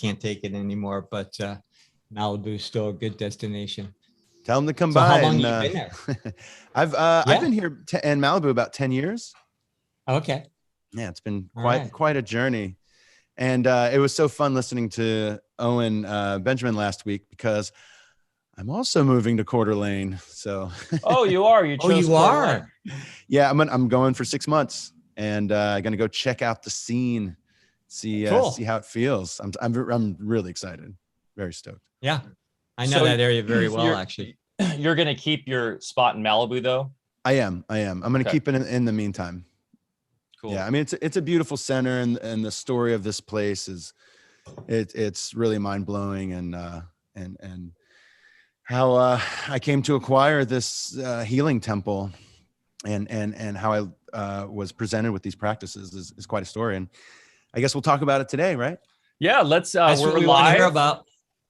can't take it anymore. But Malibu is still a good destination. Tell them to come So by. how long have you been there? I've been here in Malibu about 10 years. Okay. Yeah, it's been quite a journey. And it was so fun listening to Owen Benjamin last week, because I'm also moving to Coeur d'Alene. So oh, you are? You chose you are? Yeah, I'm going for 6 months, and going to go check out the scene, see how it feels. I'm really excited. Very stoked. Yeah. I know that area very well, actually. You're going to keep your spot in Malibu though? I am. I'm going to keep it in the meantime. Cool. Yeah, I mean, it's a beautiful center, and the story of this place is it's really mind blowing, and how I came to acquire this healing temple, and how I was presented with these practices is quite a story, and I guess we'll talk about it today, right? Yeah, let's. We're live.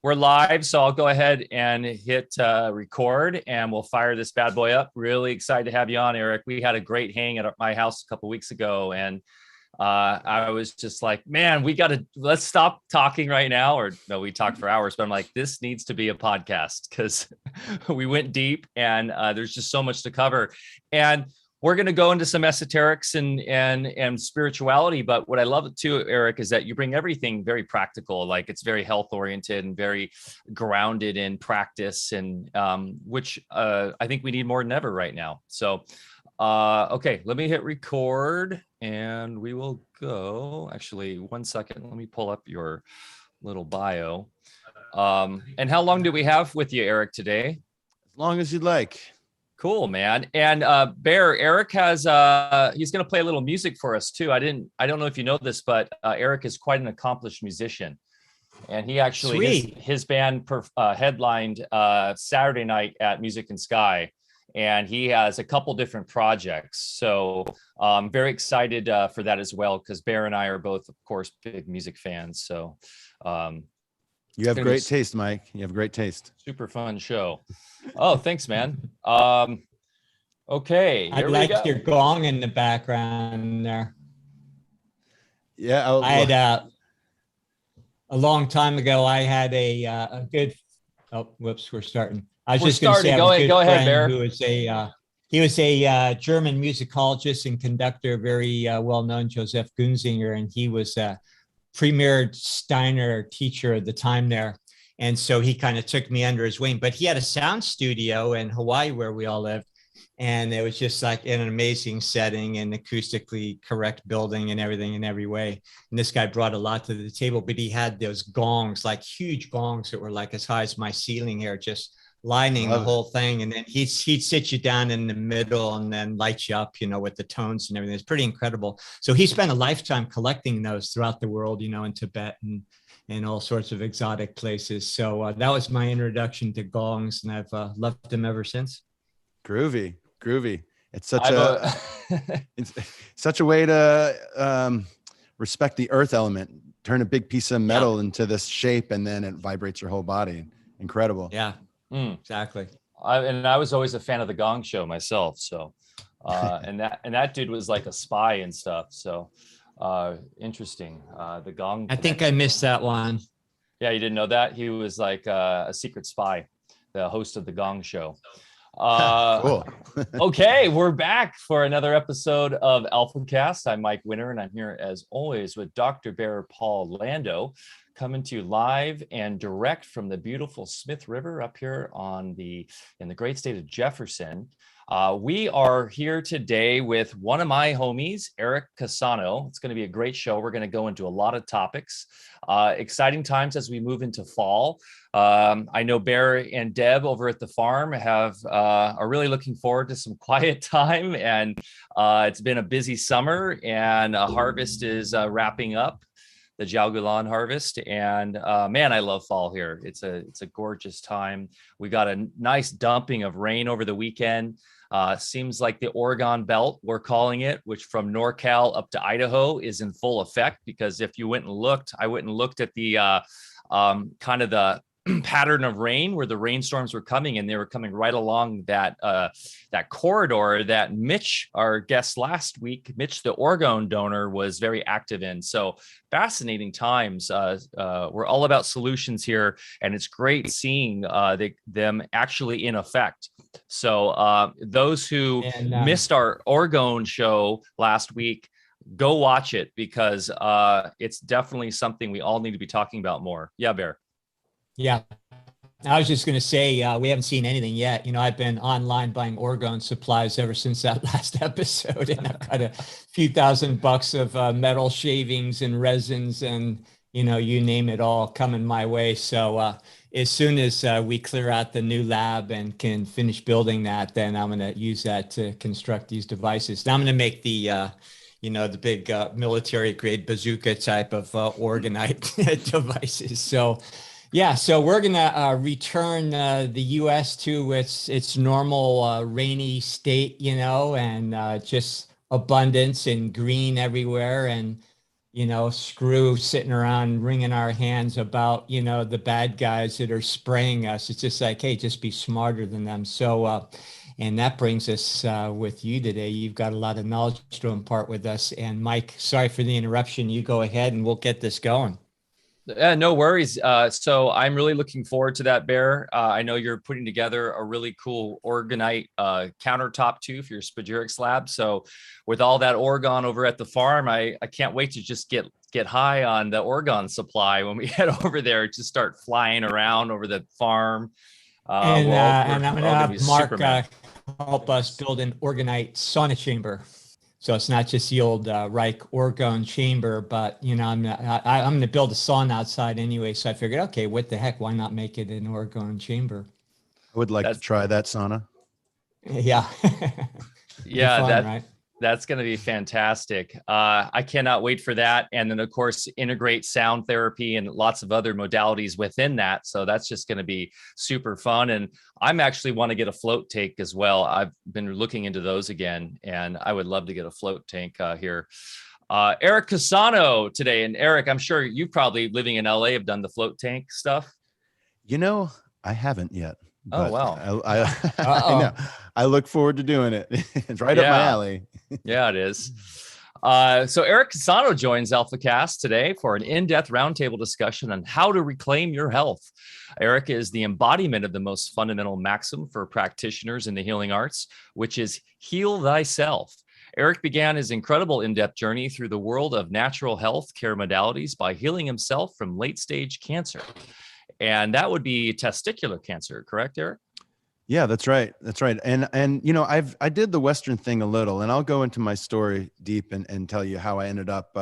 We're live, so I'll go ahead and hit record, and we'll fire this bad boy up. Really excited to have you on, Erik. We had a great hang at my house a couple of weeks ago, and I was just like, man, let's stop talking right now. Or no, we talked for hours, but I'm like, this needs to be a podcast, because we went deep, and there's just so much to cover. And we're going to go into some esoterics and spirituality. But what I love too, Erik, is that you bring everything very practical. Like, it's very health oriented and very grounded in practice, and which I think we need more than ever right now. So, okay, let me hit record, and we will go. Actually, 1 second. Let me pull up your little bio. And how long do we have with you, Erik, today? As long as you'd like. Cool, man. And Bear, Erik has he's going to play a little music for us too. I don't know if you know this, but Erik is quite an accomplished musician, and he actually his band headlined Saturday night at Music and Sky, and he has a couple different projects. So I'm very excited for that as well, because Bear and I are both, of course, big music fans. So you have great taste, Mike. You have great taste. Super fun show. Oh, thanks, man. Okay. I like your gong in the background there. Yeah. I had a long time ago, I had a good, whoops, we're starting. I was just going to say, go ahead, Bear. Who was he was a German musicologist and conductor, very well-known, Joseph Gunzinger, and he was premier Steiner teacher at the time there. And so he kind of took me under his wing, but he had a sound studio in Hawaii where we all lived. And it was just like an amazing setting and acoustically correct building and everything in every way. And this guy brought a lot to the table, but he had those gongs, like huge gongs that were like as high as my ceiling here, just lining the whole thing. And then he'd sit you down in the middle and then light you up, with the tones and everything. It's pretty incredible. So he spent a lifetime collecting those throughout the world, in Tibet and all sorts of exotic places. So that was my introduction to gongs, and I've loved them ever since. Groovy. It's such a way to respect the earth element. Turn a big piece of metal into this shape, and then it vibrates your whole body. Incredible. Yeah, exactly. I was always a fan of the Gong Show myself. So, and that dude was like a spy and stuff. So. Interesting. The Gong. I think I missed that one. Yeah, you didn't know that? He was like a secret spy, the host of the Gong Show. Cool. Okay, we're back for another episode of Alfacast. I'm Mike Winter, and I'm here as always with Dr. Bear Paul Lando, coming to you live and direct from the beautiful Smith River up here in the great state of Jefferson. We are here today with one of my homies, Erik Casano. It's going to be a great show. We're going to go into a lot of topics. Exciting times as we move into fall. I know Bear and Deb over at the farm are really looking forward to some quiet time, and it's been a busy summer, and harvest is wrapping up. The Jalgulan harvest, and man, I love fall here. It's a gorgeous time. We got a nice dumping of rain over the weekend. Seems like the Oregon Belt, we're calling it, which from NorCal up to Idaho, is in full effect. Because if you went and looked, I went and looked at the kind of the pattern of rain where the rainstorms were coming, and they were coming right along that corridor that Mitch, our guest last week, Mitch, the orgone donor, was very active in. So fascinating times. We're all about solutions here, and it's great seeing them actually in effect. So those who missed our orgone show last week, go watch it, because it's definitely something we all need to be talking about more. Yeah, Bear. Yeah, I was just going to say, we haven't seen anything yet. I've been online buying orgone supplies ever since that last episode, and I've got a few $1,000 of metal shavings and resins and, you name it, all coming my way. So as soon as we clear out the new lab and can finish building that, then I'm going to use that to construct these devices. Now I'm going to make the the big military grade bazooka type of orgonite devices. So we're going to return the U.S. to its normal rainy state, and just abundance and green everywhere. And, screw sitting around wringing our hands about, the bad guys that are spraying us. It's just like, hey, just be smarter than them. So, and that brings us with you today. You've got a lot of knowledge to impart with us. And Mike, sorry for the interruption. You go ahead and we'll get this going. No worries. So I'm really looking forward to that, Bear. I know you're putting together a really cool orgonite countertop too for your spagyric slab. So with all that orgone over at the farm, I can't wait to just get high on the orgone supply when we head over there to start flying around over the farm. And I'm going to have Mark help us build an orgonite sauna chamber. So it's not just the old Reich orgone chamber, but I'm going to build a sauna outside anyway. So I figured, okay, what the heck? Why not make it an orgone chamber? I would like to try that sauna. Yeah. Yeah, right? That's going to be fantastic. I cannot wait for that. And then, of course, integrate sound therapy and lots of other modalities within that. So that's just going to be super fun. And I'm actually want to get a float tank as well. I've been looking into those again, and I would love to get a float tank here. Erik Casano today. And Erik, I'm sure you probably, living in LA, have done the float tank stuff. I haven't yet. Oh, wow. I know. I look forward to doing it. It's right up my alley. Yeah, it is. So Erik Casano joins Alfacast today for an in-depth roundtable discussion on how to reclaim your health. Erik is the embodiment of the most fundamental maxim for practitioners in the healing arts, which is heal thyself. Erik began his incredible in-depth journey through the world of natural health care modalities by healing himself from late-stage cancer. And that would be testicular cancer, correct, Erik? Yeah, that's right. That's right. And I did the Western thing a little, and I'll go into my story deep and tell you how I ended up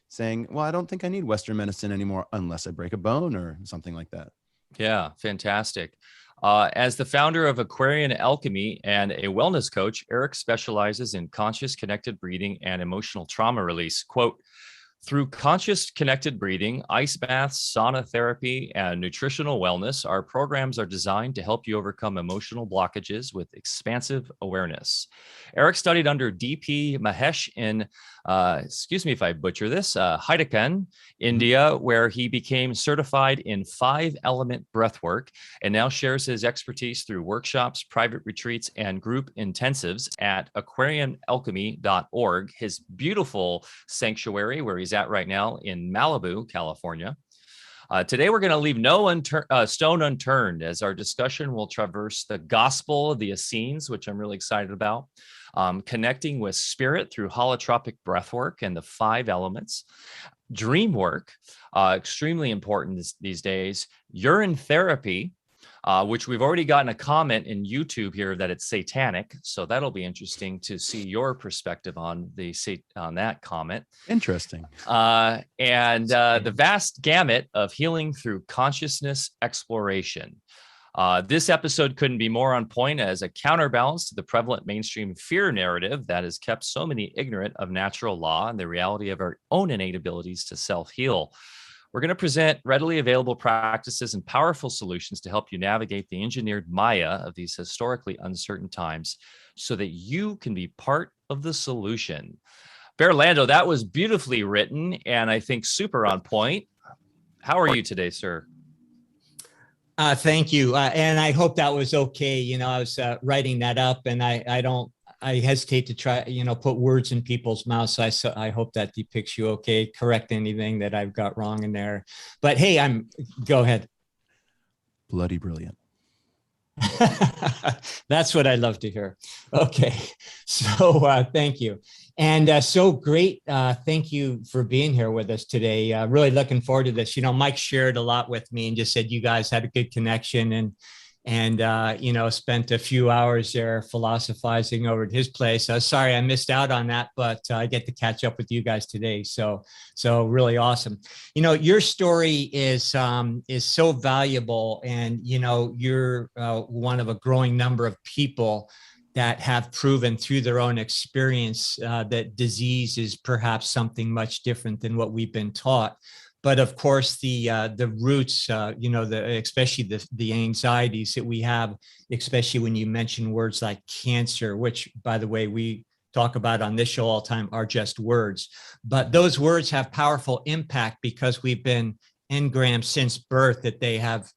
saying, well, I don't think I need Western medicine anymore unless I break a bone or something like that. Yeah, fantastic. As the founder of Aquarian Alchemy and a wellness coach, Erik specializes in conscious connected breathing and emotional trauma release. Quote, through conscious connected breathing, ice baths, sauna therapy, and nutritional wellness, our programs are designed to help you overcome emotional blockages with expansive awareness. Erik studied under DP Mahesh in, excuse me if I butcher this, Haidakhan, India, where he became certified in 5-element breathwork and now shares his expertise through workshops, private retreats, and group intensives at aquarianalchemy.org, his beautiful sanctuary where he's at right now in Malibu, California. Today, we're going to leave no stone unturned as our discussion will traverse the gospel of the Essenes, which I'm really excited about, connecting with spirit through holotropic breathwork and the 5 elements, Dreamwork, extremely important these days, urine therapy, which we've already gotten a comment in YouTube here that it's satanic. So that'll be interesting to see your perspective on that comment. Interesting. And the vast gamut of healing through consciousness exploration. This episode couldn't be more on point as a counterbalance to the prevalent mainstream fear narrative that has kept so many ignorant of natural law and the reality of our own innate abilities to self-heal. We're going to present readily available practices and powerful solutions to help you navigate the engineered Maya of these historically uncertain times so that you can be part of the solution. Bear Lando, that was beautifully written and I think super on point. How are you today, sir? Thank you. And I hope that was okay. You know, I was writing that up, and I hesitate to try, put words in people's mouths. So I hope that depicts you okay. Correct anything that I've got wrong in there. But hey, go ahead. Bloody brilliant. That's what I love to hear. Okay. So thank you. And so great. Thank you for being here with us today. Really looking forward to this. Mike shared a lot with me and just said you guys had a good connection and spent a few hours there philosophizing over at his place. Sorry I missed out on that, but I get to catch up with you guys today. So really awesome. Your story is so valuable, and you're one of a growing number of people that have proven through their own experience that disease is perhaps something much different than what we've been taught. But of course, the roots, especially the anxieties that we have, especially when you mention words like cancer, which, by the way, we talk about on this show all the time, are just words. But those words have powerful impact because we've been engrammed since birth that they have,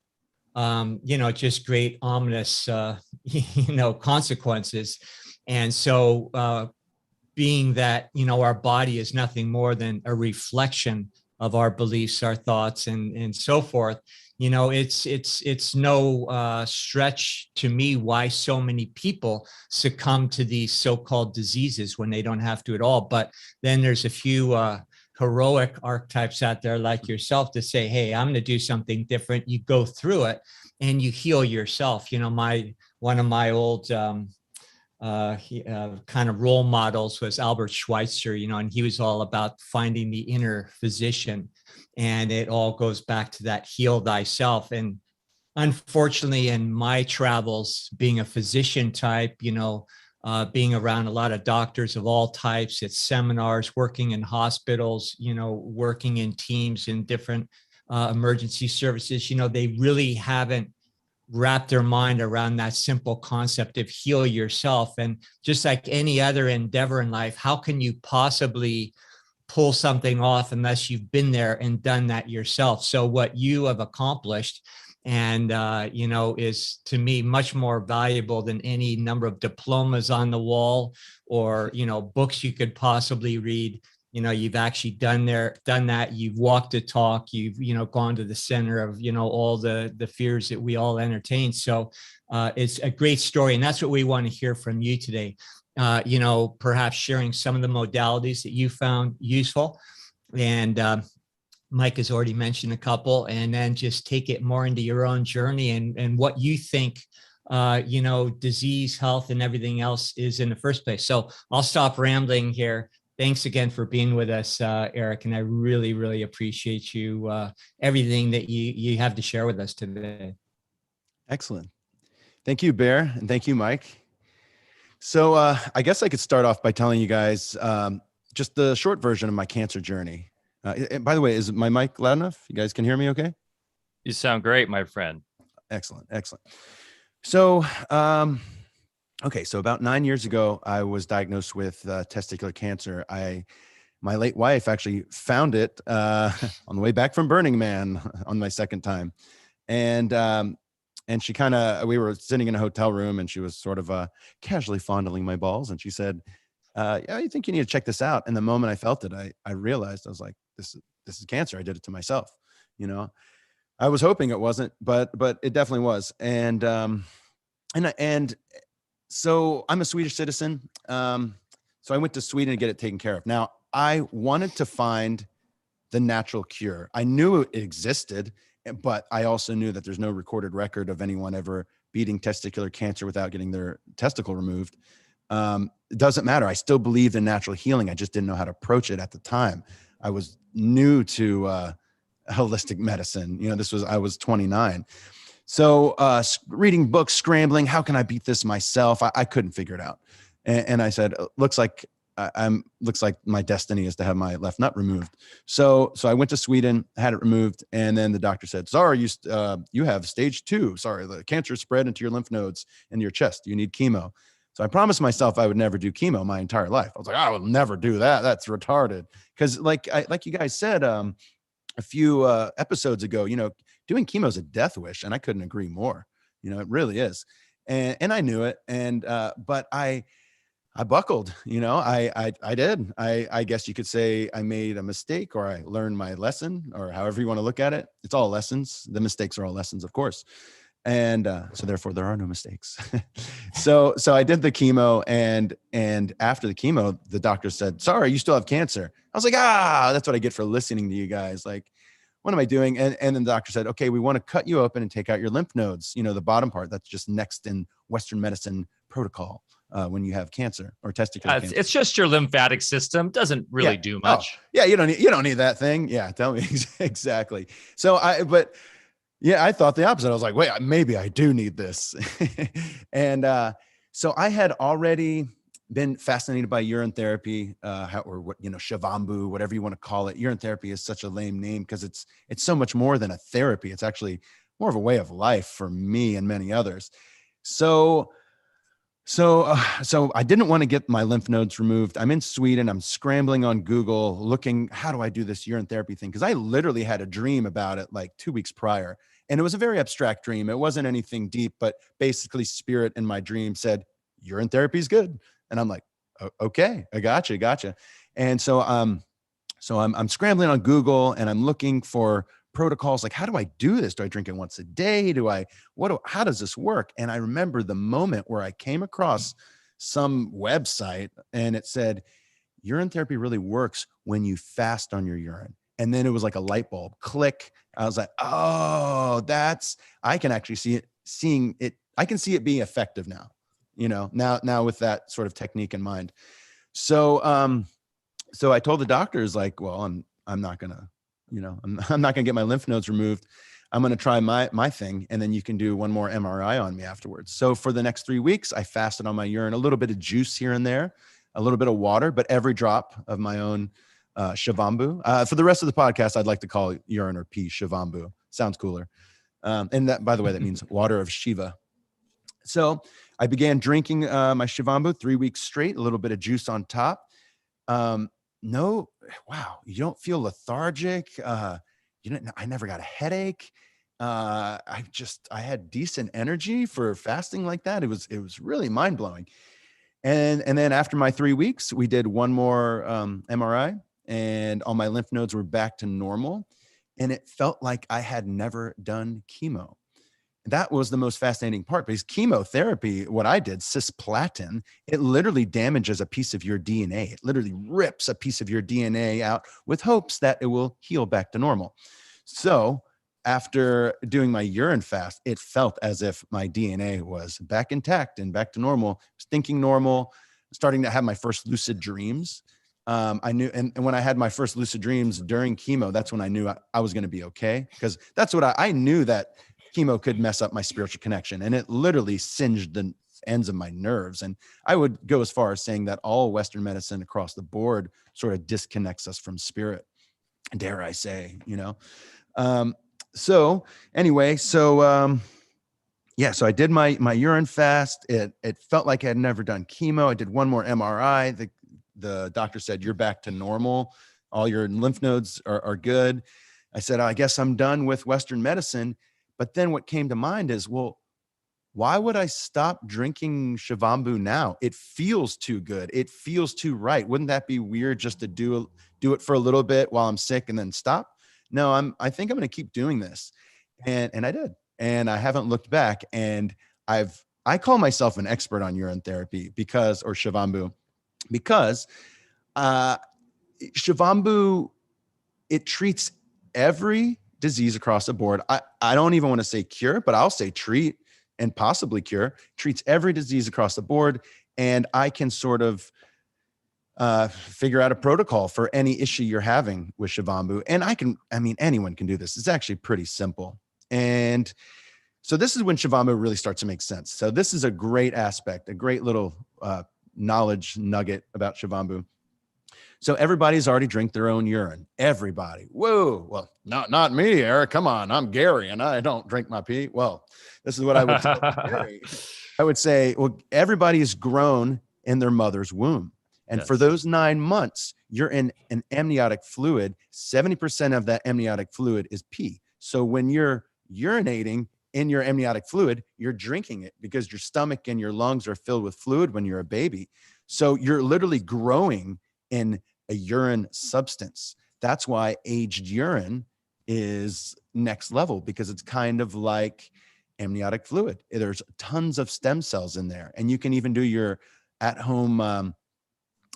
just great ominous, consequences. And so being that, our body is nothing more than a reflection of our beliefs, our thoughts, and so forth. It's no stretch to me why so many people succumb to these so-called diseases when they don't have to at all. But then there's a few heroic archetypes out there like yourself to say, hey, I'm going to do something different. You go through it and you heal yourself. One of my old kind of role models was Albert Schweitzer, and he was all about finding the inner physician. And it all goes back to that heal thyself. And unfortunately, in my travels, being a physician type, being around a lot of doctors of all types at seminars, working in hospitals, working in teams in different emergency services, they really haven't wrap their mind around that simple concept of heal yourself. And just like any other endeavor in life, how can you possibly pull something off unless you've been there and done that yourself? So what you have accomplished and, is to me much more valuable than any number of diplomas on the wall or, books you could possibly read. You've actually done that. You've walked the talk. You've, gone to the center of, all the fears that we all entertain. So it's a great story. And that's what we want to hear from you today. Perhaps sharing some of the modalities that you found useful. And Mike has already mentioned a couple, and then just take it more into your own journey and what you think disease, health, and everything else is in the first place. So I'll stop rambling here. Thanks again for being with us, Erik, and I really, really appreciate you, everything that you have to share with us today. Excellent. Thank you, Bear, and thank you, Mike. So I guess I could start off by telling you guys just the short version of my cancer journey. And by the way, is my mic loud enough? You guys can hear me okay? You sound great, my friend. Excellent, excellent. So, okay, so about 9 years ago, I was diagnosed with testicular cancer. My late wife actually found it on the way back from Burning Man on my second time. And she we were sitting in a hotel room and she was sort of casually fondling my balls. And she said, yeah, you think you need to check this out. And the moment I felt it, I realized, I was like, this is cancer. I did it to myself. I was hoping it wasn't, but it definitely was. And so I'm a Swedish citizen. So I went to Sweden to get it taken care of. Now, I wanted to find the natural cure. I knew it existed, but I also knew that there's no recorded record of anyone ever beating testicular cancer without getting their testicle removed. It doesn't matter. I still believed in natural healing. I just didn't know how to approach it at the time. I was new to holistic medicine. I was 29. So reading books, scrambling, how can I beat this myself? I couldn't figure it out. And I said, looks like my destiny is to have my left nut removed. So I went to Sweden, had it removed. And then the doctor said, sorry, you have stage 2. Sorry, the cancer spread into your lymph nodes and your chest. You need chemo. So I promised myself I would never do chemo my entire life. I was like, I will never do that. That's retarded. Because like you guys said a few episodes ago, doing chemo is a death wish. And I couldn't agree more. You know, it really is. And I knew it. And, but I buckled, you know, I did. I guess you could say I made a mistake, or I learned my lesson, or however you want to look at it. It's all lessons. The mistakes are all lessons, of course. And so therefore there are no mistakes. So I did the chemo, and after the chemo, the doctor said, sorry, you still have cancer. I was like, that's what I get for listening to you guys. Like, what am I doing? And then the doctor said, okay, we want to cut you open and take out your lymph nodes. You know, the bottom part, that's just next in Western medicine protocol when you have cancer or testicular cancer. It's just your lymphatic system. Doesn't really do much. Yeah, you don't need that thing. Yeah, tell me exactly. So I thought the opposite. I was like, wait, maybe I do need this. And so I had already been fascinated by urine therapy, Shivambu, whatever you want to call it. Urine therapy is such a lame name because it's so much more than a therapy. It's actually more of a way of life for me and many others. So I didn't want to get my lymph nodes removed. I'm in Sweden. I'm scrambling on Google, looking, how do I do this urine therapy thing? Because I literally had a dream about it like 2 weeks prior. And it was a very abstract dream. It wasn't anything deep, but basically spirit in my dream said, urine therapy is good. And I'm like, okay, I gotcha. And so I'm scrambling on Google, and I'm looking for protocols. Like, how do I do this? Do I drink it once a day? How does this work? And I remember the moment where I came across some website and it said, urine therapy really works when you fast on your urine. And then it was like a light bulb click. I was like, oh, I can actually see it being effective now, you know, now with that sort of technique in mind. So I told the doctors, like, well, I'm not gonna, you know, I'm not gonna get my lymph nodes removed. I'm gonna try my thing, and then you can do one more MRI on me afterwards. So for the next 3 weeks, I fasted on my urine, a little bit of juice here and there, a little bit of water, but every drop of my own Shivambu. For the rest of the podcast, I'd like to call urine or pee Shivambu. Sounds cooler. And that, by the way, that means water of Shiva. So I began drinking my Shivambu 3 weeks straight, a little bit of juice on top. Wow, you don't feel lethargic. I never got a headache. I had decent energy for fasting like that. It was really mind blowing. And then after my 3 weeks, we did one more MRI, and all my lymph nodes were back to normal. And it felt like I had never done chemo. That was the most fascinating part, because chemotherapy, what I did, cisplatin, it literally damages a piece of your DNA. It literally rips a piece of your DNA out with hopes that it will heal back to normal. So after doing my urine fast, it felt as if my DNA was back intact and back to normal. I was thinking normal, starting to have my first lucid dreams. I knew, and when I had my first lucid dreams during chemo, that's when I knew I was going to be okay, because that's what I knew, that chemo could mess up my spiritual connection, and it literally singed the ends of my nerves. And I would go as far as saying that all Western medicine across the board sort of disconnects us from spirit, dare I say, you know? So I did my urine fast. It felt like I had never done chemo. I did one more MRI. The doctor said, you're back to normal. All your lymph nodes are good. I said, I guess I'm done with Western medicine. But then what came to mind is, well, why would I stop drinking Shivambu now? It feels too good. It feels too right. Wouldn't that be weird just to do it for a little bit while I'm sick and then stop? No, I think I'm going to keep doing this. And I did. And I haven't looked back. And I call myself an expert on urine therapy or Shivambu, because Shivambu, it treats every disease across the board. I don't even want to say cure, but I'll say treat and possibly cure. Treats every disease across the board. And I can sort of figure out a protocol for any issue you're having with Shivambu. And anyone can do this. It's actually pretty simple. And so this is when Shivambu really starts to make sense. So this is a great aspect, a great little knowledge nugget about Shivambu. So everybody's already drank their own urine. Everybody. Whoa. Well, not me, Eric. Come on. I'm Gary and I don't drink my pee. Well, this is what I would tell Gary. I would say, well, everybody is grown in their mother's womb. And yes, for those 9 months, you're in an amniotic fluid. 70% of that amniotic fluid is pee. So when you're urinating in your amniotic fluid, you're drinking it because your stomach and your lungs are filled with fluid when you're a baby. So you're literally growing in a urine substance. That's why aged urine is next level, because it's kind of like amniotic fluid. There's tons of stem cells in there. And you can even do your at-home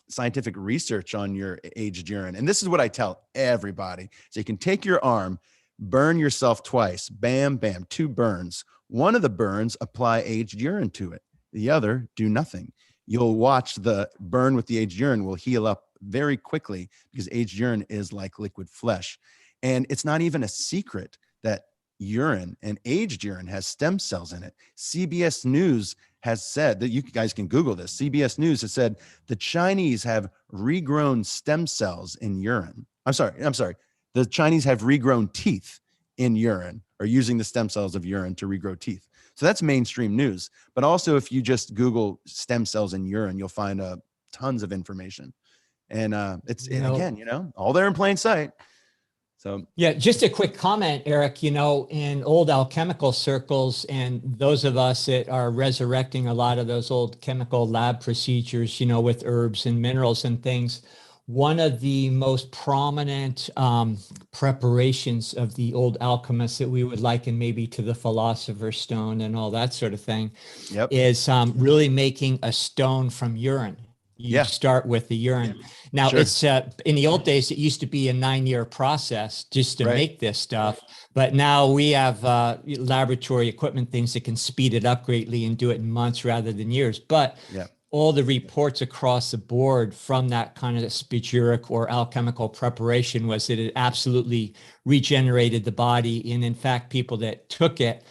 scientific research on your aged urine. And this is what I tell everybody. So you can take your arm, burn yourself twice, bam, bam, 2 burns. One of the burns, apply aged urine to it. The other, do nothing. You'll watch the burn with the aged urine will heal up very quickly, because aged urine is like liquid flesh. And it's not even a secret that urine and aged urine has stem cells in it. CBS News has said that, you guys can Google this. CBS News has said the Chinese have regrown stem cells in urine. I'm sorry. The Chinese have regrown teeth in urine, or using the stem cells of urine to regrow teeth. So that's mainstream news. But also, if you just Google stem cells in urine, you'll find tons of information. And again, all there in plain sight. So yeah, just a quick comment, Erik, in old alchemical circles, and those of us that are resurrecting a lot of those old chemical lab procedures, with herbs and minerals and things, one of the most prominent preparations of the old alchemists that we would liken maybe to the Philosopher's Stone and all that sort of thing, is really making a stone from urine. You start with the urine. Now, it's in the old days, it used to be a 9-year process just to make this stuff. But now we have laboratory equipment, things that can speed it up greatly and do it in months rather than years. But all the reports across the board from that kind of spagyric or alchemical preparation was that it absolutely regenerated the body. And in fact, people that took it,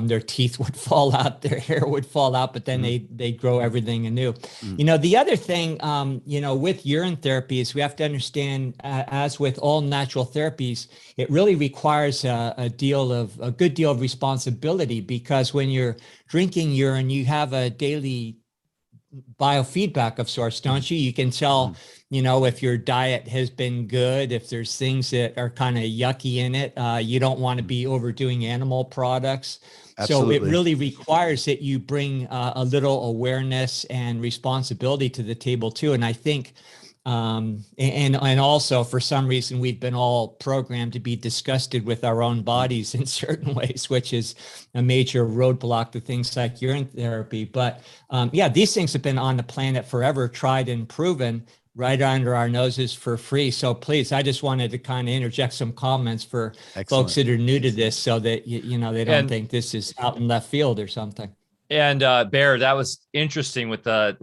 their teeth would fall out, their hair would fall out, but then they grow everything anew. The other thing, with urine therapy is we have to understand, as with all natural therapies, it really requires a good deal of responsibility, because when you're drinking urine, you have a daily biofeedback of sorts, don't you? You can tell, if your diet has been good, if there's things that are kind of yucky in it, you don't want to be overdoing animal products. Absolutely. So it really requires that you bring a little awareness and responsibility to the table too. And I think, and also for some reason, we've been all programmed to be disgusted with our own bodies in certain ways, which is a major roadblock to things like urine therapy. But these things have been on the planet forever, tried and proven right under our noses for free. So please, I just wanted to kind of interject some comments for folks that are new to this, so that they don't think this is out in left field or something. And Bear, that was interesting with the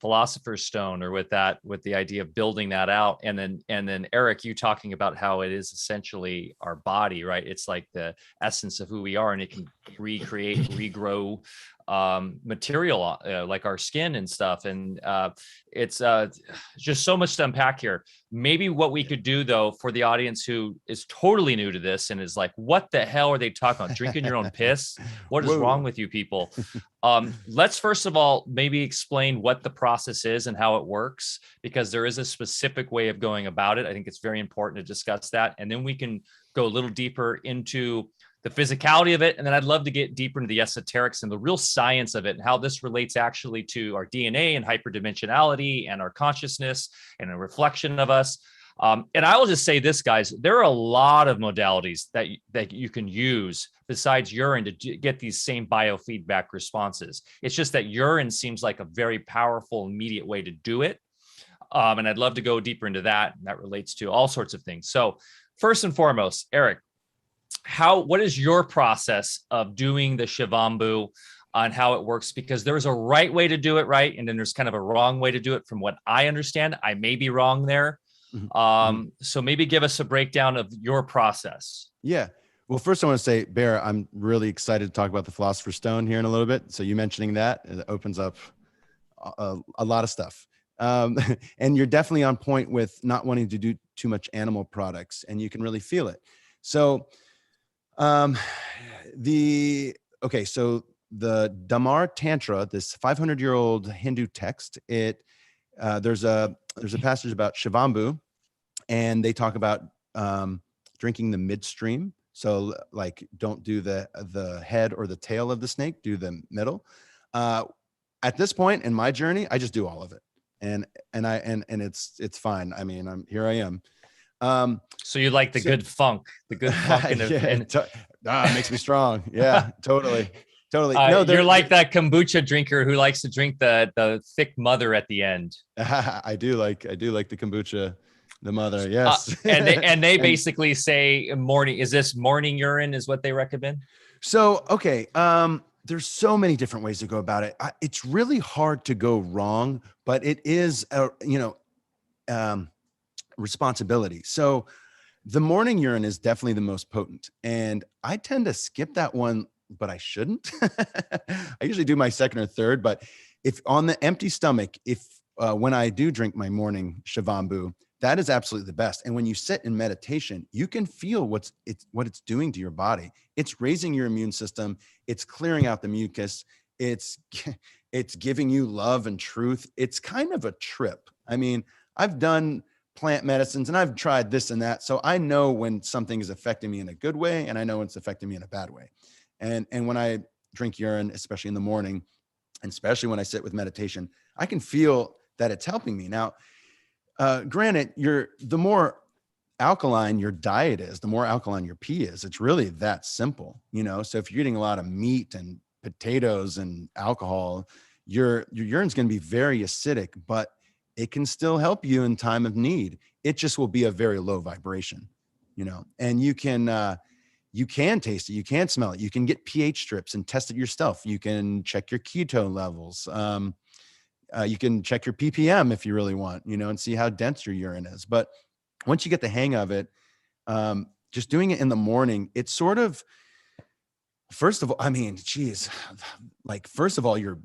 Philosopher's Stone, or with the idea of building that out. And then Erik, you talking about how it is essentially our body, right? It's like the essence of who we are, and it can recreate, regrow material like our skin and stuff. And it's just so much to unpack here. Maybe what we could do, though, for the audience who is totally new to this and is like, what the hell are they talking about? Drinking your own piss? What is wrong with you people? Let's first of all maybe explain what the process is and how it works, because there is a specific way of going about it. I think it's very important to discuss that. And then we can go a little deeper into the physicality of it. And then I'd love to get deeper into the esoterics and the real science of it, and how this relates actually to our DNA and hyperdimensionality and our consciousness and a reflection of us. And I will just say this, guys, there are a lot of modalities that you can use besides urine to get these same biofeedback responses. It's just that urine seems like a very powerful, immediate way to do it. And I'd love to go deeper into that. And that relates to all sorts of things. So first and foremost, Erik, what is your process of doing the Shivambu on how it works? Because there's a right way to do it, right? And then there's kind of a wrong way to do it from what I understand. I may be wrong there. So maybe give us a breakdown of your process. Yeah. Well, first I want to say, Bear, I'm really excited to talk about the Philosopher's Stone here in a little bit. So you mentioning that, it opens up a lot of stuff. And you're definitely on point with not wanting to do too much animal products, and you can really feel it. So so the Dhamma Tantra, this 500-year-old Hindu text, there's a passage about Shivambu, and they talk about drinking the midstream. So like, don't do the head or the tail of the snake, do the middle. At this point in my journey, I just do all of it. And it's fine. I mean, here I am. So you like the good funk. It makes me strong. Yeah, totally. No, you're like that kombucha drinker who likes to drink the thick mother at the end. I do like the kombucha, the mother. Yes. And they basically say morning. Is this morning urine is what they recommend? So, okay. There's so many different ways to go about it. It's really hard to go wrong, but it is responsibility. So the morning urine is definitely the most potent, and I tend to skip that one, but I shouldn't. I usually do my second or third, but if on the empty stomach, when I do drink my morning Shivambu, that is absolutely the best. And when you sit in meditation, you can feel what it's doing to your body. It's raising your immune system. It's clearing out the mucus. It's giving you love and truth. It's kind of a trip. I mean, I've done plant medicines and I've tried this and that. So I know when something is affecting me in a good way, and I know when it's affecting me in a bad way. And when I drink urine, especially in the morning, and especially when I sit with meditation, I can feel that it's helping me. Now, granted, the more alkaline your diet is, the more alkaline your pee is. It's really that simple, So if you're eating a lot of meat and potatoes and alcohol, your urine's going to be very acidic, but it can still help you in time of need. It just will be a very low vibration, and you can taste it. You can smell it. You can get pH strips and test it yourself. You can check your ketone levels. You can check your ppm if you really want, and see how dense your urine is. But once you get the hang of it, just doing it in the morning, it's sort of, first of all, I mean, geez, like, first of all, your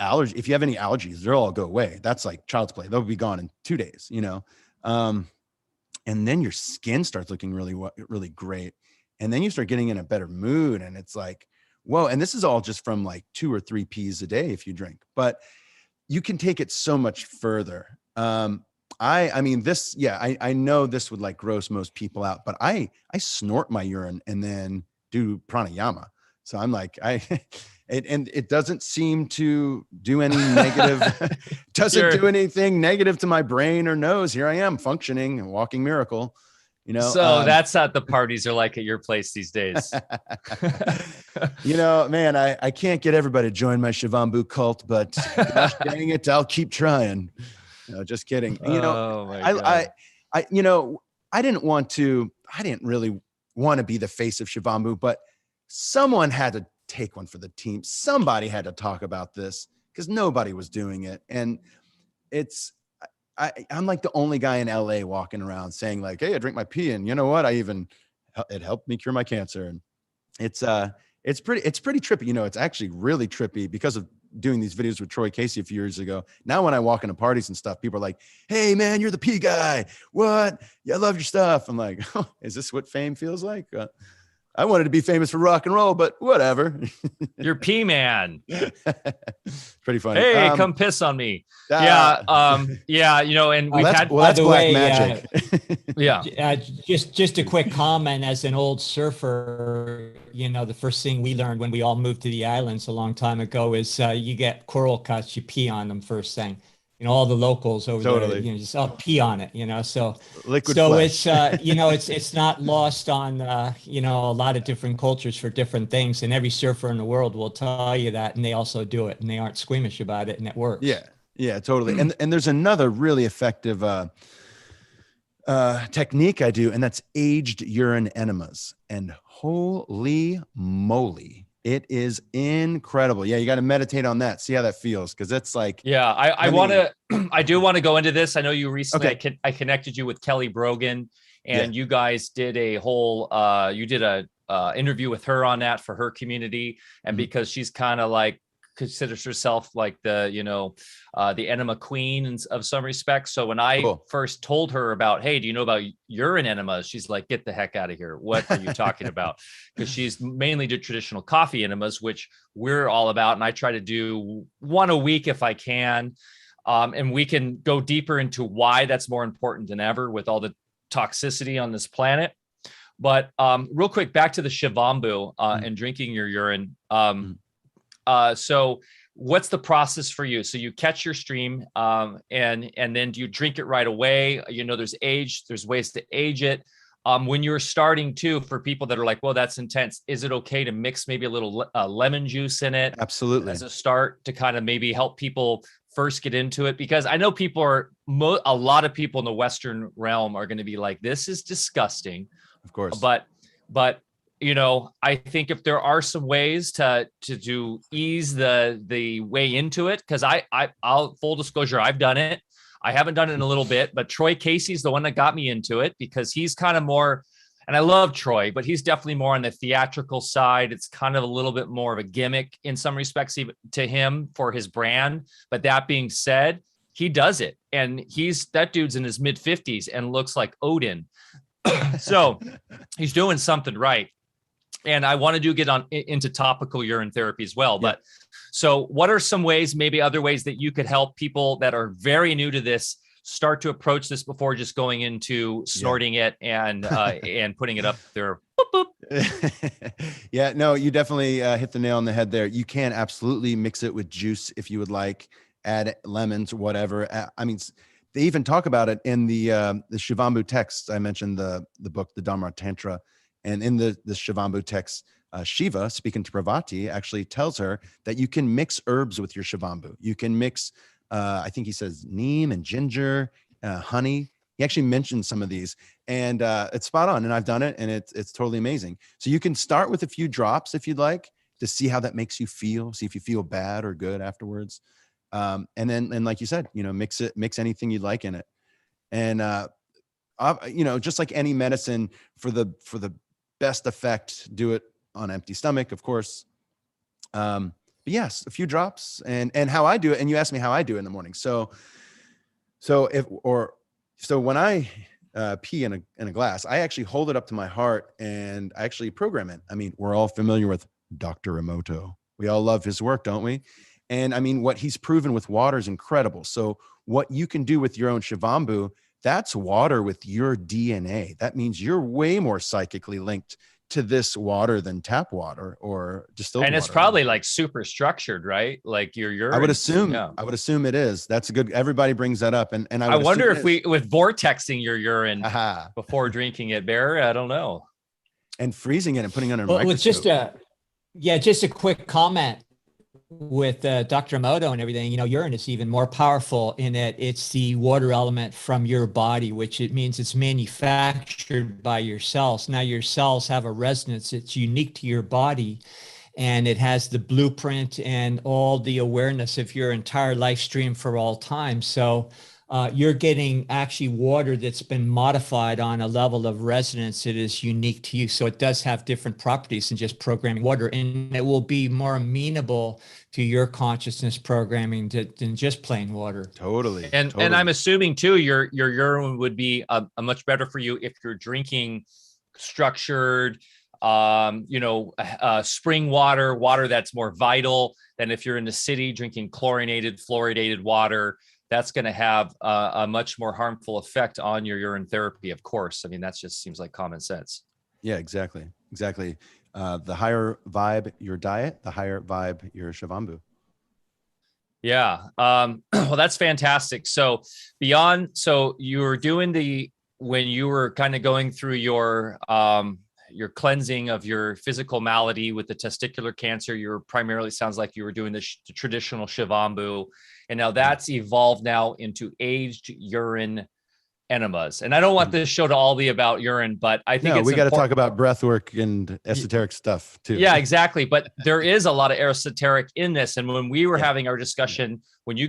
allergy, if you have any allergies, they'll all go away. That's like child's play. They'll be gone in 2 days, and then your skin starts looking really, really great. And then you start getting in a better mood, and it's like, whoa. And this is all just from like 2 or 3 P's a day if you drink, but you can take it so much further. I mean, this, I know this would like gross most people out, but I snort my urine and then do pranayama. So I'm like, and it doesn't seem to do any negative, do anything negative to my brain or nose. Here I am functioning, a walking miracle, So that's what the parties are like at your place these days. Man, I can't get everybody to join my Shivambu cult, but gosh dang it, I'll keep trying. No, just kidding. I didn't really want to be the face of Shivambu, but someone had to take one for the team. Somebody had to talk about this because nobody was doing it. And I'm like the only guy in LA walking around saying like, hey, I drink my pee, and you know what? It helped me cure my cancer. And it's pretty trippy. It's actually really trippy because of doing these videos with Troy Casey a few years ago. Now, when I walk into parties and stuff, people are like, hey man, you're the pee guy. What? Yeah, I love your stuff. I'm like, oh, is this what fame feels like? I wanted to be famous for rock and roll, but whatever. You're pee man. Pretty funny. Hey, come piss on me. And we've had that's black magic. Just a quick comment as an old surfer. The first thing we learned when we all moved to the islands a long time ago is you get coral cuts, you pee on them first thing. All the locals over there, just pee on it, so liquid flesh. It's, it's not lost on, a lot of different cultures for different things, and every surfer in the world will tell you that, and they also do it, and they aren't squeamish about it, and it works. Yeah, totally. And there's another really effective technique I do, and that's aged urine enemas, and holy moly, it is incredible. Yeah, you got to meditate on that. See how that feels, because it's like. Yeah, I do want to go into this. I know you recently. Okay. I connected you with Kelly Brogan, and you guys did a whole. You did a interview with her on that for her community, and because she's kind of like considers herself like the enema queen of some respects. So when I first told her about, hey, do you know about urine enemas? She's like, get the heck out of here. What are you talking about? Because she's mainly did traditional coffee enemas, which we're all about. And I try to do one a week if I can. And we can go deeper into why that's more important than ever with all the toxicity on this planet. But real quick, back to the Shivambu and drinking your urine. So what's the process for you? So you catch your stream and then do you drink it right away? You know, there's ways to age it. When you're starting to, for people that are like, well, that's intense, is it okay to mix maybe a little lemon juice in it? Absolutely. As a start to kind of maybe help people first get into it? Because I know a lot of people in the Western realm are going to be like, this is disgusting. Of course. But you know, I think if there are some ways to ease the way into it, because I'll full disclosure, I've done it. I haven't done it in a little bit, but Troy Casey's the one that got me into it, because he's kind of more, and I love Troy, but he's definitely more on the theatrical side. It's kind of a little bit more of a gimmick in some respects even to him for his brand. But that being said, he does it. And that dude's in his mid 50s and looks like Odin. So he's doing something right. And I want to get into topical urine therapy as well. Yeah. But so what are some ways, maybe other ways that you could help people that are very new to this start to approach this before just going into snorting it and putting it up there? Boop, boop. Yeah, no, you definitely hit the nail on the head there. You can absolutely mix it with juice if you would like, add lemons or whatever. I mean, they even talk about it in the Shivambu texts. I mentioned the book, the Dharma Tantra. And in the Shivambu text, Shiva, speaking to Parvati, actually tells her that you can mix herbs with your Shivambu. You can mix, I think he says neem and ginger, honey. He actually mentioned some of these, and it's spot on. And I've done it, and it's totally amazing. So you can start with a few drops if you'd like to see how that makes you feel. See if you feel bad or good afterwards. And then, like you said, you know, mix anything you'd like in it. And you know, just like any medicine, for the best effect, do it on empty stomach, of course. But yes, a few drops, and how I do it. And you asked me how I do it in the morning. So when I pee in a glass, I actually hold it up to my heart and I actually program it. I mean, we're all familiar with Dr. Emoto. We all love his work, don't we? And I mean, what he's proven with water is incredible. So what you can do with your own Shivambu, that's water with your DNA. That means you're way more psychically linked to this water than tap water or distilled water. And it's probably like super structured, right? Like your urine. I would assume it is. That's a good, everybody brings that up. And I wonder if with vortexing your urine before drinking it, Bear, I don't know. And freezing it and putting it under a microscope. Just a quick comment. With Dr. Emoto and everything, you know, urine is even more powerful in that it's the water element from your body, which it means it's manufactured by your cells. Now your cells have a resonance. It's unique to your body, and it has the blueprint and all the awareness of your entire life stream for all time. So you're getting actually water that's been modified on a level of resonance that is unique to you. So it does have different properties than just programming water, and it will be more amenable to your consciousness programming than just plain water. Totally. And I'm assuming too, your urine would be a much better for you if you're drinking structured, spring water that's more vital than if you're in the city drinking chlorinated, fluoridated water. That's going to have a much more harmful effect on your urine therapy, of course. I mean, that just seems like common sense. Yeah, exactly. The higher vibe your diet, the higher vibe your Shivambu. Yeah. Well, that's fantastic. So you were doing when you were kind of going through your cleansing of your physical malady with the testicular cancer, sounds like you were doing the traditional Shivambu. And now that's evolved now into aged urine enemas. And I don't want this show to all be about urine, but I think we got to talk about breath work and esoteric stuff too. Yeah, exactly. But there is a lot of esoteric in this. And when we were having our discussion, when you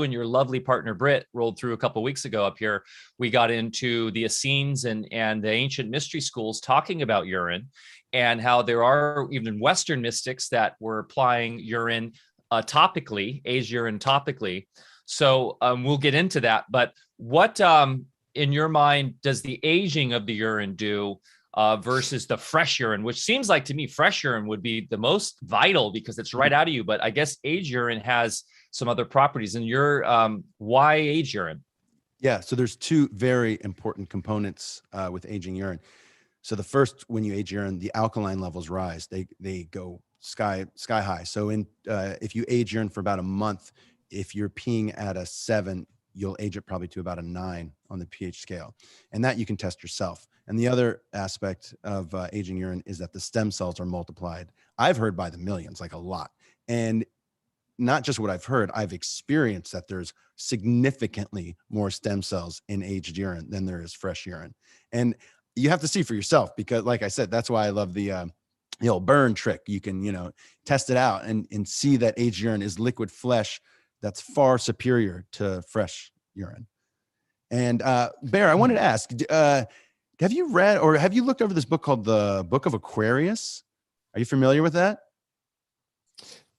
and your lovely partner, Britt, rolled through a couple of weeks ago up here, we got into the Essenes and the ancient mystery schools talking about urine and how there are even Western mystics that were applying urine topically, aged urine topically. So we'll get into that. But what, in your mind, does the aging of the urine do versus the fresh urine, which seems like to me fresh urine would be the most vital because it's right out of you. But I guess aged urine has some other properties. And why aged urine? Yeah, so there's two very important components with aging urine. So the first, when you age urine, the alkaline levels rise. They go sky high. So if you age urine for about a month, if you're peeing at a 7, you'll age it probably to about a 9 on the pH scale. And that you can test yourself. And the other aspect of aging urine is that the stem cells are multiplied. I've heard by the millions, like a lot. And not just what I've heard, I've experienced that there's significantly more stem cells in aged urine than there is fresh urine. And you have to see for yourself, because like I said, that's why I love the old burn trick. You can, test it out and see that aged urine is liquid flesh that's far superior to fresh urine. And Bear, I wanted to ask, have you read or have you looked over this book called The Book of Aquarius? Are you familiar with that?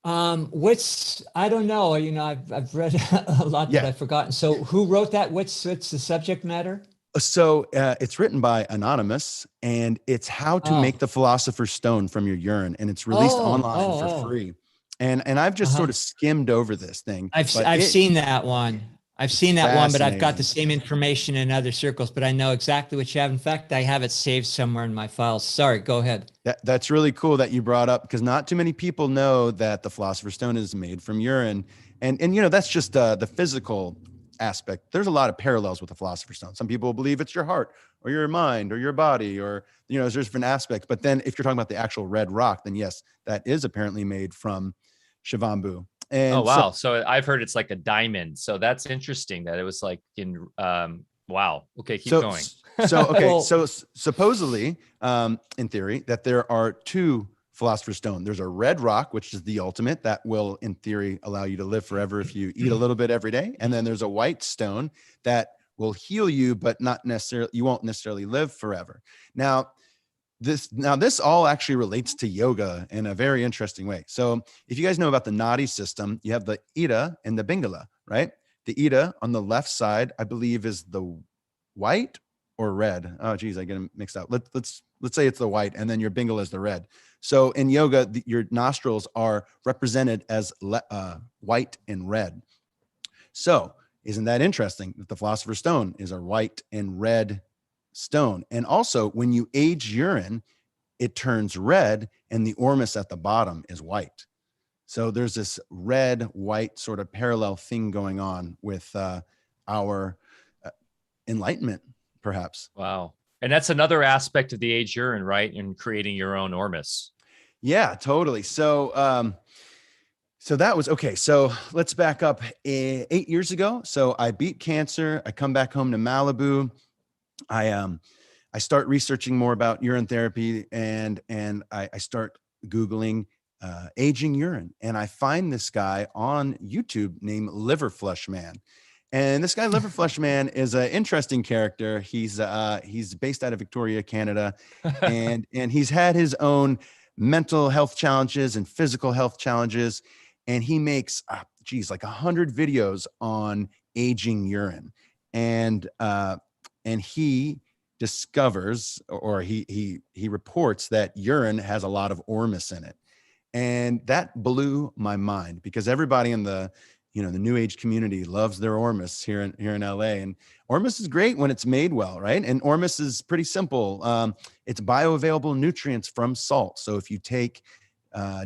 I don't know. I've read a lot that I've forgotten. So who wrote that? What's the subject matter? So it's written by Anonymous, and it's how to make the Philosopher's Stone from your urine, and it's released online for free. And I've just sort of skimmed over this thing. I've seen that one. I've seen that one, but I've got the same information in other circles, but I know exactly what you have. In fact, I have it saved somewhere in my files. Sorry, go ahead. That's really cool that you brought up, because not too many people know that the Philosopher's Stone is made from urine. And that's just the physical aspect. There's a lot of parallels with the Philosopher's Stone. Some people believe it's your heart or your mind or your body, or, there's different aspects. But then if you're talking about the actual red rock, then yes, that is apparently made from Shivambu. And wow. So I've heard it's like a diamond. So that's interesting that it was like in, wow. Okay. Keep going. So supposedly, in theory, that there are 2 Philosopher's Stone. There's a red rock, which is the ultimate, that will, in theory, allow you to live forever if you eat a little bit every day. And then there's a white stone that will heal you, but you won't necessarily live forever. Now this all actually relates to yoga in a very interesting way. So if you guys know about the nadi system, you have the Ida and the Pingala, right? The Ida on the left side, I believe, is the white or red. Oh, geez, I get them mixed up. Let's say it's the white, and then your Pingala is the red. So in yoga, your nostrils are represented as white and red. So isn't that interesting that the Philosopher's Stone is a white and red stone? And also, when you age urine, it turns red, and the ormus at the bottom is white. So there's this red white sort of parallel thing going on with our enlightenment, perhaps. Wow. And that's another aspect of the aged urine, right? In creating your own ormus. Yeah, totally. So so that was okay. So let's back up 8 years ago. So I beat cancer. I come back home to Malibu. I start researching more about urine therapy, and I start Googling aging urine, and I find this guy on YouTube named Liver Flush Man. And this guy, Liver Flush Man, is an interesting character. He's based out of Victoria, Canada, and he's had his own mental health challenges and physical health challenges, and he makes like 100 videos on aging urine, and he discovers, or he reports, that urine has a lot of ormus in it. And that blew my mind, because everybody in the new age community loves their ormus here in LA. And ormus is great when it's made well, right? And ormus is pretty simple. It's bioavailable nutrients from salt. So if you take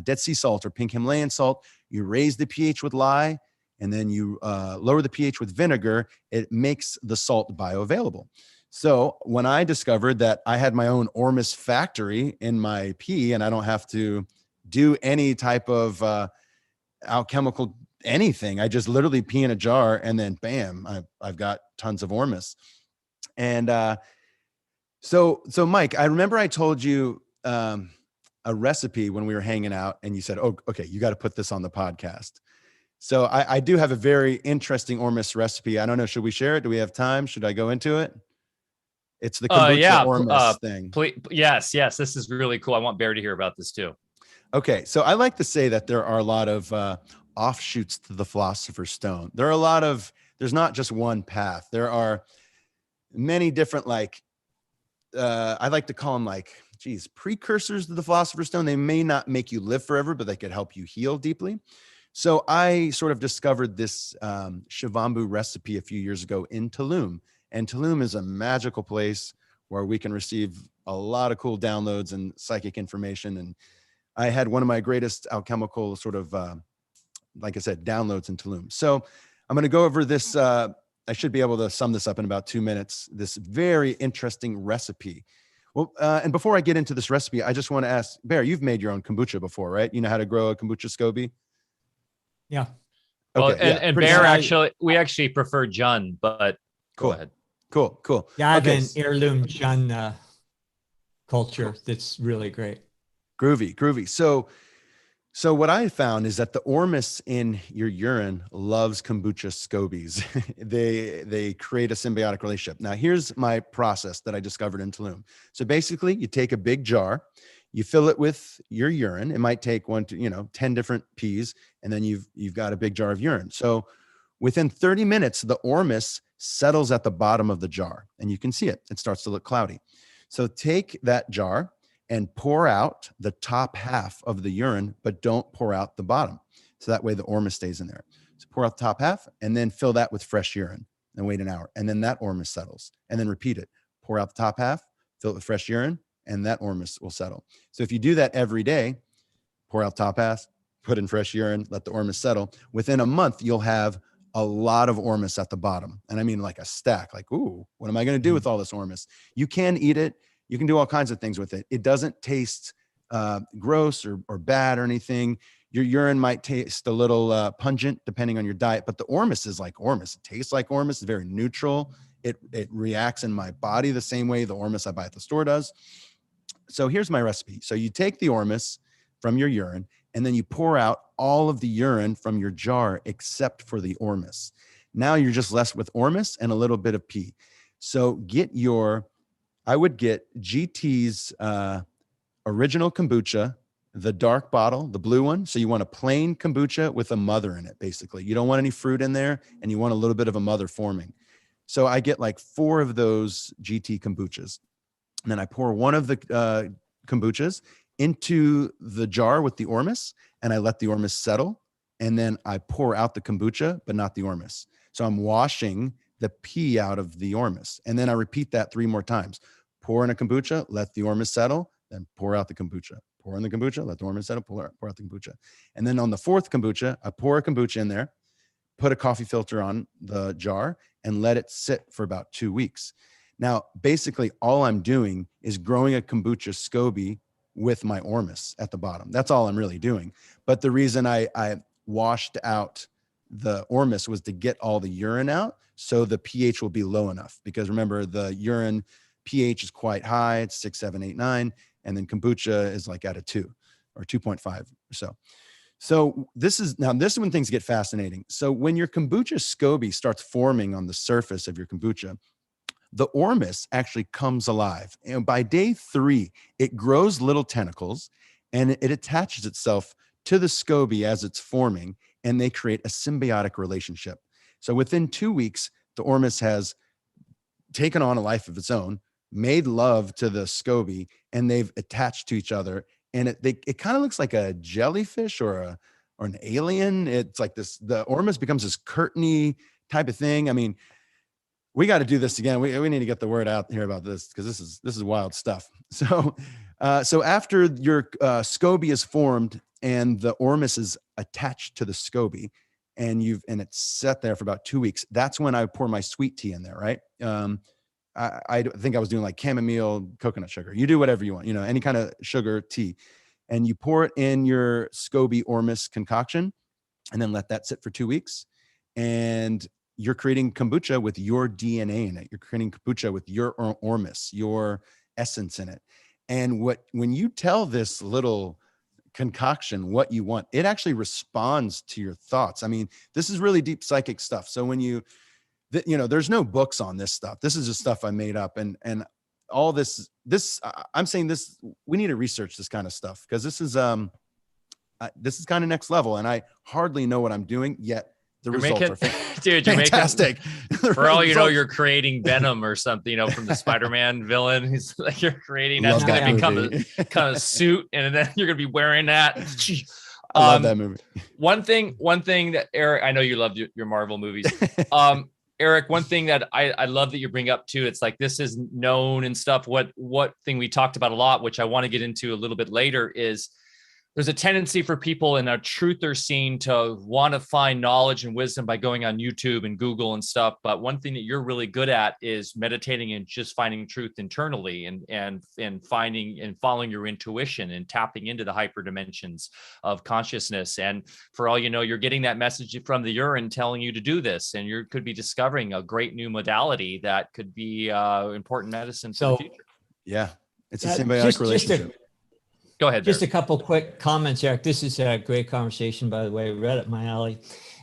Dead Sea salt or pink Himalayan salt, you raise the pH with lye, and then you lower the pH with vinegar, it makes the salt bioavailable. So when I discovered that I had my own ormus factory in my pee, and I don't have to do any type of alchemical anything, I just literally pee in a jar, and then bam, I've got tons of ormus. And so Mike, I remember I told you a recipe when we were hanging out, and you said, "Oh, okay, you got to put this on the podcast." So I do have a very interesting ormus recipe. I don't know. Should we share it? Do we have time? Should I go into it? It's the kombucha ormus thing. Please, yes. This is really cool. I want Bear to hear about this too. Okay. So I like to say that there are a lot of offshoots to the Philosopher's Stone. There's not just one path. There are many different, I like to call them precursors to the Philosopher's Stone. They may not make you live forever, but they could help you heal deeply. So I sort of discovered this Shivambu recipe a few years ago in Tulum. And Tulum is a magical place where we can receive a lot of cool downloads and psychic information. And I had one of my greatest alchemical sort of, like I said, downloads in Tulum. So I'm going to go over this. I should be able to sum this up in about 2 minutes, this very interesting recipe. Well, and before I get into this recipe, I just want to ask, Bear, you've made your own kombucha before, right? You know how to grow a kombucha Scoby? Yeah. Well, Okay. and Bear, we actually prefer Jun, but cool. Go ahead. Cool. Yeah, I have an heirloom Jun culture that's really great. Groovy. So what I found is that the ormus in your urine loves kombucha scobies. they create a symbiotic relationship. Now, here's my process that I discovered in Tulum. So basically, you take a big jar, you fill it with your urine. It might take 10 different peas, and then you've got a big jar of urine. So within 30 minutes, the ormus settles at the bottom of the jar, and you can see it. It starts to look cloudy. So take that jar and pour out the top half of the urine, but don't pour out the bottom. So that way the ormus stays in there. So pour out the top half and then fill that with fresh urine and wait an hour. And then that ormus settles, and then repeat it. Pour out the top half, fill it with fresh urine, and that ormus will settle. So if you do that every day, pour out the top half, put in fresh urine, let the ormus settle. Within a month, you'll have a lot of ormus at the bottom. And I mean like a stack, like, ooh, what am I going to do with all this ormus? You can eat it. You can do all kinds of things with it. It doesn't taste gross or bad or anything. Your urine might taste a little pungent depending on your diet, but the ormus is like ormus. It tastes like ormus. It's very neutral. It reacts in my body the same way the ormus I buy at the store does. So here's my recipe. So you take the ormus from your urine, and then you pour out all of the urine from your jar except for the ormus. Now you're just left with ormus and a little bit of pee. So I would get GT's original kombucha, the dark bottle, the blue one. So you want a plain kombucha with a mother in it, basically. You don't want any fruit in there, and you want a little bit of a mother forming. So I get like 4 of those GT kombuchas. And then I pour one of the kombuchas into the jar with the ormus, and I let the ormus settle. And then I pour out the kombucha, but not the ormus. So I'm washing the pee out of the ormus. And then I repeat that 3 more times. Pour in a kombucha, let the ormus settle, then pour out the kombucha. Pour in the kombucha, let the ormus settle, pour out the kombucha. And then on the 4th kombucha, I pour a kombucha in there, put a coffee filter on the jar, and let it sit for about 2 weeks. Now, basically, all I'm doing is growing a kombucha Scoby with my ormus at the bottom. That's all I'm really doing. But the reason I washed out the ormus was to get all the urine out, so the pH will be low enough. Because remember, the urine pH is quite high. It's 6, 7, 8, 9. And then kombucha is like at a 2 or 2.5 or so. So this is when things get fascinating. So when your kombucha Scoby starts forming on the surface of your kombucha, the ormus actually comes alive. And by day 3, it grows little tentacles, and it attaches itself to the Scoby as it's forming, and they create a symbiotic relationship. So within 2 weeks, the ormus has taken on a life of its own, made love to the Scoby, and they've attached to each other. And it kind of looks like a jellyfish or an alien. It's like this, the ormus becomes this curtainy type of thing. I mean, we got to do this again. We need to get the word out here about this, because this is wild stuff. So after your Scoby is formed and the ormus is attached to the Scoby, and it's set there for about 2 weeks, that's when I pour my sweet tea in there, right? I think I was doing like chamomile, coconut sugar. You do whatever you want, any kind of sugar tea, and you pour it in your Scoby ormus concoction, and then let that sit for 2 weeks. And you're creating kombucha with your DNA in it. You're creating kombucha with your ormus, your essence in it. And when you tell this little concoction what you want, it actually responds to your thoughts. I mean, this is really deep psychic stuff. So when there's no books on this stuff. This is just stuff I made up, and all this, I'm saying this, we need to research this kind of stuff, because this is kind of next level, and I hardly know what I'm doing yet. The results are fantastic. For all you know, you're creating Venom or something, from the Spider-Man villain. He's like, you're creating, that's going to become a kind of suit, and then you're going to be wearing that. I love that movie. One thing that Eric, I know you love your Marvel movies. Erik, one thing that I love that you bring up too, it's like this is known and stuff. What thing we talked about a lot, which I want to get into a little bit later, is there's a tendency for people in a truther scene to want to find knowledge and wisdom by going on YouTube and Google and stuff. But one thing that you're really good at is meditating and just finding truth internally and finding and following your intuition and tapping into the hyper dimensions of consciousness. And for all you know, you're getting that message from the urine telling you to do this, and you could be discovering a great new modality that could be important medicine for the future. Yeah, it's a symbiotic relationship. Go ahead. Just a couple quick comments, Erik. This is a great conversation, by the way, right up my alley.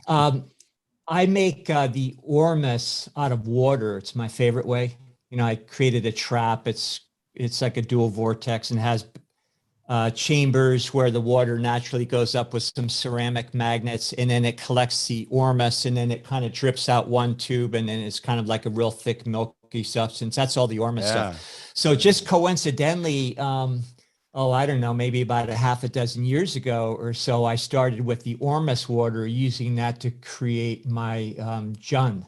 I make the ormus out of water. It's my favorite way. I created a trap. It's like a dual vortex and has chambers where the water naturally goes up with some ceramic magnets, and then it collects the ormus, and then it kind of drips out one tube, and then it's kind of like a real thick, milky substance. That's all the ormus stuff. So just coincidentally, I don't know, maybe about a half a dozen years ago or so, I started with the ormus water, using that to create my jun.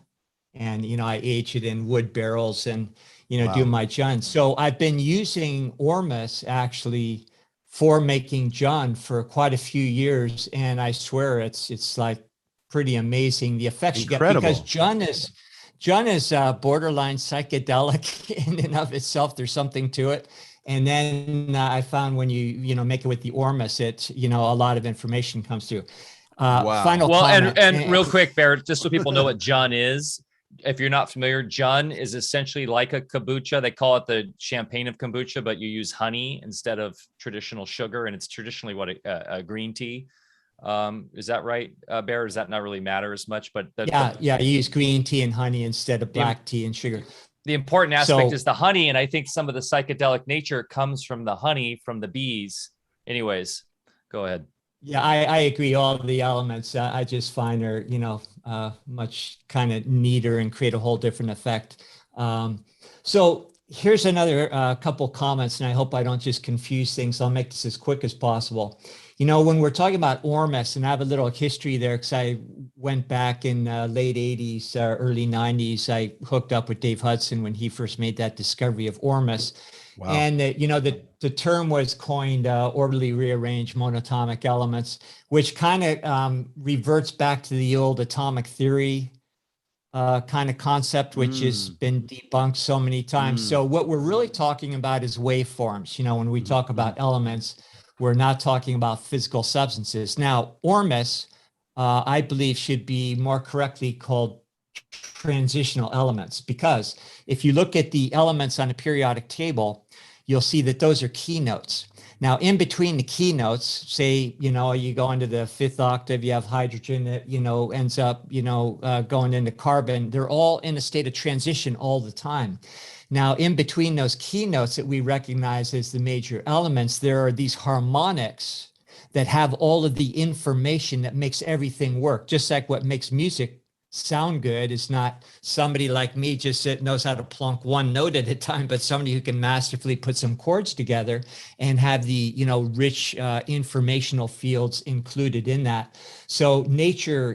And, I age it in wood barrels and, do my jun. So I've been using ormus actually for making jun for quite a few years. And I swear it's like pretty amazing the effects you get, because jun is borderline psychedelic in and of itself. There's something to it. And then I found when you make it with the ormus, it, a lot of information comes through. Final comment. And real quick, Barrett, just so people know what jun is. If you're not familiar, jun is essentially like a kombucha. They call it the champagne of kombucha, but you use honey instead of traditional sugar. And it's traditionally what a green tea. Is that right, Barrett? Does that not really matter as much? But you use green tea and honey instead of black tea and sugar. The important aspect is the honey, and I think some of the psychedelic nature comes from the honey from the bees. Anyways, go ahead. Yeah, I agree. All the elements I just find are, much kind of neater and create a whole different effect. So here's another couple comments, and I hope I don't just confuse things. I'll make this as quick as possible. When we're talking about ormus, and I have a little history there because I went back in late 80s, early 90s. I hooked up with Dave Hudson when he first made that discovery of ormus. Wow. And, the term was coined orbitally rearranged monatomic elements, which kind of reverts back to the old atomic theory kind of concept, which has been debunked so many times. So what we're really talking about is waveforms. When we talk about elements, we're not talking about physical substances. Now, ormus, I believe, should be more correctly called transitional elements, because if you look at the elements on a periodic table, you'll see that those are keynotes. Now, in between the keynotes, say, you go into the fifth octave, you have hydrogen that, ends up, going into carbon. They're all in a state of transition all the time. Now, in between those keynotes that we recognize as the major elements, there are these harmonics that have all of the information that makes everything work. Just like what makes music sound good is not somebody like me just that knows how to plunk one note at a time, but somebody who can masterfully put some chords together and have the, rich informational fields included in that. So nature,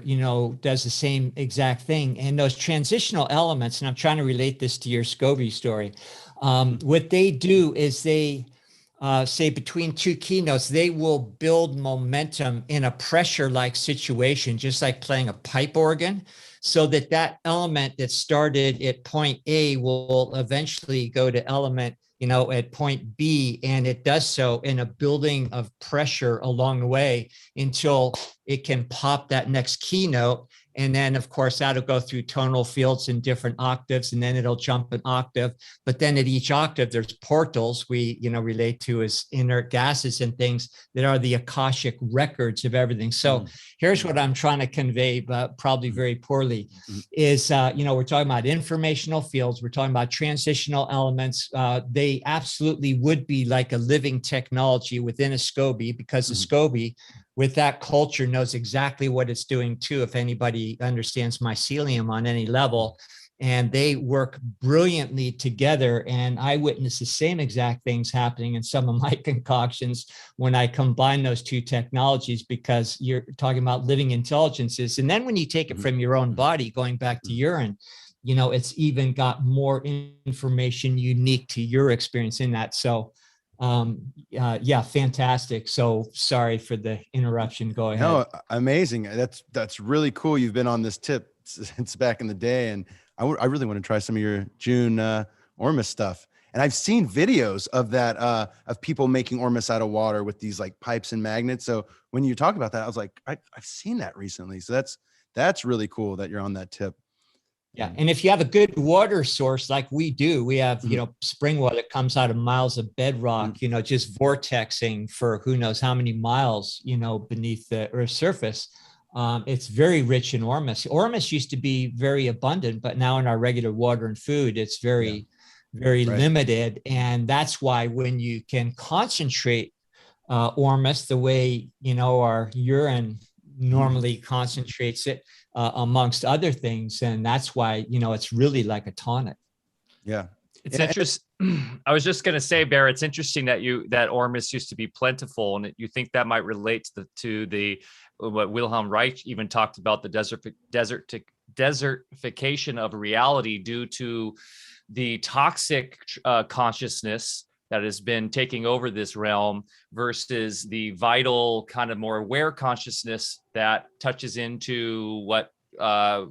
does the same exact thing. And those transitional elements, and I'm trying to relate this to your Scoby story. What they do is they, say between two keynotes, they will build momentum in a pressure-like situation, just like playing a pipe organ, so that element that started at point A will eventually go to element, at point B, and it does so in a building of pressure along the way until it can pop that next keynote. And then, of course, that'll go through tonal fields in different octaves, and then it'll jump an octave. But then at each octave, there's portals we, relate to as inert gases and things that are the Akashic records of everything. So here's what I'm trying to convey, but probably very poorly, is, we're talking about informational fields. We're talking about transitional elements. They absolutely would be like a living technology within a Scoby, because the Scoby, with that culture, knows exactly what it's doing too, if anybody understands mycelium on any level. And they work brilliantly together. And I witness the same exact things happening in some of my concoctions when I combine those two technologies, because you're talking about living intelligences. And then when you take it from your own body, going back to urine, it's even got more information unique to your experience in that. So yeah, fantastic. So sorry for the interruption. Go ahead. No, amazing. That's really cool. You've been on this tip since back in the day, and I really want to try some of your June Ormus stuff. And I've seen videos of that, of people making Ormus out of water with these like pipes and magnets. So when you talk about that, I was like, I've seen that recently. So that's really cool that you're on that tip. Yeah. And if you have a good water source, like we do, we have, spring water that comes out of miles of bedrock, just vortexing for who knows how many miles, beneath the Earth's surface. It's very rich in Ormus. Ormus used to be very abundant, but now in our regular water and food, it's very limited. And that's why when you can concentrate Ormus the way, our urine normally concentrates it, amongst other things. And that's why, it's really like a tonic. Yeah. It's interesting. I was just going to say, Bear, it's interesting that Ormus used to be plentiful, and you think that might relate to the what Wilhelm Reich even talked about, the desertification of reality due to the toxic consciousness that has been taking over this realm versus the vital kind of more aware consciousness that touches into what I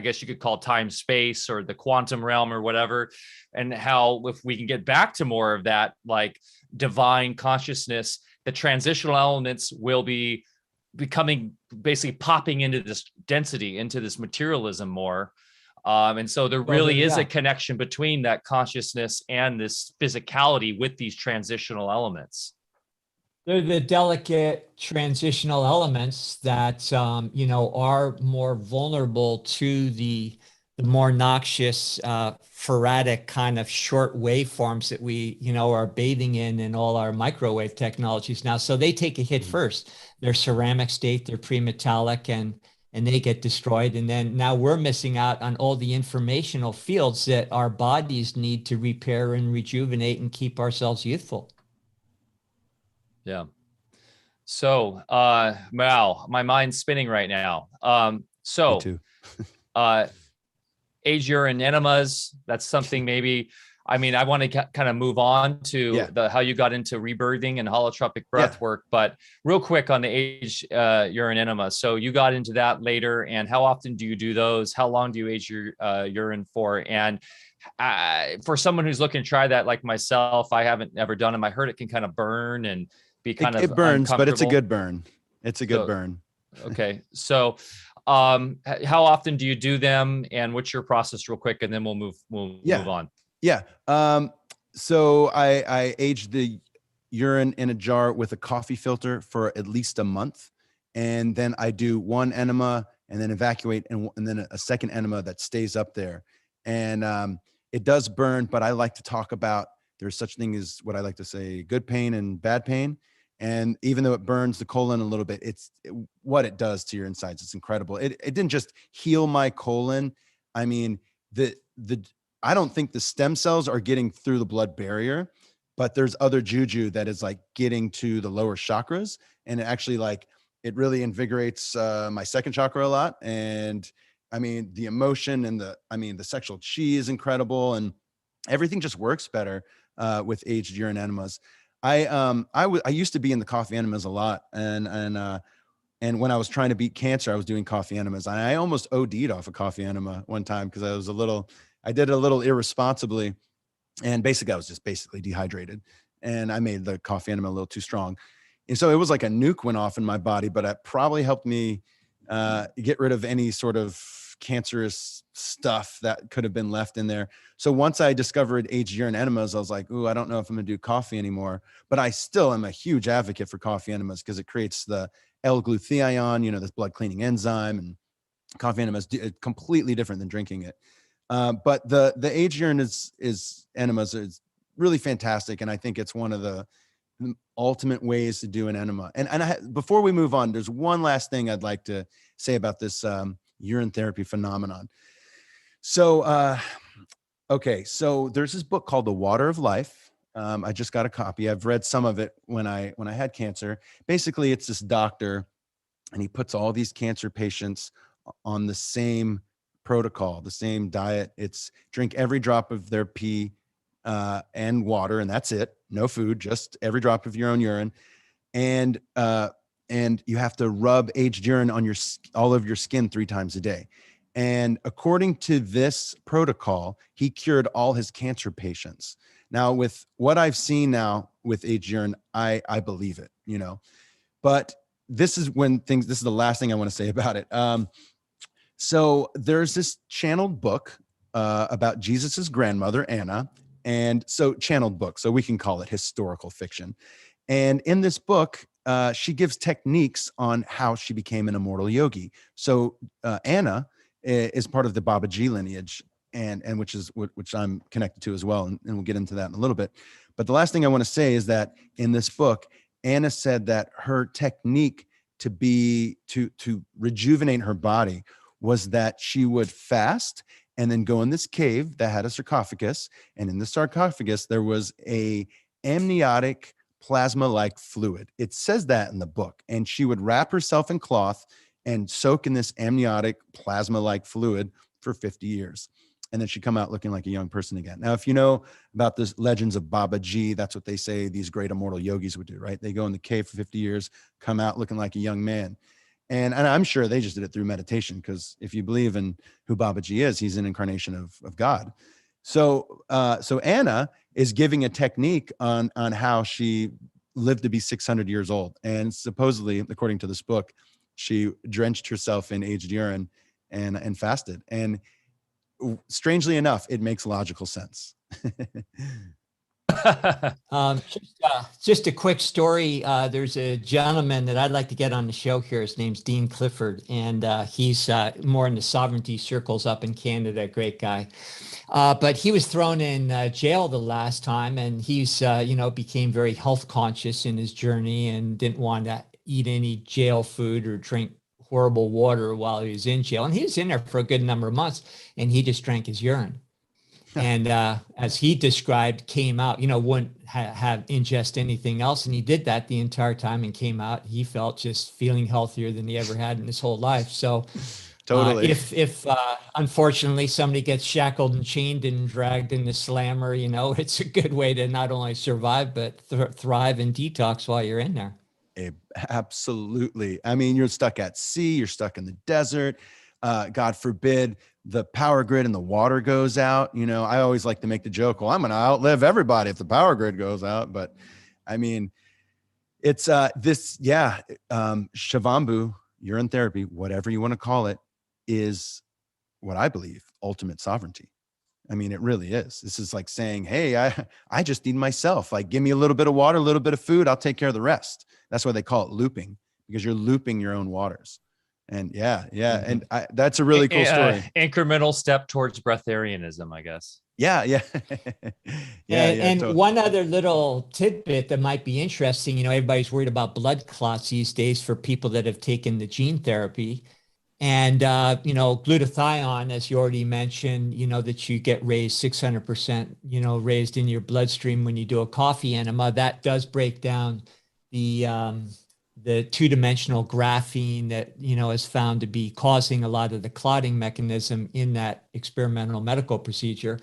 guess you could call time space or the quantum realm or whatever, and how if we can get back to more of that like divine consciousness, the transitional elements will be becoming basically popping into this density, into this materialism more. And so there really is a connection between that consciousness and this physicality with these transitional elements. They're the delicate transitional elements that, are more vulnerable to the more noxious, ferratic kind of short waveforms that we, are bathing in all our microwave technologies now. So they take a hit first. They're ceramic state, they're pre-metallic, and they get destroyed. And then now we're missing out on all the informational fields that our bodies need to repair and rejuvenate and keep ourselves youthful. Yeah. So, wow, my mind's spinning right now. Me too. Age urine enemas, that's something maybe, I want to kind of move on to how you got into rebirthing and holotropic breathwork, but real quick on the age urine enema. So you got into that later, and how often do you do those? How long do you age your urine for? And for someone who's looking to try that, like myself, I haven't ever done them. I heard it can kind of burn and be kind of it burns, but it's a good burn. It's a good burn. Okay. So how often do you do them, and what's your process real quick? And then we'll move on. Yeah. So I aged the urine in a jar with a coffee filter for at least a month. And then I do one enema and then evacuate and then a second enema that stays up there. And it does burn, but I like to talk about there's such thing as what I like to say, good pain and bad pain. And even though it burns the colon a little bit, what it does to your insides. It's incredible. It didn't just heal my colon. I mean, I don't think the stem cells are getting through the blood barrier, but there's other juju that is like getting to the lower chakras. And it actually it really invigorates my second chakra a lot. And I mean, the emotion and the sexual chi is incredible, and everything just works better with aged urine enemas. I used to be in the coffee enemas a lot. And when I was trying to beat cancer, I was doing coffee enemas. And I almost OD'd off a coffee enema one time because I did it a little irresponsibly. And basically I was just dehydrated, and I made the coffee enema a little too strong. And so it was like a nuke went off in my body, but it probably helped me get rid of any sort of cancerous stuff that could have been left in there. So once I discovered aged urine enemas, I was like, ooh, I don't know if I'm gonna do coffee anymore, but I still am a huge advocate for coffee enemas because it creates the L-glutathione, this blood cleaning enzyme, and coffee enemas completely different than drinking it. But the aged urine enemas is really fantastic. And I think it's one of the ultimate ways to do an enema. And before we move on, there's one last thing I'd like to say about this urine therapy phenomenon. So, okay. So there's this book called The Water of Life. I just got a copy. I've read some of it when I had cancer. Basically, it's this doctor, and he puts all these cancer patients on the same protocol, the same diet. It's drink every drop of their pee and water, and that's it. No food, just every drop of your own urine. And you have to rub aged urine on all of your skin 3 times a day. And according to this protocol, he cured all his cancer patients. Now, with what I've seen now with aged urine, I believe it, but this is the last thing I want to say about it. So there's this channeled book about Jesus's grandmother, Anna. And so channeled book, so we can call it historical fiction. And in this book, she gives techniques on how she became an immortal yogi. So Anna is part of the Babaji lineage, and which I'm connected to as well. And we'll get into that in a little bit. But the last thing I want to say is that in this book, Anna said that her technique to rejuvenate her body was that she would fast and then go in this cave that had a sarcophagus. And in the sarcophagus, there was a amniotic plasma-like fluid. It says that in the book. And she would wrap herself in cloth and soak in this amniotic plasma-like fluid for 50 years. And then she'd come out looking like a young person again. Now, if you know about the legends of Babaji, that's what they say these great immortal yogis would do, right? They go in the cave for 50 years, come out looking like a young man. And I'm sure they just did it through meditation, because if you believe in who Babaji is, he's an incarnation of God. So Anna is giving a technique on how she lived to be 600 years old. And supposedly, according to this book, she drenched herself in aged urine and fasted. And strangely enough, it makes logical sense. Just a quick story. There's a gentleman that I'd like to get on the show here. His name's Dean Clifford, and he's more in the sovereignty circles up in Canada. Great guy. But he was thrown in jail the last time, and he's, became very health conscious in his journey and didn't want to eat any jail food or drink horrible water while he was in jail. And he was in there for a good number of months, and he just drank his urine. And as he described, came out, wouldn't have ingest anything else. And he did that the entire time and came out. He felt just feeling healthier than he ever had in his whole life. So totally. If unfortunately somebody gets shackled and chained and dragged in the slammer, it's a good way to not only survive, but thrive and detox while you're in there. Absolutely. I mean, you're stuck at sea, you're stuck in the desert. God forbid the power grid and the water goes out. I always like to make the joke, well, I'm going to outlive everybody if the power grid goes out. But I mean, it's Shivambu, urine therapy, whatever you want to call it, is what I believe, ultimate sovereignty. I mean, it really is. This is like saying, hey, I just need myself. Like, give me a little bit of water, a little bit of food. I'll take care of the rest. That's why they call it looping, because you're looping your own waters. And mm-hmm. And that's a really cool story. Incremental step towards breatharianism, I guess. Yeah. And totally. One other little tidbit that might be interesting, everybody's worried about blood clots these days for people that have taken the gene therapy. And, glutathione, as you already mentioned, that you get raised 600%, raised in your bloodstream when you do a coffee enema. That does break down the two-dimensional graphene that, is found to be causing a lot of the clotting mechanism in that experimental medical procedure.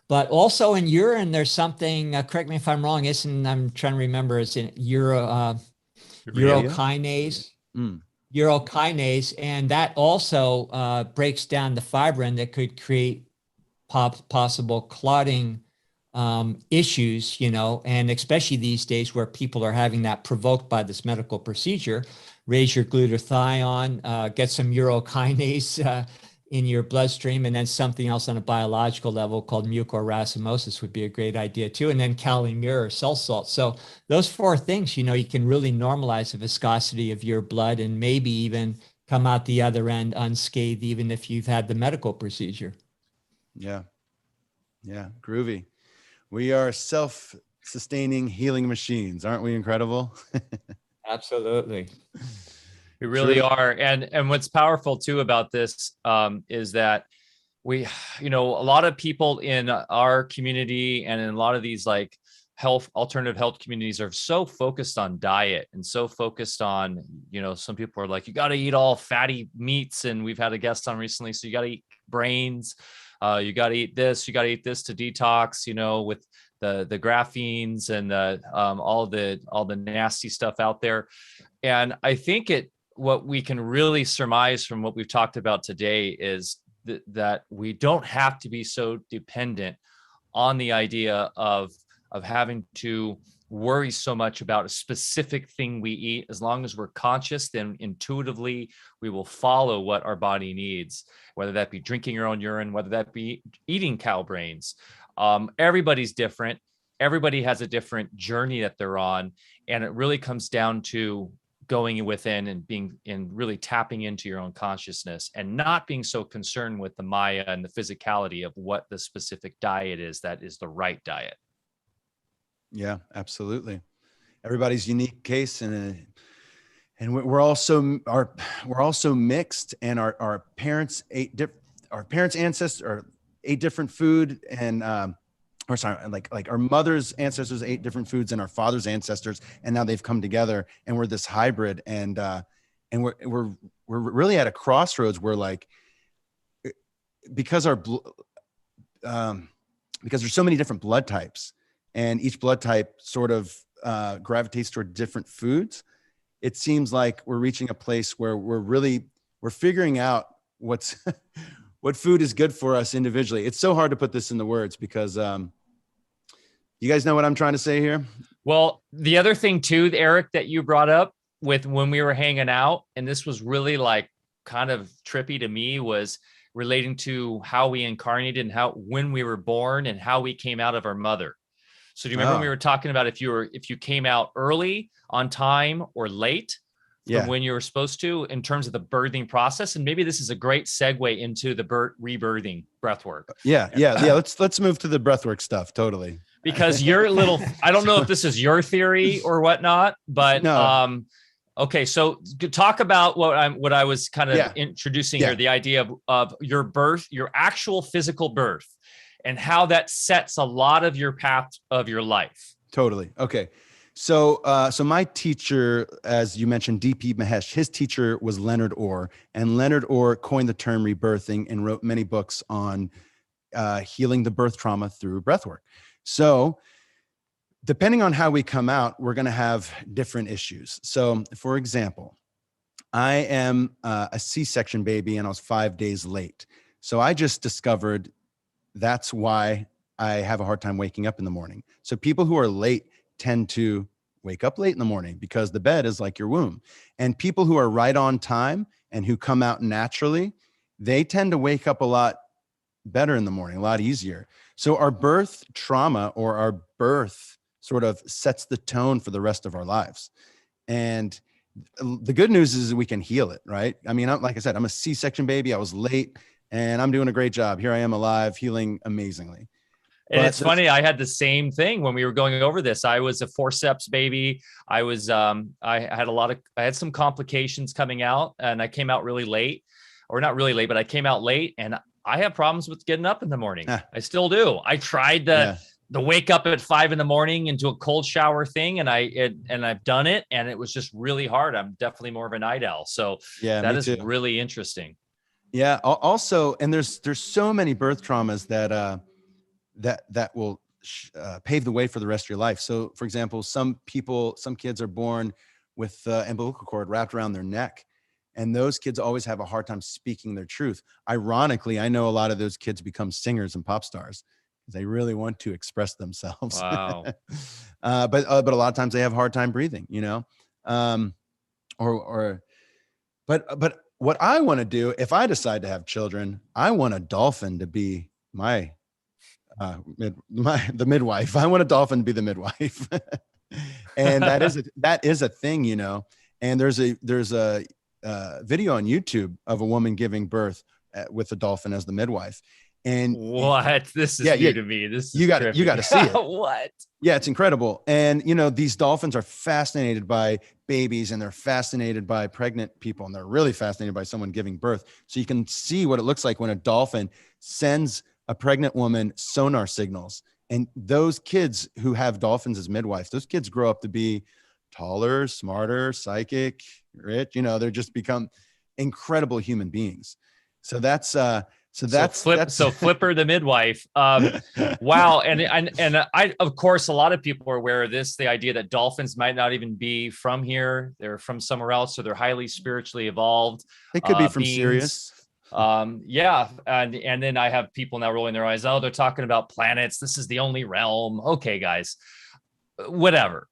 But also in urine, there's something, correct me if I'm wrong, I'm trying to remember, is it urokinase? Urokinase, and that also breaks down the fibrin that could create possible clotting issues, and especially these days where people are having that provoked by this medical procedure. Raise your glutathione, get some urokinase in your bloodstream, and then something else on a biological level called mucoracinosis would be a great idea too. And then kali-mur or cell salt. So those 4 things, you can really normalize the viscosity of your blood and maybe even come out the other end unscathed, even if you've had the medical procedure. Yeah. Groovy. We are self-sustaining healing machines. Aren't we incredible? Absolutely. We really are. And what's powerful too about this is that we, a lot of people in our community and in a lot of these like alternative health communities are so focused on diet and so focused on, some people are like, you got to eat all fatty meats. And we've had a guest on recently. So you got to eat brains. You got to eat this, to detox, with the graphene and all the nasty stuff out there. And I think what we can really surmise from what we've talked about today is that we don't have to be so dependent on the idea of having to worry so much about a specific thing we eat. As long as we're conscious, then intuitively we will follow what our body needs, whether that be drinking your own urine, whether that be eating cow brains. Everybody's different. Everybody has a different journey that they're on. And it really comes down to going within and really tapping into your own consciousness and not being so concerned with the Maya and the physicality of what the specific diet is that is the right diet. Yeah, absolutely. Everybody's unique case, and we're also mixed, and our parents ancestors ate different food, and like our mother's ancestors ate different foods and our father's ancestors, and now they've come together, and we're this hybrid, and we're really at a crossroads where because there's so many different blood types. And each blood type sort of gravitates toward different foods. It seems like we're reaching a place where we're figuring out what food is good for us individually. It's so hard to put this into words because you guys know what I'm trying to say here? Well, the other thing too, Erik, that you brought up with when we were hanging out, and this was really kind of trippy to me, was relating to how we incarnated and when we were born and how we came out of our mother. So do you remember when we were talking about if you came out early, on time, or late from when you were supposed to in terms of the birthing process? And maybe this is a great segue into the rebirthing breathwork. Yeah. Let's move to the breathwork stuff. Totally. Because you're I don't know if this is your theory or whatnot, but no. Okay. So talk about what I was kind of introducing here, the idea of your birth, your actual physical birth, and how that sets a lot of your path of your life. Totally. Okay. So my teacher, as you mentioned, DP Mahesh, his teacher was Leonard Orr, and Leonard Orr coined the term rebirthing and wrote many books on healing the birth trauma through breathwork. So depending on how we come out, we're going to have different issues. So for example, I am a C-section baby and I was 5 days late. So I just discovered that's why I have a hard time waking up in the morning. So people who are late tend to wake up late in the morning because the bed is like your womb. And people who are right on time and who come out naturally, they tend to wake up a lot better in the morning, a lot easier. So our birth trauma or our birth sort of sets the tone for the rest of our lives. And the good news is we can heal it, right? I mean, like I said, I'm a C-section baby. I was late and I'm doing a great job. Here I am alive, healing amazingly. And it's funny. I had the same thing when we were going over this. I was a forceps baby. I was, I had some complications coming out, and I came out really late, or not really late, but I came out late, and I have problems with getting up in the morning. I still do. I tried the wake up at 5 a.m. into a cold shower thing. And I've done it, and it was just really hard. I'm definitely more of a night owl. So that is really interesting. Yeah. Also, and there's so many birth traumas that will pave the way for the rest of your life. So for example, some kids are born with the umbilical cord wrapped around their neck, and those kids always have a hard time speaking their truth. Ironically, I know a lot of those kids become singers and pop stars because they really want to express themselves. Wow. But a lot of times they have a hard time breathing, but what I want to do, if I decide to have children, I want a dolphin to be the midwife. I want a dolphin to be the midwife. And that is a thing, and there's a video on YouTube of a woman giving birth with a dolphin as the midwife. And this is new to me. This is you got to see it. What? Yeah, it's incredible. And these dolphins are fascinated by babies, and they're fascinated by pregnant people, and they're really fascinated by someone giving birth. So you can see what it looks like when a dolphin sends a pregnant woman sonar signals, And those kids who have dolphins as midwives, those kids grow up to be taller, smarter, psychic, rich. You know, they're just become incredible human beings. So that's Flipper the midwife. Wow. And I, of course, a lot of people are aware of this, the idea that dolphins might not even be from here. They're from somewhere else. So they're highly spiritually evolved. They could be from beings. Sirius. Yeah. And then I have people now rolling their eyes. Oh, they're talking about planets. This is the only realm. Okay, guys, whatever.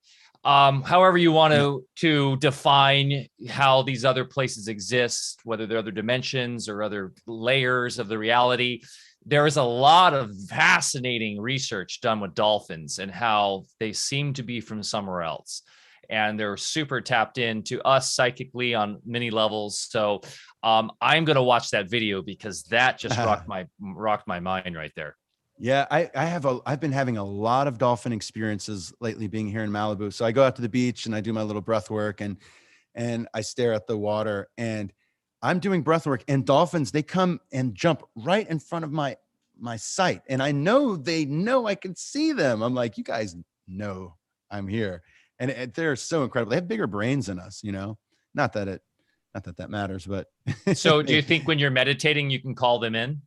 However you want to define how these other places exist, whether they're other dimensions or other layers of the reality, there is a lot of fascinating research done with dolphins and how they seem to be from somewhere else. And they're super tapped into us psychically on many levels. So I'm going to watch that video because that just rocked my mind right there. Yeah, I've been having a lot of dolphin experiences lately being here in Malibu. So I go out to the beach and I do my little breath work and I stare at the water and I'm doing breath work, and dolphins, they come and jump right in front of my sight. And I know they know I can see them. I'm like, you guys know I'm here. And they're so incredible. They have bigger brains than us, you know, not that that matters, but. So do you think when you're meditating, you can call them in?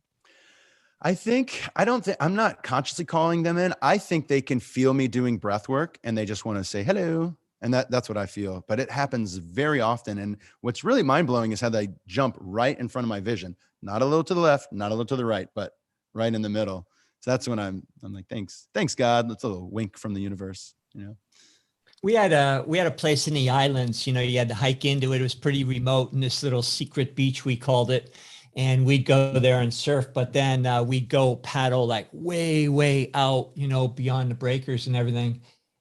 I'm not consciously calling them in. I think they can feel me doing breath work and they just want to say hello. And that's what I feel, but it happens very often. And what's really mind blowing is how they jump right in front of my vision, not a little to the left, not a little to the right, but right in the middle. So that's when I'm like, thanks God. That's a little wink from the universe, you know? We had a place in the islands, you know, you had to hike into it. It was pretty remote in this little secret beach, we called it. And we'd go there and surf, but then we'd go paddle like way, way out, you know, beyond the breakers and everything.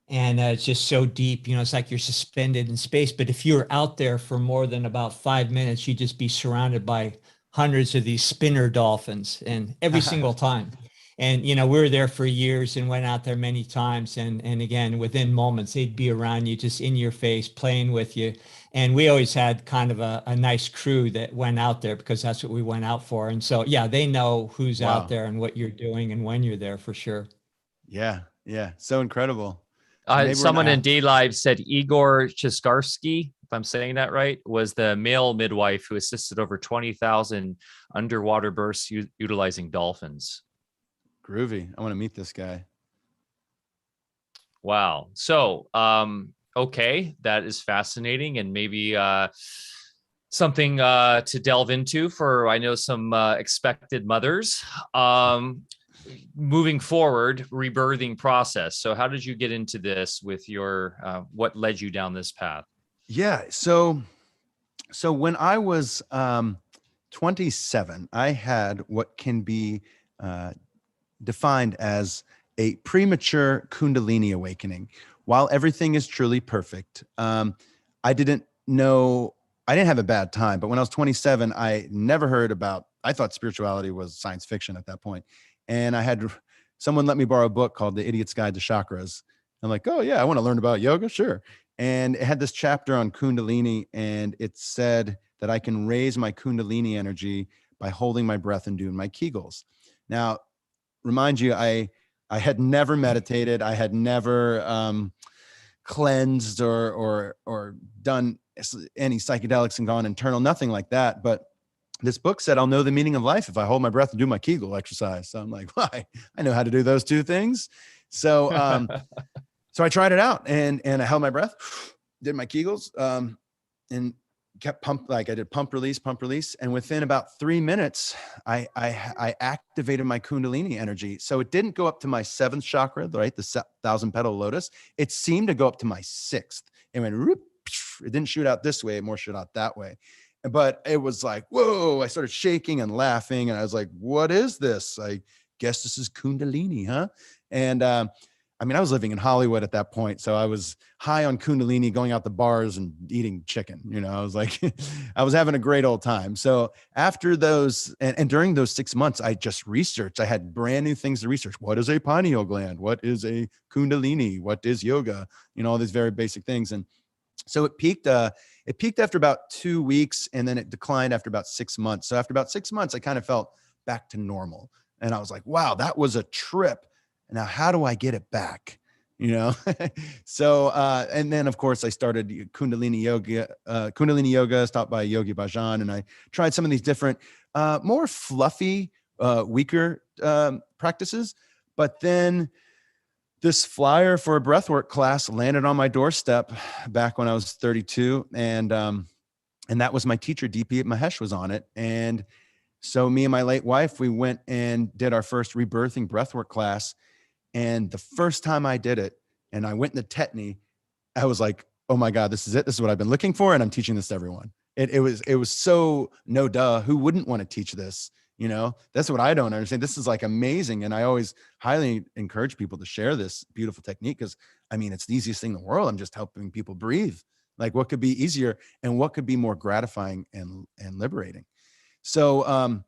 And it's just so deep, you know, it's like you're suspended in space. But if you were out there for more than about 5 minutes, you'd just be surrounded by hundreds of these spinner dolphins, and every single time. And, you know, we were there for years and went out there many times. And again, within moments, they'd be around you, just in your face, playing with you. And we always had kind of a nice crew that went out there because that's what we went out for. And so, yeah, they know who's out there and what you're doing and when you're there for sure. Yeah. Yeah. So incredible. Someone in D Live said Igor Chiskarski, if I'm saying that right, was the male midwife who assisted over 20,000 underwater births utilizing dolphins. Groovy. I want to meet this guy. Wow. So, okay, that is fascinating, and maybe something to delve into for, I know, some expected mothers. Moving forward, rebirthing process. So how did you get into this with your, what led you down this path? Yeah. So when I was 27, I had what can be defined as a premature Kundalini awakening. While everything is truly perfect, I didn't have a bad time, but when I was 27, I thought spirituality was science fiction at that point. And I had someone let me borrow a book called The Idiot's Guide to Chakras. I'm like, oh yeah, I want to learn about yoga. Sure. And it had this chapter on Kundalini, and it said that I can raise my Kundalini energy by holding my breath and doing my Kegels. Now, remind you, I had never meditated. I had never cleansed or done any psychedelics and gone internal, nothing like that. But this book said, I'll know the meaning of life if I hold my breath and do my Kegel exercise. So I'm like, why? I know how to do those two things. So, so I tried it out and I held my breath, did my Kegels, and kept I did pump release. And within about 3 minutes, I activated my Kundalini energy. So it didn't go up to my 7th chakra, right? The 1,000 petal lotus. It seemed to go up to my 6th. It went, it didn't shoot out this way. It more shoot out that way. But it was like, whoa, I started shaking and laughing. And I was like, what is this? I guess this is Kundalini, huh? And I mean, I was living in Hollywood at that point. So I was high on Kundalini, going out to bars and eating chicken. You know, I was like, I was having a great old time. So after those, and during those 6 months, I just researched. I had brand new things to research. What is a pineal gland? What is a Kundalini? What is yoga? You know, all these very basic things. And so it peaked after about 2 weeks, and then it declined after about 6 months. So after about 6 months, I kind of felt back to normal. And I was like, wow, that was a trip. Now, how do I get it back? You know? So, and then of course I started Kundalini yoga, taught by Yogi Bhajan. And I tried some of these different, more fluffy, weaker, practices. But then this flyer for a breathwork class landed on my doorstep back when I was 32. And that was my teacher, DP Mahesh, was on it. And so me and my late wife, we went and did our first rebirthing breathwork class. And the first time I did it and I went into tetany, I was like, oh my God, this is it. This is what I've been looking for. And I'm teaching this to everyone. It was so no duh. Who wouldn't want to teach this? You know, that's what I don't understand. This is like amazing. And I always highly encourage people to share this beautiful technique, because I mean, it's the easiest thing in the world. I'm just helping people breathe. Like, what could be easier and what could be more gratifying and liberating? So,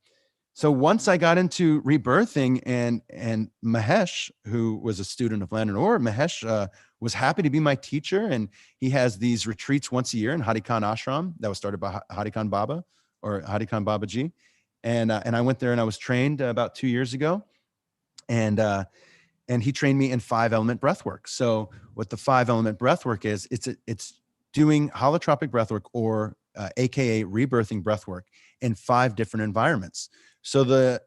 so once I got into rebirthing, and Mahesh, who was a student of Lando, Mahesh was happy to be my teacher. And he has these retreats once a year in Haidakhan ashram that was started by Haidakhan Baba, or Haidakhan Babaji. And I went there and I was trained about 2 years ago. And he trained me in 5-element breathwork. So what the 5-element breathwork is, it's doing holotropic breathwork, or AKA rebirthing breathwork, in 5 different environments. So the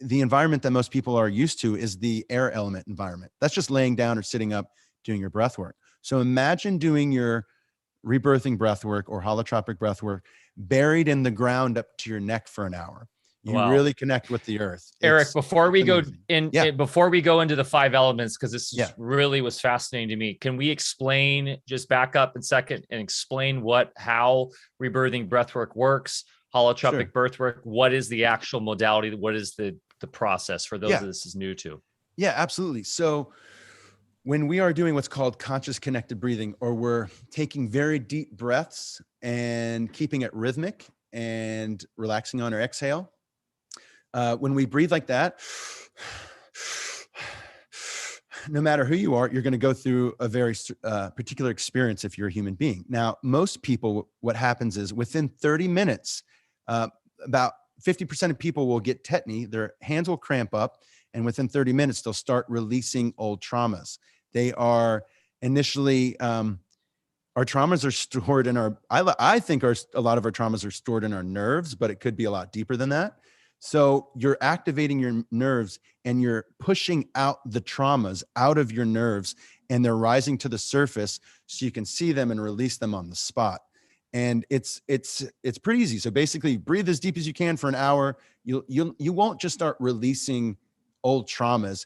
environment that most people are used to is the air element environment. That's just laying down or sitting up doing your breathwork. So imagine doing your rebirthing breathwork or holotropic breathwork buried in the ground up to your neck for an hour. You really connect with the earth. Eric, before we go before we go into the 5 elements, because this really was fascinating to me, can we explain, just back up a second and explain how rebirthing breathwork works, holotropic breathwork? What is the actual modality? What is the process for those that this is new to? Yeah, absolutely. So when we are doing what's called conscious connected breathing, or we're taking very deep breaths and keeping it rhythmic and relaxing on our exhale, when we breathe like that, no matter who you are, you're going to go through a very particular experience if you're a human being. Now, most people, what happens is within 30 minutes, about 50% of people will get tetany, their hands will cramp up, and within 30 minutes, they'll start releasing old traumas. They are initially, our traumas are stored in I think a lot of our traumas are stored in our nerves, but it could be a lot deeper than that. So you're activating your nerves and you're pushing out the traumas out of your nerves, and they're rising to the surface so you can see them and release them on the spot. And it's pretty easy. So basically, breathe as deep as you can for an hour. You won't just start releasing old traumas.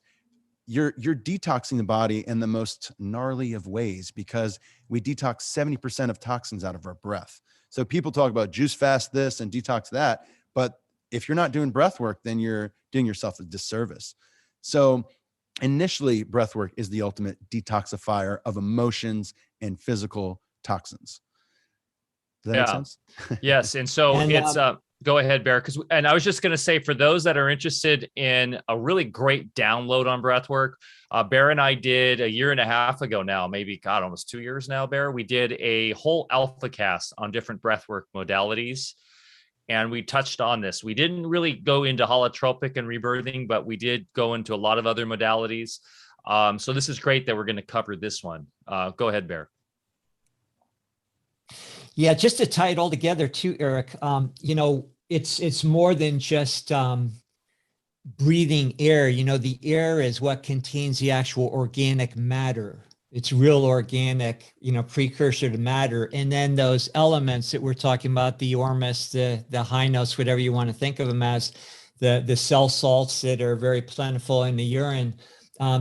You're detoxing the body in the most gnarly of ways, because we detox 70% of toxins out of our breath. So people talk about juice fast this and detox that, but if you're not doing breath work, then you're doing yourself a disservice. So initially, breath work is the ultimate detoxifier of emotions and physical toxins. Does that make sense? Yes. And so it's go ahead, Bear. And I was just going to say, for those that are interested in a really great download on breathwork, Bear and I did a year and a half ago now, maybe almost 2 years now, Bear. We did a whole Alfacast on different breathwork modalities. And we touched on this. We didn't really go into holotropic and rebirthing, but we did go into a lot of other modalities. So this is great that we're going to cover this one. Go ahead, Bear. Yeah, just to tie it all together too, Eric, it's more than just breathing air. The air is what contains the actual organic matter. It's real organic, precursor to matter. And then those elements that we're talking about, the ormus, the high notes, whatever you want to think of them as, the cell salts that are very plentiful in the urine,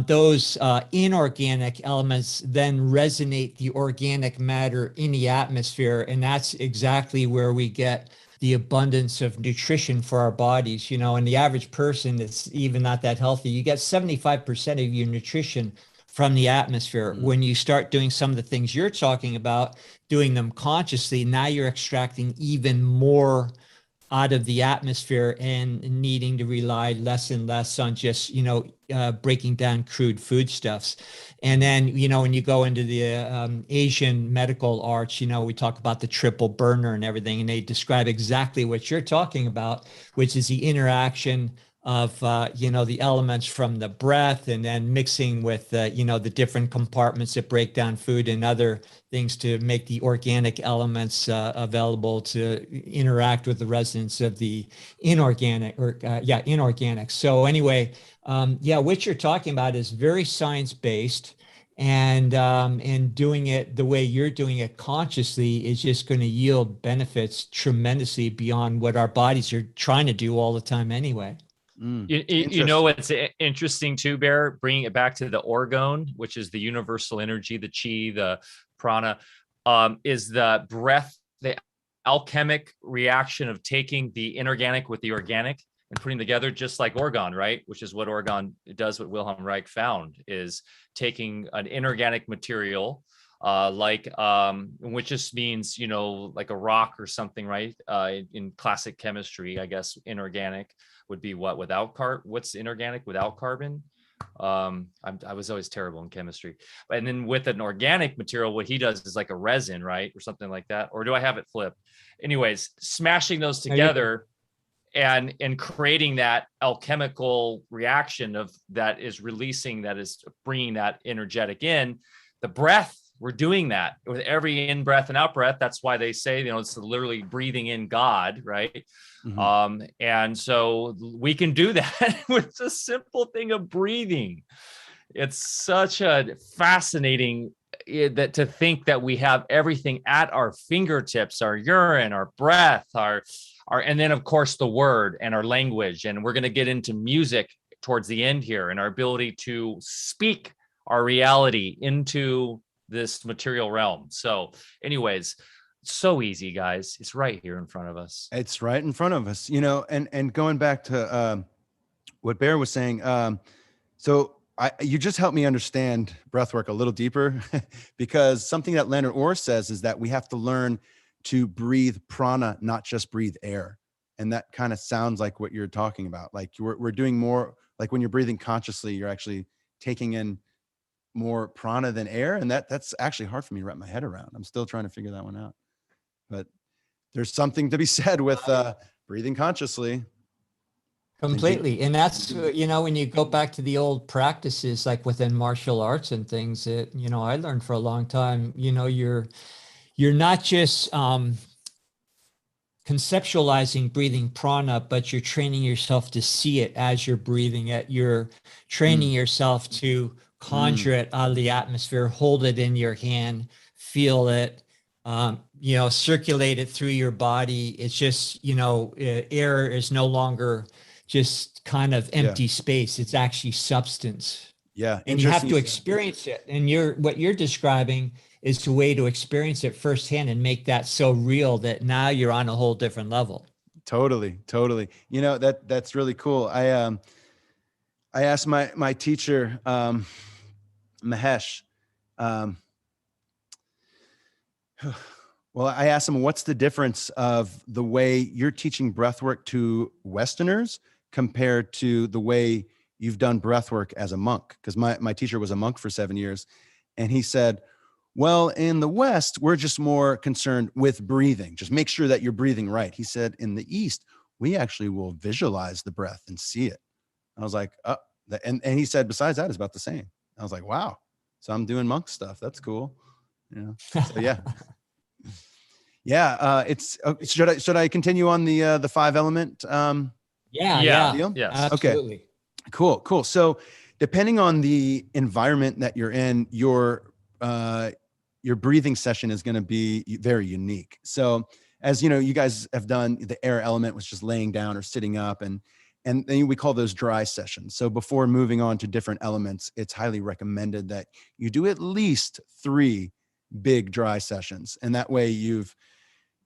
those inorganic elements then resonate the organic matter in the atmosphere. And that's exactly where we get the abundance of nutrition for our bodies. And the average person that's even not that healthy, you get 75% of your nutrition from the atmosphere. When you start doing some of the things you're talking about, doing them consciously, now you're extracting even more out of the atmosphere and needing to rely less and less on just, breaking down crude foodstuffs. And then, when you go into the Asian medical arts, we talk about the triple burner and everything, and they describe exactly what you're talking about, which is the interaction the elements from the breath, and then mixing with, the different compartments that break down food and other things to make the organic elements available to interact with the resonance of the inorganic inorganic. So anyway, what you're talking about is very science-based, and doing it the way you're doing it consciously is just going to yield benefits tremendously beyond what our bodies are trying to do all the time anyway. You know what's interesting too, Bear, bringing it back to the orgone, which is the universal energy, the chi, the prana, is the breath, the alchemic reaction of taking the inorganic with the organic and putting together, just like orgone, right? Which is what orgone does, what Wilhelm Reich found, is taking an inorganic material, which just means, like a rock or something, right? In classic chemistry, I guess inorganic would be what without what's inorganic without carbon? I was always terrible in chemistry. And then with an organic material, what he does is like a resin, right? Or something like that. Or do I have it flipped? Anyways, smashing those together and creating that alchemical reaction of that is bringing that energetic in. The breath, we're doing that with every in breath and out breath. That's why they say, it's literally breathing in God, right? Mm-hmm. And so we can do that with the simple thing of breathing. It's such a fascinating that to think that we have everything at our fingertips, our urine, our breath, and then of course the word and our language. And we're going to get into music towards the end here, and our ability to speak our reality into this material realm. So anyways, so easy, guys. It's right here in front of us. It's right in front of us, and going back to what Bear was saying. So you just helped me understand breathwork a little deeper because something that Leonard Orr says is that we have to learn to breathe prana, not just breathe air. And that kind of sounds like what you're talking about. Like we're doing more, like when you're breathing consciously, you're actually taking in more prana than air. And that's actually hard for me to wrap my head around. I'm still trying to figure that one out. But there's something to be said with breathing consciously. Completely. And that's, when you go back to the old practices, like within martial arts and things that, I learned for a long time, you're not just conceptualizing breathing prana, but you're training yourself to see it as you're breathing it. You're training yourself to conjure it out of the atmosphere, hold it in your hand, feel it, circulate it through your body. It's just, air is no longer just kind of empty space. It's actually substance. Yeah. And you have to experience it. And what you're describing is the way to experience it firsthand and make that so real that now you're on a whole different level. Totally. That's really cool. I asked my teacher, Mahesh, well, I asked him, what's the difference of the way you're teaching breathwork to Westerners compared to the way you've done breathwork as a monk? Because my teacher was a monk for 7 years. And he said, well, in the West, we're just more concerned with breathing. Just make sure that you're breathing right. He said, in the East, we actually will visualize the breath and see it. I was like, oh, and he said, besides that, it's about the same. I was like, wow. So I'm doing monk stuff. That's cool. So yeah. Yeah. Should I continue on the 5 element? Yeah. Deal? Yes. Absolutely. Okay. Cool. So depending on the environment that you're in, your breathing session is going to be very unique. So as you guys have done, the air element was just laying down or sitting up, and then we call those dry sessions. So before moving on to different elements, it's highly recommended that you do at least 3 big dry sessions. And that way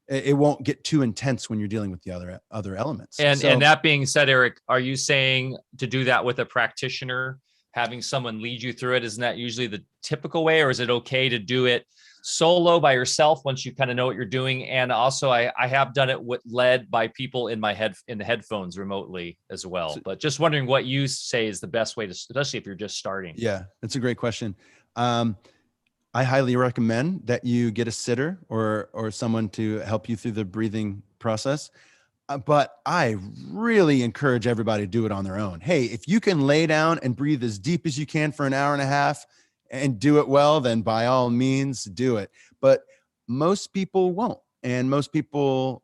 it won't get too intense when you're dealing with the other elements. And that being said, Erik, are you saying to do that with a practitioner, having someone lead you through it? Isn't that usually the typical way, or is it okay to do it solo by yourself once you kind of know what you're doing? And also I have done it led by people in the headphones remotely as well. But just wondering what you say is the best way to, especially if you're just starting. Yeah, that's a great question. I highly recommend that you get a sitter or someone to help you through the breathing process. but I really encourage everybody to do it on their own. Hey, if you can lay down and breathe as deep as you can for an hour and a half and do it well, then by all means do it. But most people won't. And most people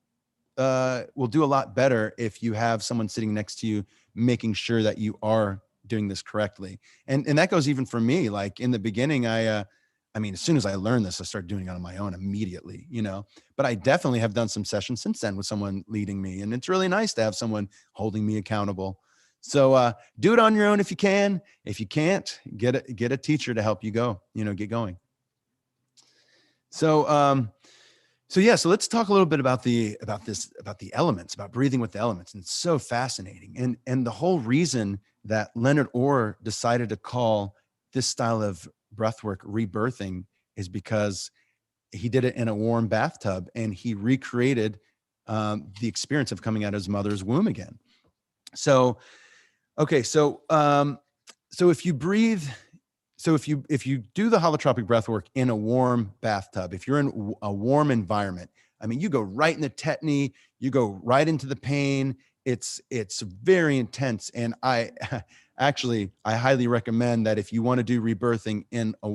will do a lot better if you have someone sitting next to you, making sure that you are doing this correctly. And that goes even for me. Like in the beginning, I mean, as soon as I learned this, I started doing it on my own immediately, but I definitely have done some sessions since then with someone leading me. And it's really nice to have someone holding me accountable. So do it on your own if you can. If you can't, get a teacher to help you get going. So let's talk a little bit about the elements, about breathing with the elements. And it's so fascinating. And the whole reason that Leonard Orr decided to call this style of breathwork rebirthing is because he did it in a warm bathtub and he recreated the experience of coming out of his mother's womb again. So if you breathe, if you do the holotropic breathwork in a warm bathtub, if you're in a warm environment, I mean, you go right in the tetany, you go right into the pain. It's very intense. And I highly recommend that if you want to do rebirthing in a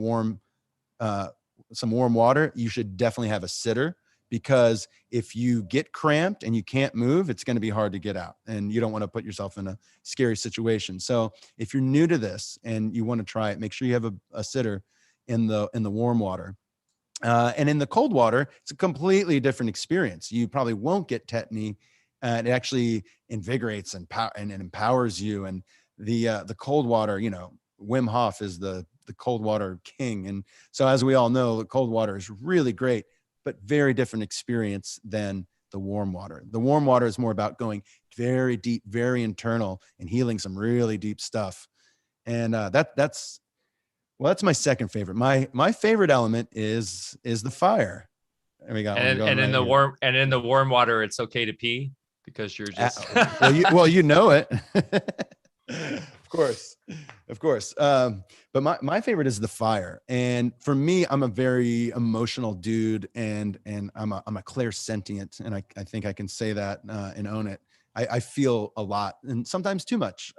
some warm water, you should definitely have a sitter, because if you get cramped and you can't move, it's going to be hard to get out, and you don't want to put yourself in a scary situation. So if you're new to this and you want to try it, make sure you have a sitter in the warm water. And in the cold water, it's a completely different experience. You probably won't get tetany. It actually invigorates and empowers you. And the cold water, Wim Hof is the cold water king. And so as we all know, the cold water is really great, but very different experience than the warm water. The warm water is more about going very deep, very internal, and healing some really deep stuff. And that's my second favorite. My favorite element is the fire. There we go. And in the warm water, it's okay to pee because you're just you know it. Of course. But my favorite is the fire. And for me, I'm a very emotional dude, and I'm a clairsentient, and I think I can say that and own it. I feel a lot, and sometimes too much.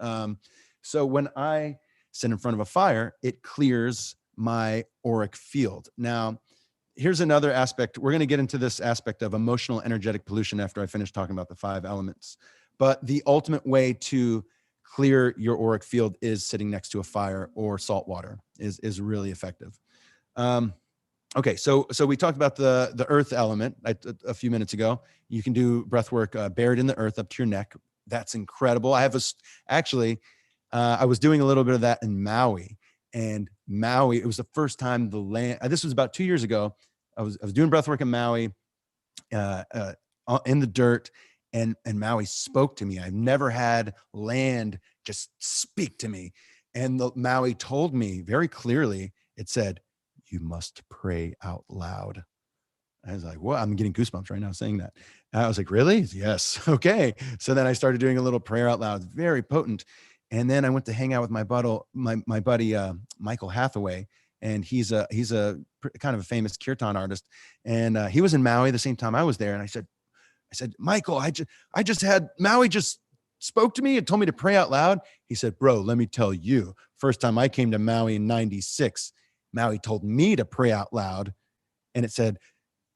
So when I sit in front of a fire, it clears my auric field. Now, here's another aspect. We're going to get into this aspect of emotional energetic pollution after I finish talking about the 5 elements. But the ultimate way to clear your auric field is sitting next to a fire or salt water is really effective. Okay, so we talked about the earth element a few minutes ago. You can do breath work buried in the earth up to your neck. That's incredible. I was doing a little bit of that in Maui, and Maui, it was the first time this was about 2 years ago. I was doing breath work in Maui in the dirt, and Maui spoke to me. I've never had land just speak to me. And the Maui told me very clearly, it said, "You must pray out loud." I was like, "What?" I'm getting goosebumps right now saying that. And I was like, "Really?" Yes. Okay. So then I started doing a little prayer out loud, very potent. And then I went to hang out with my buddy, Michael Hathaway. And he's a kind of a famous kirtan artist. And he was in Maui the same time I was there. And I said, "Michael, I just had Maui just spoke to me and told me to pray out loud." He said, "Bro, let me tell you, first time I came to Maui in 96, Maui told me to pray out loud. And it said,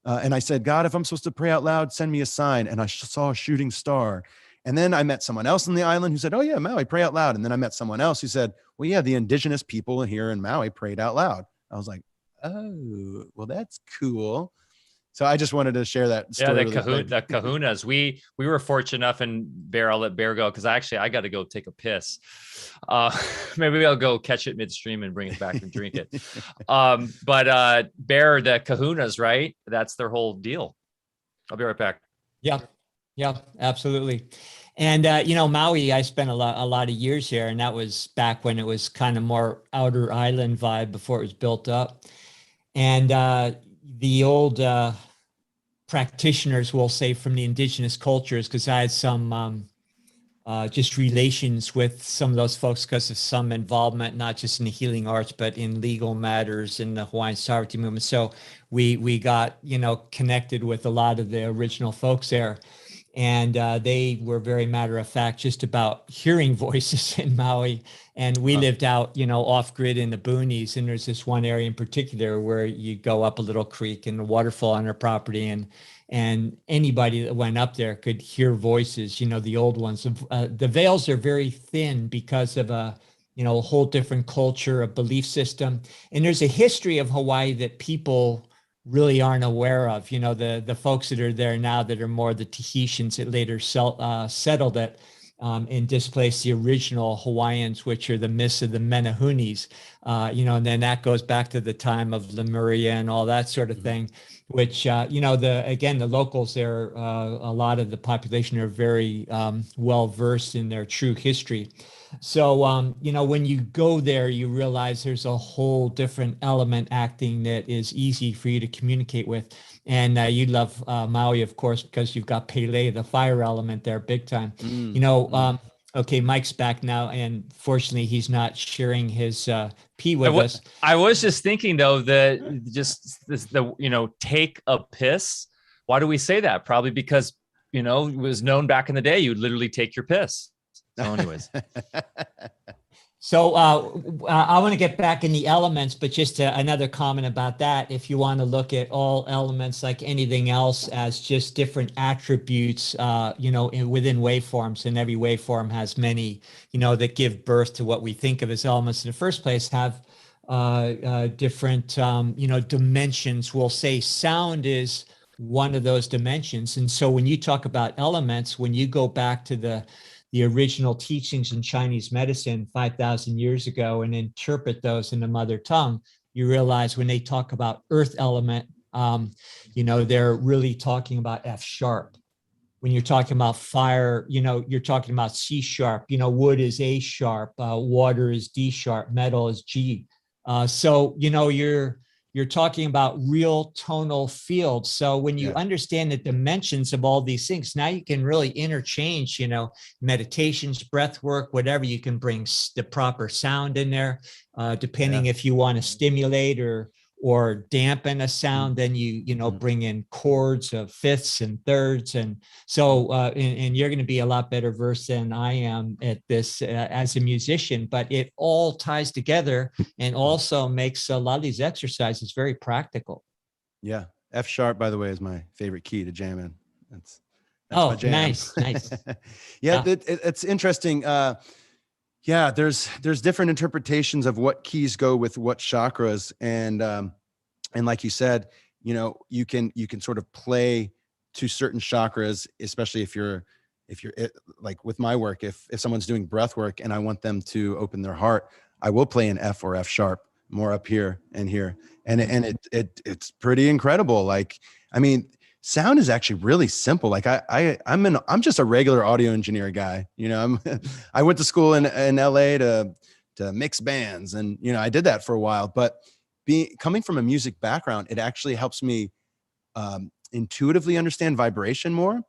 and I said, God, if I'm supposed to pray out loud, send me a sign." And I saw a shooting star. And then I met someone else on the island who said, "Oh yeah, Maui, pray out loud." And then I met someone else who said, "Well, yeah, the indigenous people here in Maui prayed out loud." I was like, "Oh, well, that's cool." So I just wanted to share that story. Yeah, the kahunas. We were fortunate enough, and Bear, I'll let Bear go because I got to go take a piss. Maybe I'll go catch it midstream and bring it back and drink it. But Bear, the kahunas, right? That's their whole deal. I'll be right back. Yeah, absolutely. And Maui, I spent a lot of years here, and that was back when it was kind of more outer island vibe before it was built up. And the old practitioners will say from the indigenous cultures, because I had some just relations with some of those folks because of some involvement, not just in the healing arts, but in legal matters in the Hawaiian sovereignty movement. So we got, connected with a lot of the original folks there. And they were very matter of fact just about hearing voices in Maui. And we lived out, off grid in the boonies. And there's this one area in particular where you go up a little creek and a waterfall on our property, and anybody that went up there could hear voices, the old ones. The veils are very thin because of a whole different culture, a belief system. And there's a history of Hawaii that people really aren't aware of. The folks that are there now that are more the Tahitians that later settled it and displaced the original Hawaiians, which are the myths of the Menahunis, and then that goes back to the time of Lemuria and all that sort of thing, which, the locals there, a lot of the population are very well versed in their true history. So, when you go there, you realize there's a whole different element acting that is easy for you to communicate with. And you love Maui, of course, because you've got Pele, the fire element there, big time. Okay, Mike's back now, and fortunately, he's not sharing his pee with us. I was just thinking, though, that take a piss. Why do we say that? Probably because, it was known back in the day, you'd literally take your piss. So anyways. So I want to get back in the elements, but just another comment about that. If you want to look at all elements like anything else as just different attributes, within waveforms, and every waveform has many, that give birth to what we think of as elements in the first place, have different, dimensions. We'll say sound is one of those dimensions. And so when you talk about elements, when you go back to the original teachings in Chinese medicine 5,000 years ago and interpret those in the mother tongue, you realize when they talk about earth element, they're really talking about F sharp. When you're talking about fire, you're talking about C sharp, wood is A sharp, water is D sharp, metal is G. So, you're talking about real tonal fields. So when you understand the dimensions of all these things, now you can really interchange, meditations, breath work, whatever. You can bring the proper sound in there, depending if you want to stimulate or dampen a sound, then you bring in chords of fifths and thirds. And so, and you're going to be a lot better versed than I am at this as a musician, but it all ties together and also makes a lot of these exercises very practical. Yeah. F sharp, by the way, is my favorite key to jam in. That's my jam. Nice. It's interesting. There's different interpretations of what keys go with what chakras. And like you said, you can sort of play to certain chakras, especially if you're like with my work, if someone's doing breath work and I want them to open their heart, I will play an F or F sharp more up here and here. And it's pretty incredible. Like, I mean, sound is actually really simple. Like I'm just a regular audio engineer guy. I went to school in LA to mix bands, and I did that for a while. But coming from a music background, it actually helps me intuitively understand vibration more.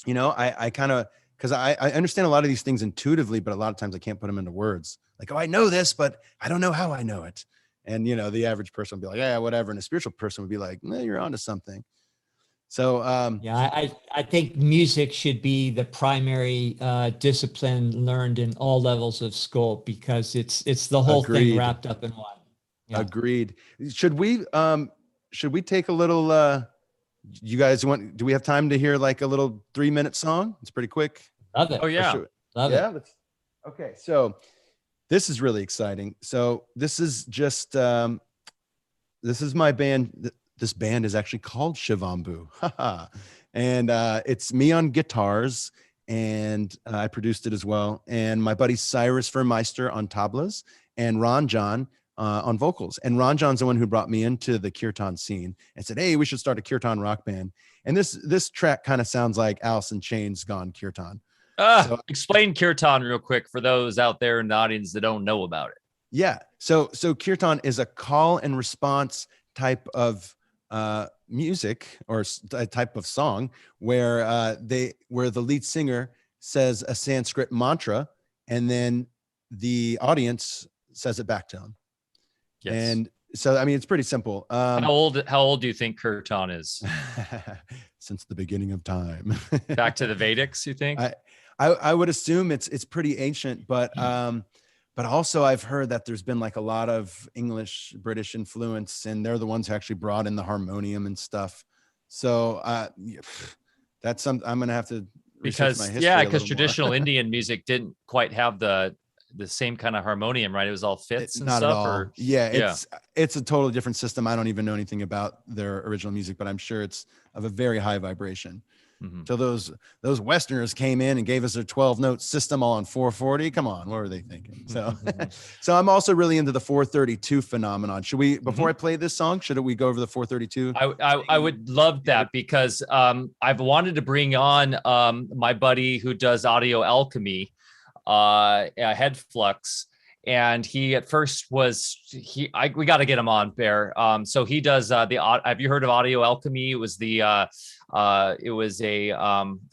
I kind of, because I understand a lot of these things intuitively, but a lot of times I can't put them into words. Like, oh, I know this, but I don't know how I know it. And the average person would be like, yeah, whatever. And a spiritual person would be like, no, you're onto something. So I think music should be the primary discipline learned in all levels of school, because it's the whole thing wrapped up in one. Yeah. Agreed. Should we take a little you guys do we have time to hear like a little 3-minute song? It's pretty quick. Love it. Oh yeah. Love it. Okay. So this is really exciting. So this is just this is my band. This band is actually called Shivambu. And it's me on guitars, and I produced it as well. And my buddy Cyrus Vermeister on tablas, and Ron John on vocals. And Ron John's the one who brought me into the kirtan scene and said, hey, we should start a kirtan rock band. And this track kind of sounds like Alice in Chains gone kirtan. So, explain kirtan real quick for those out there in the audience that don't know about it. Yeah. So kirtan is a call and response type of music, or a type of song where the lead singer says a Sanskrit mantra, and then the audience says it back to him. Yes. And So, I mean, it's pretty simple. How old do you think kirtan is? Since the beginning of time. Back to the Vedics, you think? I would assume it's pretty ancient, but also I've heard that there's been like a lot of English, British influence, and they're the ones who actually brought in the harmonium and stuff. So that's something I'm going to have to research my history because traditional Indian music didn't quite have the same kind of harmonium, right? It was all fits and not stuff. At all. It's a totally different system. I don't even know anything about their original music, but I'm sure it's of a very high vibration. Mm-hmm. So those Westerners came in and gave us their 12-note system all on 440. Come on, what were they thinking? So, so I'm also really into the 432 phenomenon. Should we, before I play this song, should we go over the 432? I would love that, because I've wanted to bring on my buddy who does Audio Alchemy, Head Flux. And he at first was we got to get him on, Bear. So he does have you heard of Audio Alchemy? It was a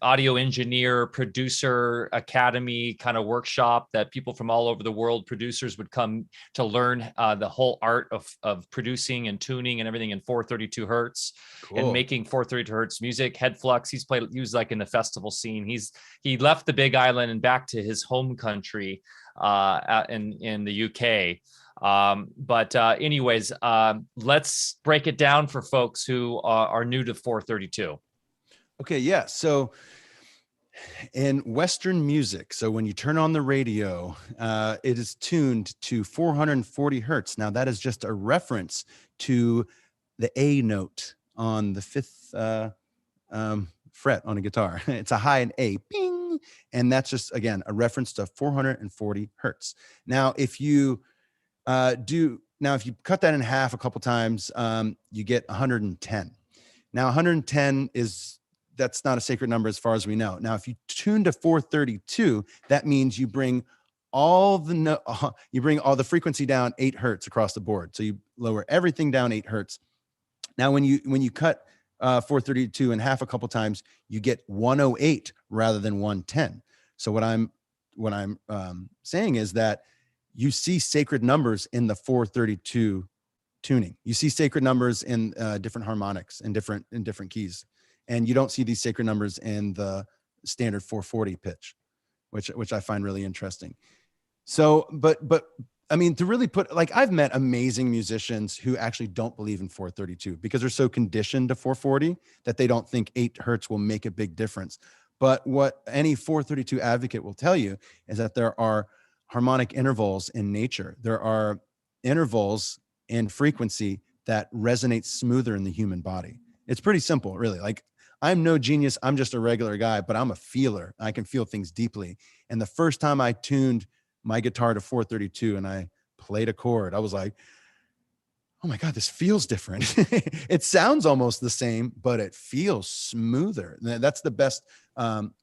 audio engineer producer academy kind of workshop that people from all over the world, producers, would come to learn the whole art of producing and tuning and everything in 432 hertz. Cool. And making 432 hertz music. Head Flux, he was like in the festival scene. He left the Big Island and back to his home country in the UK. Anyways, let's break it down for folks who are new to 432. Okay. Yeah. So in Western music, so when you turn on the radio, it is tuned to 440 hertz. Now that is just a reference to the A note on the fifth fret on a guitar. It's a high and A, bing. And that's just, again, a reference to 440 hertz. Now, if you if you cut that in half a couple times, you get 110. Now, 110 that's not a sacred number as far as we know. Now, if you tune to 432, that means you bring all the frequency down 8 hertz across the board. So you lower everything down 8 hertz. Now, when you cut 432 in half a couple times, you get 108 rather than 110. So what I'm saying is that you see sacred numbers in the 432 tuning. You see sacred numbers in different harmonics in different keys, and you don't see these sacred numbers in the standard 440 pitch, which I find really interesting. So, but I mean, to really put, like, I've met amazing musicians who actually don't believe in 432 because they're so conditioned to 440 that they don't think 8 hertz will make a big difference. But what any 432 advocate will tell you is that there are harmonic intervals in nature. There are intervals in frequency that resonate smoother in the human body. It's pretty simple, really. Like, I'm no genius. I'm just a regular guy, but I'm a feeler. I can feel things deeply. And the first time I tuned my guitar to 432 and I played a chord, I was like, oh my God, this feels different. It sounds almost the same, but it feels smoother. That's the best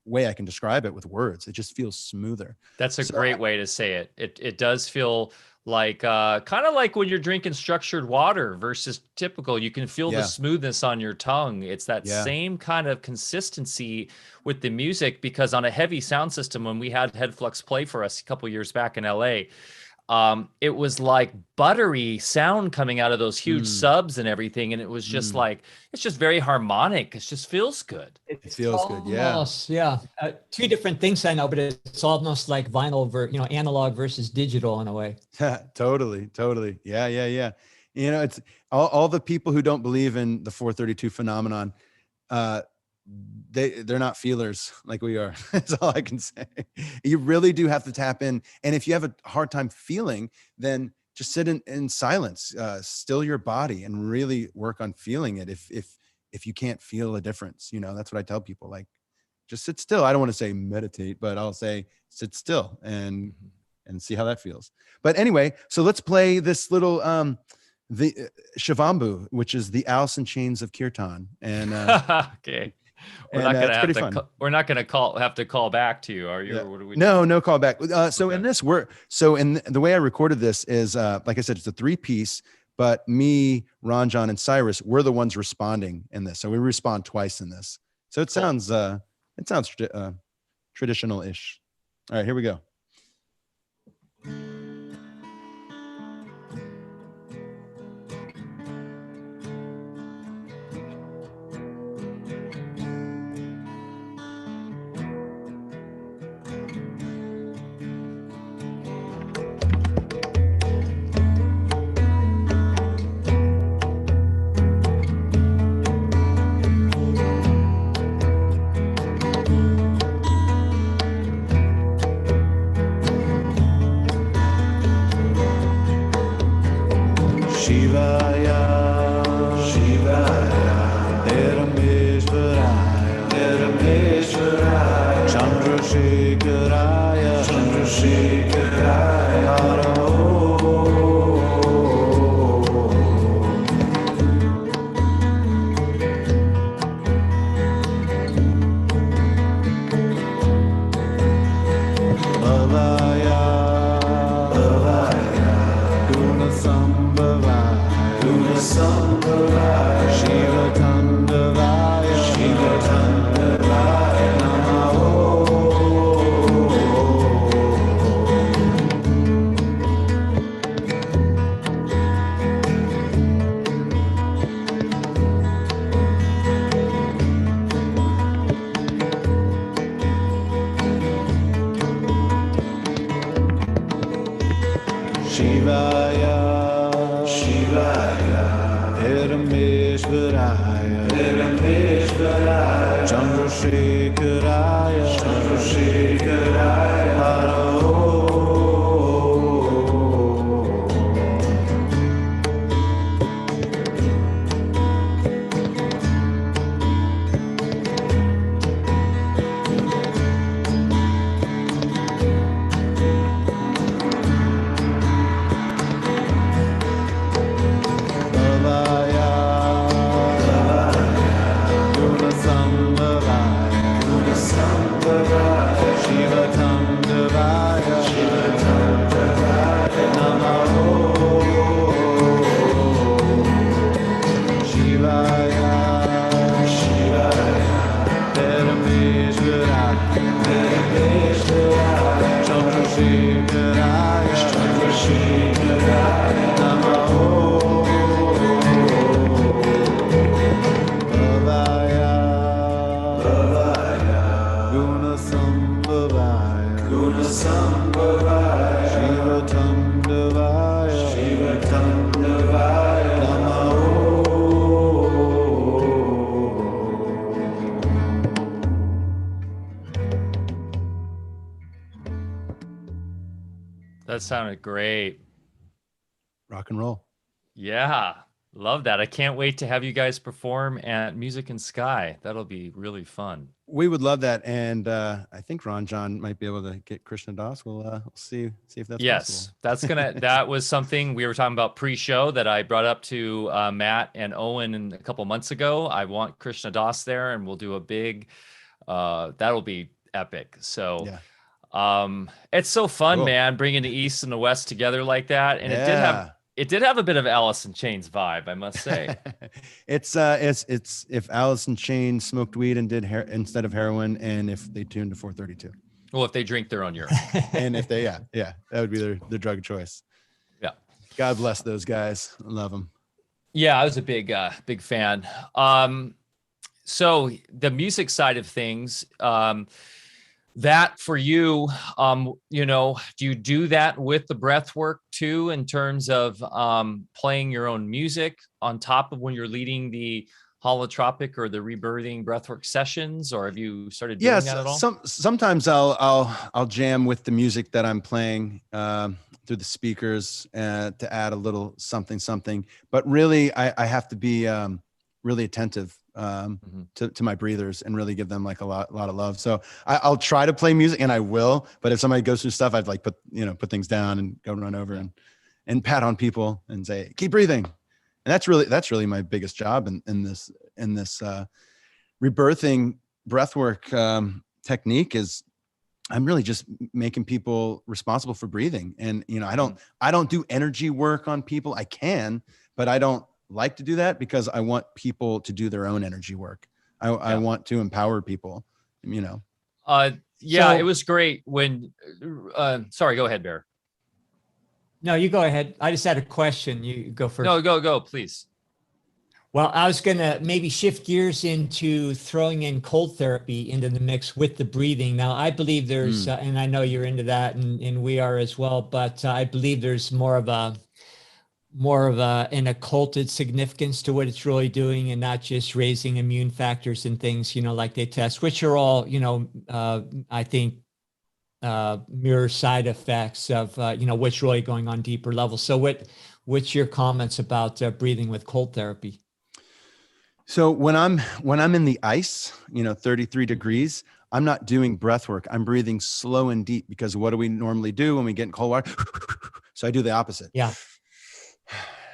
way I can describe it with words. It just feels smoother. That's a great way to say it. It does feel like kind of like when you're drinking structured water versus typical. You can feel the smoothness on your tongue. It's that same kind of consistency with the music, because on a heavy sound system, when we had Head Flux play for us a couple years back in LA, it was like buttery sound coming out of those huge subs and everything. And it was just like, it's just very harmonic. It just feels good. It feels good. Yeah. Two different things I know, but it's almost like vinyl, analog versus digital in a way. Totally. Yeah. You know, it's all the people who don't believe in the 432 phenomenon. They're not feelers like we are. That's all I can say. You really do have to tap in. And if you have a hard time feeling, then just sit in silence, still your body, and really work on feeling it. If you can't feel a difference, that's what I tell people, like, just sit still. I don't want to say meditate, but I'll say sit still and see how that feels. But anyway, so let's play this little, the Shivambu, which is the Alice in Chains of Kirtan. And okay. We're not gonna have to call back to you, are you? Yeah. Or what do we no call back. So in this, the way I recorded this is, like I said, it's a 3-piece, but me, Ranjan, and Cyrus, we're the ones responding in this. So we respond twice in this. So it sounds traditional-ish. All right, here we go. Chandrasekharaya, Chandrasekharaya, Haro. Bhavaya, Bhavaya, Gunasambhavaya, Gunasambhavaya, Shiva Tandavaya, Shiva Tandavaya, Namaho. Shivaya, Shivaya, Parameshwaraya, Parameshwaraya, Chandrasekharaya, Chandrasekharaya, Haro. Bhavaya, Bhavaya, Gunasambhavaya, Gunasambhavaya, Shiva Tandavaya, Shiva Tandavaya, Namaho. Shivaya, Shivaya, Parameshwaraya, Parameshwaraya, Chandrasekharaya, Chandrasekharaya, Namaho. Bhavaya, Bhavaya, Gunasambhavaya, Gunasambhavaya, Shiva Tandavaya, Shiva Tandavaya, Namaho. That sounded great. Rock and roll. Yeah, love that. I can't wait to have you guys perform at Music in Sky. That'll be really fun. We would love that, and I think Ron John might be able to get Krishna Das. We'll see if that's Yes, possible. that was something we were talking about pre-show that I brought up to Matt and Owen a couple months ago. I want Krishna Das there, and we'll do a big. That'll be epic. So. Yeah. It's so fun, Cool. man, bringing the East and the West together like that, and Yeah. it did have a bit of Alice in Chains vibe, I must say. It's if Alice in Chains smoked weed and did instead of heroin, and if they tuned to 432. Well, if they drink their own urine, and if they that would be their drug of choice. Yeah. God bless those guys. I love them. Yeah, I was a big fan. So the music side of things, that for you, you know, do you do that with the breath work too, in terms of playing your own music on top of when you're leading the holotropic or the rebirthing breathwork sessions, or have you started doing that at all? Sometimes I'll jam with the music that I'm playing through the speakers to add a little something. But really, I have to be really attentive to my breathers and really give them like a lot of love. So I'll try to play music, and I will. But if somebody goes through stuff, I'd like put things down and go run over and pat on people and say, keep breathing. And that's really my biggest job in this rebirthing breathwork technique is I'm really just making people responsible for breathing. And I don't do energy work on people. I can, but I don't like to do that because I want people to do their own energy work. I want to empower people, Yeah, So- it was great when, sorry, go ahead, Bear. No, you go ahead. I just had a question. You go first. No, go, please. Well, I was going to maybe shift gears into throwing in cold therapy into the mix with the breathing. Now, I believe there's, and I know you're into that, and we are as well, but I believe there's more of an occulted significance to what it's really doing, and not just raising immune factors and things, like they test, which are all, I think, mirror side effects of, what's really going on deeper levels. So what's your comments about breathing with cold therapy? So when I'm in the ice, 33 degrees, I'm not doing breath work. I'm breathing slow and deep, because what do we normally do when we get in cold water? So I do the opposite. Yeah.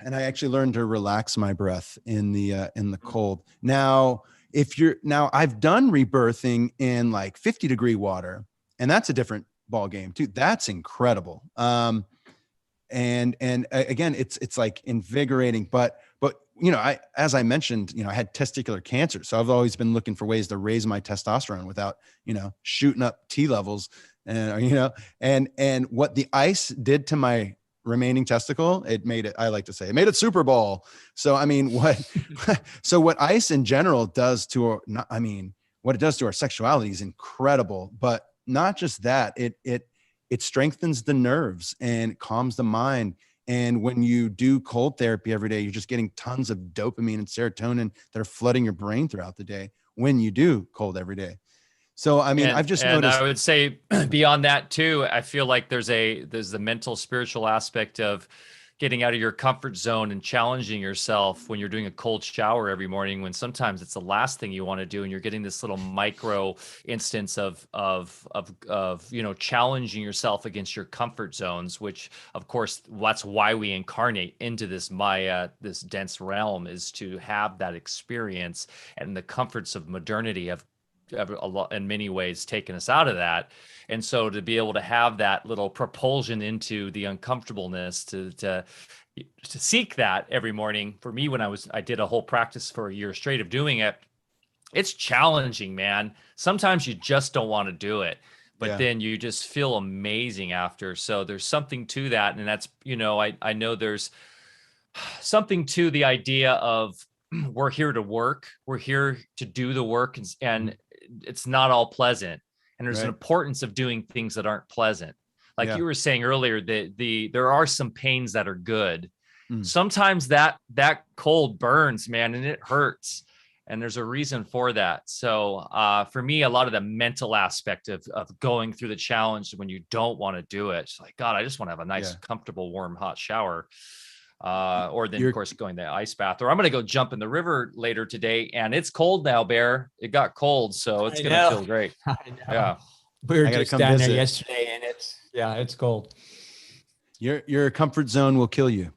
And I actually learned to relax my breath in the cold. Now, I've done rebirthing in like 50-degree water, and that's a different ball game too. That's incredible. And again, it's like invigorating, but as I mentioned, I had testicular cancer. So I've always been looking for ways to raise my testosterone without, shooting up T levels, and what the ice did to my remaining testicle, I like to say, it made it Super Bowl. So, I mean, what ice in general does to what it does to our sexuality is incredible, but not just that, it strengthens the nerves and calms the mind. And when you do cold therapy every day, you're just getting tons of dopamine and serotonin that are flooding your brain throughout the day when you do cold every day. So, I mean, I've just noticed. I would say beyond that too, I feel like there's the mental, spiritual aspect of getting out of your comfort zone and challenging yourself when you're doing a cold shower every morning, when sometimes it's the last thing you want to do. And you're getting this little micro instance of challenging yourself against your comfort zones, which of course, that's why we incarnate into this Maya, this dense realm, is to have that experience. And the comforts of modernity have a lot, in many ways, taken us out of that. And so to be able to have that little propulsion into the uncomfortableness, to seek that every morning, for me, when I did a whole practice for a year straight of doing it, it's challenging, man. Sometimes you just don't want to do it, but then you just feel amazing after. So there's something to that. And that's, I know there's something to the idea of we're here to work. We're here to do the work, and it's not all pleasant. And there's an importance of doing things that aren't pleasant. Like you were saying earlier, there are some pains that are good. Sometimes that cold burns, man, and it hurts. And there's a reason for that. So for me, a lot of the mental aspect of going through the challenge when you don't want to do it, it's like, God, I just want to have a nice, comfortable, warm, hot shower. Or then, of course, going to the ice bath, or I'm going to go jump in the river later today. And it's cold now, Bear. It got cold, so it's going to feel great. Yeah. We were just down there yesterday, and it's cold. Your comfort zone will kill you.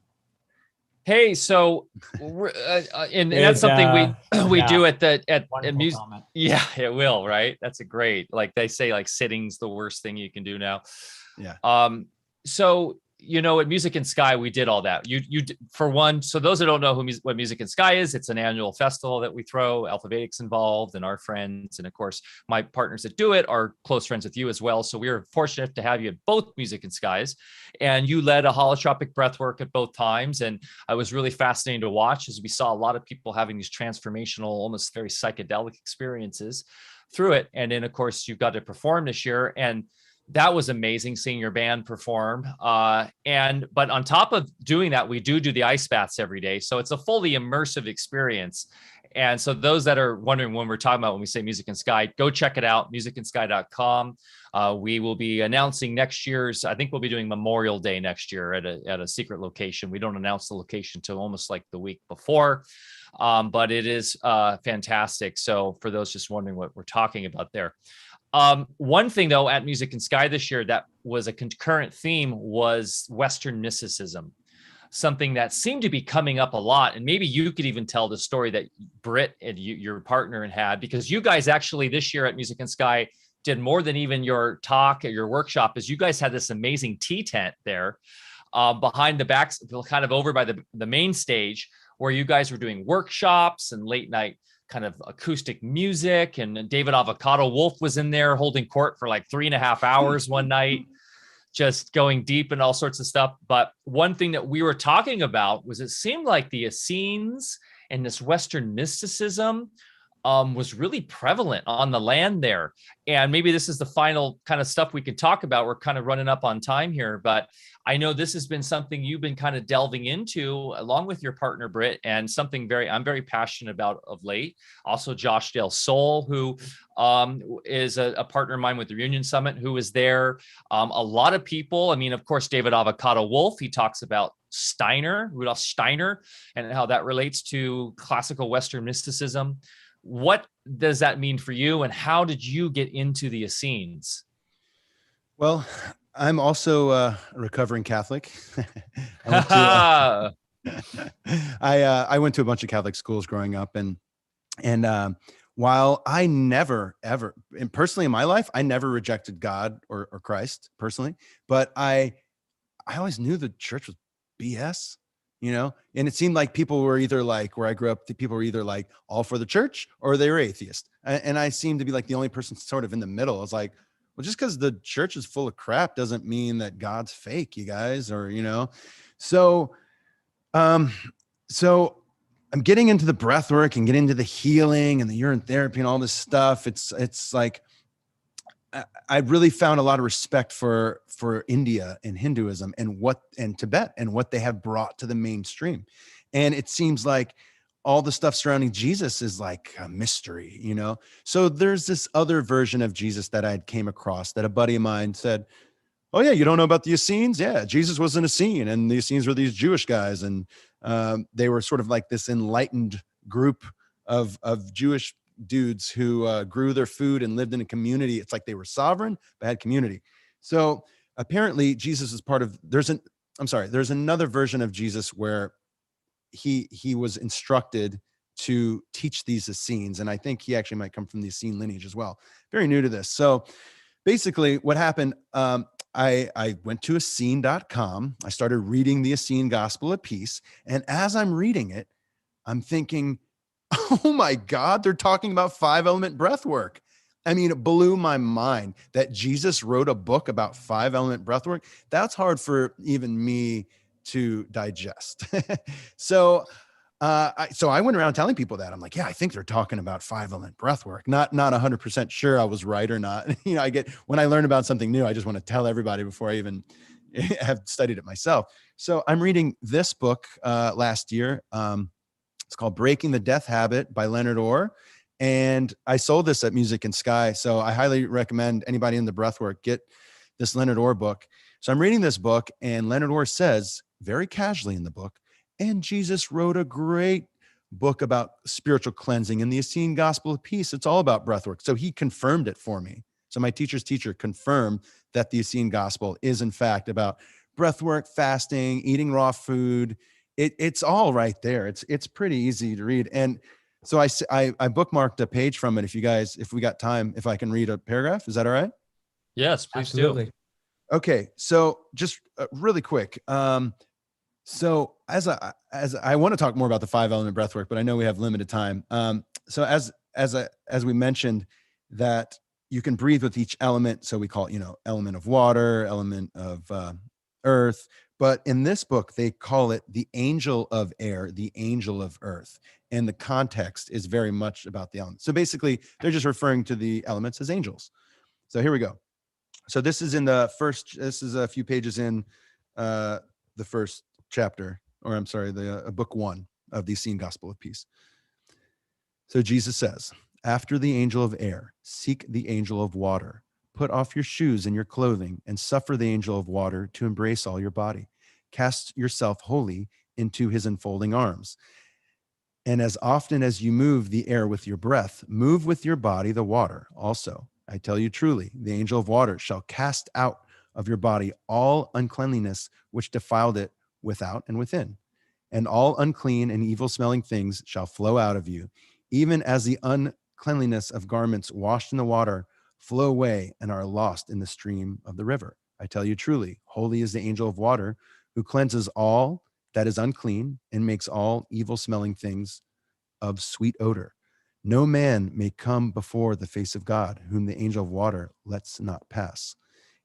Hey, so and that's something we do at music. Yeah, it will. Right. That's a great, like they say, like sitting's the worst thing you can do now. Yeah. So, at Music in Sky, we did all that. You for one, so those that don't know what Music in Sky is, it's an annual festival that we throw. Alfa Vedic's involved, and our friends, and of course, my partners that do it are close friends with you as well. So we are fortunate to have you at both Music in Skies, and you led a holotropic breathwork at both times. And I was really fascinating to watch, as we saw a lot of people having these transformational, almost very psychedelic experiences through it. And then, of course, you got to perform this year, and that was amazing seeing your band perform. But on top of doing that, we do the ice baths every day. So it's a fully immersive experience. And so those that are wondering when we're talking about when we say Music in Sky, go check it out, musicinsky.com. We will be announcing next year's, I think we'll be doing Memorial Day next year at a secret location. We don't announce the location till almost like the week before. But it is fantastic. So for those just wondering what we're talking about there. One thing though at Music in Sky this year that was a concurrent theme was Western mysticism, something that seemed to be coming up a lot. And maybe you could even tell the story that Britt and your partner had, because you guys actually this year at Music in Sky did more than even your talk at your workshop, is you guys had this amazing tea tent there behind the back, kind of over by the main stage, where you guys were doing workshops and late night kind of acoustic music. And David Avocado Wolf was in there holding court for like 3.5 hours one night, just going deep and all sorts of stuff. But one thing that we were talking about was it seemed like the Essenes and this Western mysticism was really prevalent on the land there. And maybe this is the final kind of stuff we can talk about. We're kind of running up on time here, but I know this has been something you've been kind of delving into along with your partner, Britt, and something I'm very passionate about of late. Also, Josh Del Sol, who is a partner of mine with the Reunion Summit, who is there. A lot of people, I mean, of course, David Avocado Wolf, he talks about Rudolf Steiner, and how that relates to classical Western mysticism. What does that mean for you? And how did you get into the Essenes? Well, I'm also a recovering Catholic. I went to a bunch of Catholic schools growing up, and while I never, ever, and personally in my life, I never rejected God or Christ personally, but I always knew the church was BS, and it seemed like people were either like, where I grew up, people were either like all for the church or they were atheist. And I seemed to be like the only person sort of in the middle. I was like, well, just because the church is full of crap doesn't mean that God's fake, you guys, or, so I'm getting into the breath work and getting into the healing and the urine therapy and all this stuff. It's like, I really found a lot of respect for India and Hinduism and Tibet and what they have brought to the mainstream. And it seems like all the stuff surrounding Jesus is like a mystery, So there's this other version of Jesus that I came across that a buddy of mine said, oh yeah, you don't know about the Essenes? Yeah, Jesus was an Essene, and the Essenes were these Jewish guys, and they were sort of like this enlightened group of Jewish dudes who grew their food and lived in a community. It's like they were sovereign but had community. So apparently Jesus is part of, there's another version of Jesus where he was instructed to teach these Essenes, and I think he actually might come from the Essene lineage as well. Very new to this. So basically what happened, I went to Essene.com. I started reading the Essene Gospel of Peace, and as I'm reading it, I'm thinking, oh my God, they're talking about 5-element breath work. I mean, it blew my mind that Jesus wrote a book about 5-element breath work. That's hard for even me to digest. So I went around telling people that. I'm like, yeah, I think they're talking about 5-element breath work. Not 100% sure I was right or not. When I learn about something new, I just want to tell everybody before I even have studied it myself. So I'm reading this book last year. It's called Breaking the Death Habit by Leonard Orr. And I sold this at Music and Sky. So I highly recommend anybody in the breathwork get this Leonard Orr book. So I'm reading this book, and Leonard Orr says very casually in the book, and Jesus wrote a great book about spiritual cleansing in the Essene Gospel of Peace. It's all about breathwork. So he confirmed it for me. So my teacher's teacher confirmed that the Essene Gospel is in fact about breathwork, fasting, eating raw food. It's all right there. It's pretty easy to read. And so I bookmarked a page from it. If we got time, if I can read a paragraph, is that all right? Yes, please. Absolutely. Do. Okay. So just really quick. So as I want to talk more about the 5-element breathwork, but I know we have limited time. So as we mentioned that you can breathe with each element. So we call it, element of water, element of earth. But in this book, they call it the angel of air, the angel of earth. And the context is very much about the elements. So basically, they're just referring to the elements as angels. So here we go. So this is a few pages in the first chapter, or I'm sorry, the book 1 of the Essene Gospel of Peace. So Jesus says, after the angel of air, seek the angel of water. Put off your shoes and your clothing, and suffer the angel of water to embrace all your body. Cast yourself wholly into his enfolding arms. And as often as you move the air with your breath, move with your body the water also. I tell you truly, the angel of water shall cast out of your body all uncleanliness which defiled it without and within. And all unclean and evil-smelling things shall flow out of you, even as the uncleanliness of garments washed in the water flow away and are lost in the stream of the river. I tell you truly, holy is the angel of water who cleanses all that is unclean and makes all evil-smelling things of sweet odor. No man may come before the face of God, whom the angel of water lets not pass.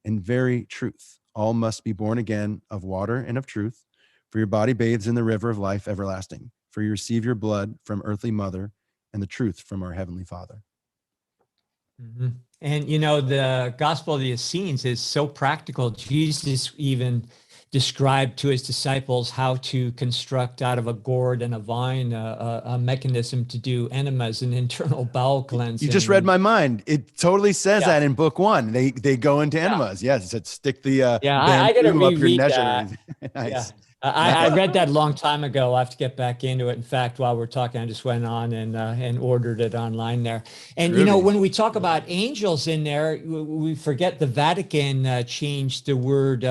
In very truth, all must be born again of water and of truth, for your body bathes in the river of life everlasting. For you receive your blood from earthly mother and the truth from our heavenly Father. Mm-hmm. And, the Gospel of the Essenes is so practical. Jesus even described to his disciples how to construct out of a gourd and a vine a mechanism to do enemas and internal bowel cleansing. You just read my mind. It totally says that in book 1. They go into enemas. Yes, it said stick the I got to reread that. Nice. Yeah. I read that a long time ago. I have to get back into it. In fact, while we're talking, I just went on and ordered it online there. And, you know, when we talk about angels in there, we forget the Vatican changed the word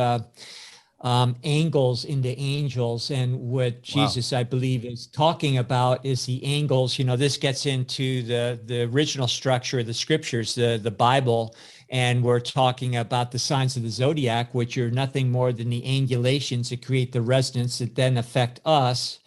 angles into angels. And what Jesus, I believe, is talking about is the angles. You know, this gets into the original structure of the scriptures, the Bible. And we're talking about the signs of the zodiac, which are nothing more than the angulations that create the resonance that then affect us.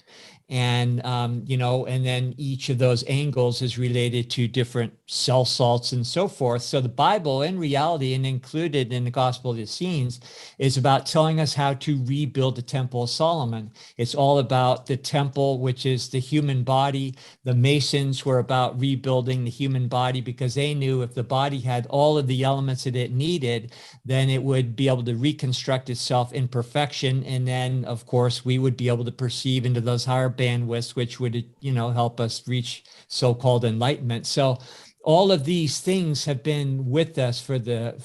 And, you know, and then each of those angles is related to different cell salts and so forth. So the Bible, in reality, and included in the Gospel of the Essenes, is about telling us how to rebuild the Temple of Solomon. It's all about the temple, which is the human body. The Masons were about rebuilding the human body because they knew if the body had all of the elements that it needed, then it would be able to reconstruct itself in perfection. And then, of course, we would be able to perceive into those higher bandwidths, which would, you know, help us reach so-called enlightenment. So all of these things have been with us from the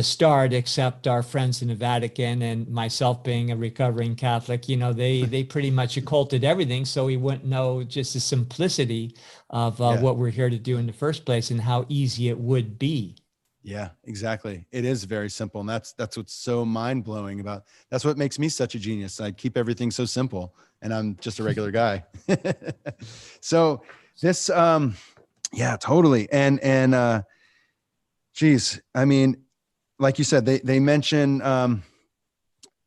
start, except our friends in the Vatican and myself being a recovering Catholic. You know, they pretty much occulted everything, so we wouldn't know just the simplicity of what we're here to do in the first place and how easy it would be. Yeah, exactly. It is very simple. And that's what's so mind blowing about, that's what makes me such a genius. I keep everything so simple and I'm just a regular guy. So this, yeah, totally. And geez, I mean, like you said, they mention,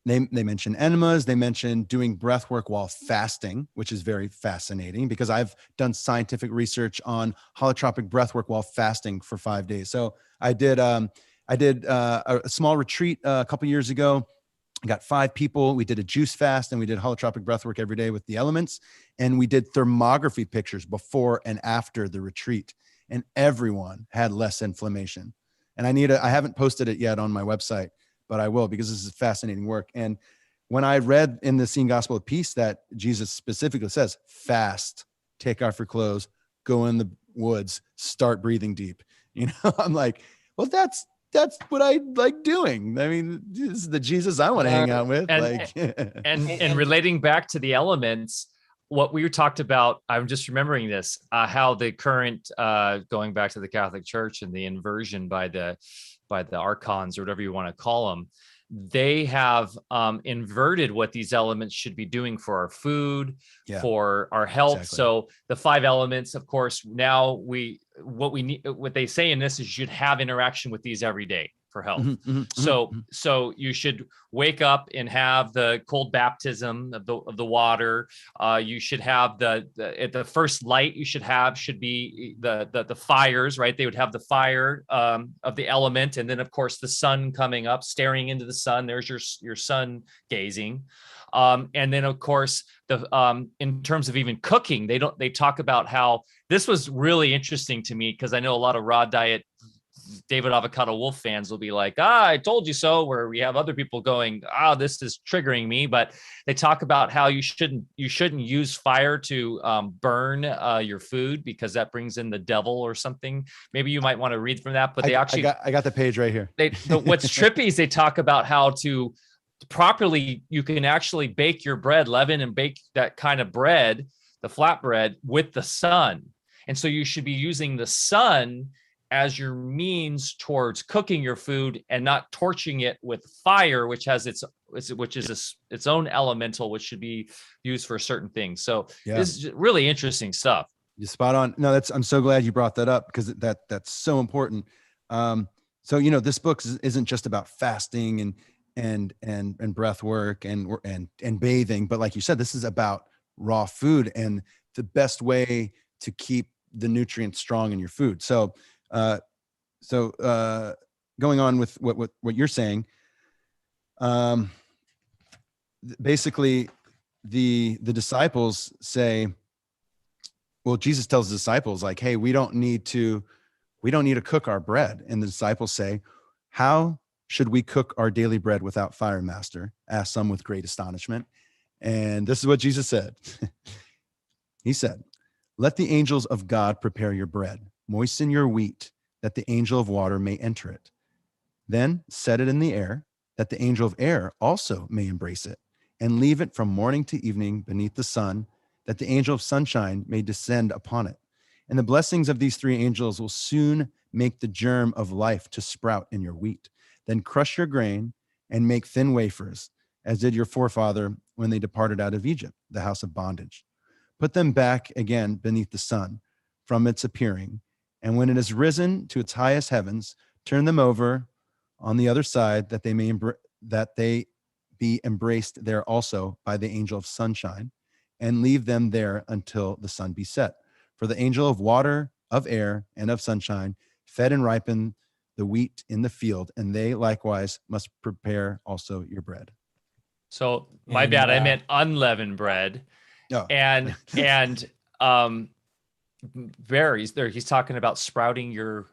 they mention enemas. They mention doing breath work while fasting, which is very fascinating because I've done scientific research on holotropic breath work while fasting for 5 days. So I did a small retreat a couple years ago. I got 5 people. We did a juice fast and we did holotropic breath work every day with the elements. And we did thermography pictures before and after the retreat. And everyone had less inflammation. And I haven't posted it yet on my website, but I will because this is fascinating work. And when I read in the Essene Gospel of Peace that Jesus specifically says, fast, take off your clothes, go in the woods, start breathing deep. You know, I'm like, well, that's what I like doing. I mean, this is the Jesus I want to hang out with. And relating back to the elements, what we talked about, I'm just remembering this, how the current, going back to the Catholic Church and the inversion by the archons or whatever you want to call them, they have inverted what these elements should be doing for our food, for our health. Exactly. So the 5 elements, of course, now what they say in this is you should have interaction with these every day for health. So you should wake up and have the cold baptism of the water. You should have the first light you should be the fires, right? They would have the fire of the element, and then of course the sun coming up, staring into the sun. There's your sun gazing. And then of course in terms of even cooking, they talk about how this was really interesting to me because I know a lot of raw diet David Avocado Wolf fans will be like, I told you so, where we have other people going, this is triggering me. But they talk about how you shouldn't use fire to burn your food because that brings in the devil or something. Maybe you might want to read from that, but I got the page right here. What's trippy is they talk about how to properly, you can actually bake your bread, leaven and bake that kind of bread, the flat bread, with the sun. And so you should be using the sun as your means towards cooking your food and not torching it with fire, which has its own elemental, which should be used for certain things. So this is really interesting stuff. You're spot on. No, I'm so glad you brought that up because that's so important. So, you know, this book isn't just about fasting and breath work and bathing, but like you said, this is about raw food and the best way to keep the nutrients strong in your food. So going on with what you're saying, basically the disciples say, well, Jesus tells the disciples like, hey, we don't need to cook our bread. And the disciples say, how should we cook our daily bread without fire, master? Asked some with great astonishment. And this is what Jesus said. He said, let the angels of God prepare your bread. Moisten your wheat, that the angel of water may enter it. Then set it in the air, that the angel of air also may embrace it, and leave it from morning to evening beneath the sun, that the angel of sunshine may descend upon it. And the blessings of these three angels will soon make the germ of life to sprout in your wheat. Then crush your grain and make thin wafers, as did your forefather when they departed out of Egypt, the house of bondage. Put them back again beneath the sun from its appearing, and when it has risen to its highest heavens, turn them over on the other side, that they be embraced there also by the angel of sunshine, and leave them there until the sun be set. For the angel of water, of air, and of sunshine fed and ripened the wheat in the field, and they likewise must prepare also your bread. So my bad, I meant unleavened bread. Oh. And varies there. He's talking about sprouting your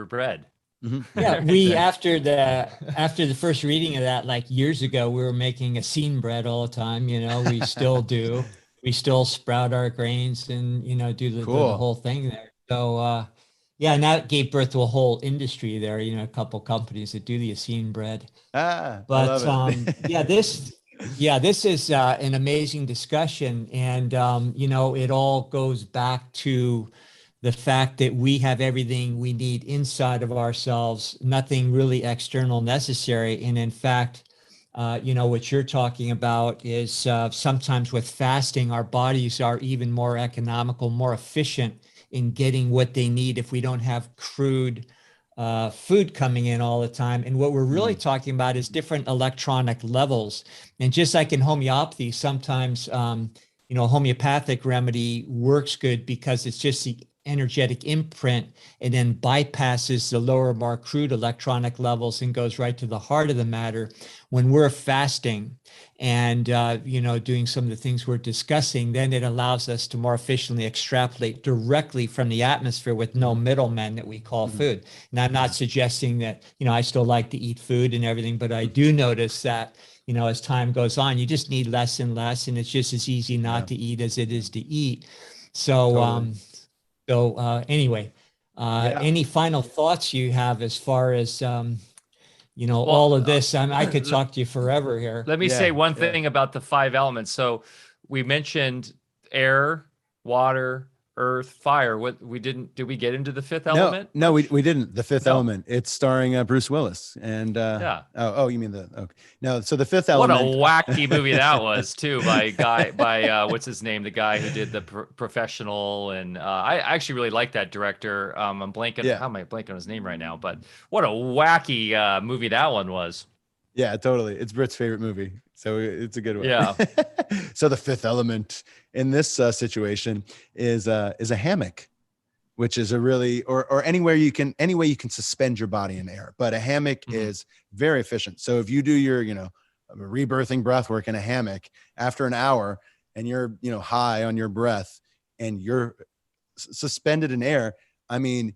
bread. Mm-hmm. Yeah, we after the first reading of that, like years ago, we were making Essene bread all the time. You know, we still do. We still sprout our grains and do the whole thing there. So yeah, and that gave birth to a whole industry there. A couple companies that do the Essene bread. But I love it. This is an amazing discussion, and it all goes back to the fact that we have everything we need inside of ourselves, nothing really external necessary. And in fact, what you're talking about is sometimes with fasting, our bodies are even more economical, more efficient in getting what they need if we don't have crude food coming in all the time. And what we're really talking about is different electronic levels. And just like in homeopathy, sometimes, homeopathic remedy works good because it's just the energetic imprint and then bypasses the lower, more crude electronic levels and goes right to the heart of the matter. When we're fasting and, doing some of the things we're discussing, then it allows us to more efficiently extrapolate directly from the atmosphere with no middlemen that we call food. And I'm not suggesting that, I still like to eat food and everything, but I do notice that, as time goes on, you just need less and less, and it's just as easy not to eat as it is to eat. So, totally. Anyway, any final thoughts you have as far as, all of this? I could talk to you forever here. Let me say one thing about the 5 elements. So we mentioned air, water, earth, fire. Did we get into the 5th element? No, we didn't. The 5th element. It's starring Bruce Willis. And oh, you mean no. So the 5th element. What a wacky movie that was too, by what's his name? The guy who did the Professional. And I actually really like that director. I'm blanking. How am I blanking on his name right now? But what a wacky movie that one was. Yeah, totally. It's Britt's favorite movie. So it's a good one. Yeah. So the 5th element in this situation is a hammock, which is a really, or any way you can suspend your body in air. But a hammock is very efficient. So if you do your, rebirthing breath work in a hammock after an hour and you're, high on your breath and you're suspended in air, I mean,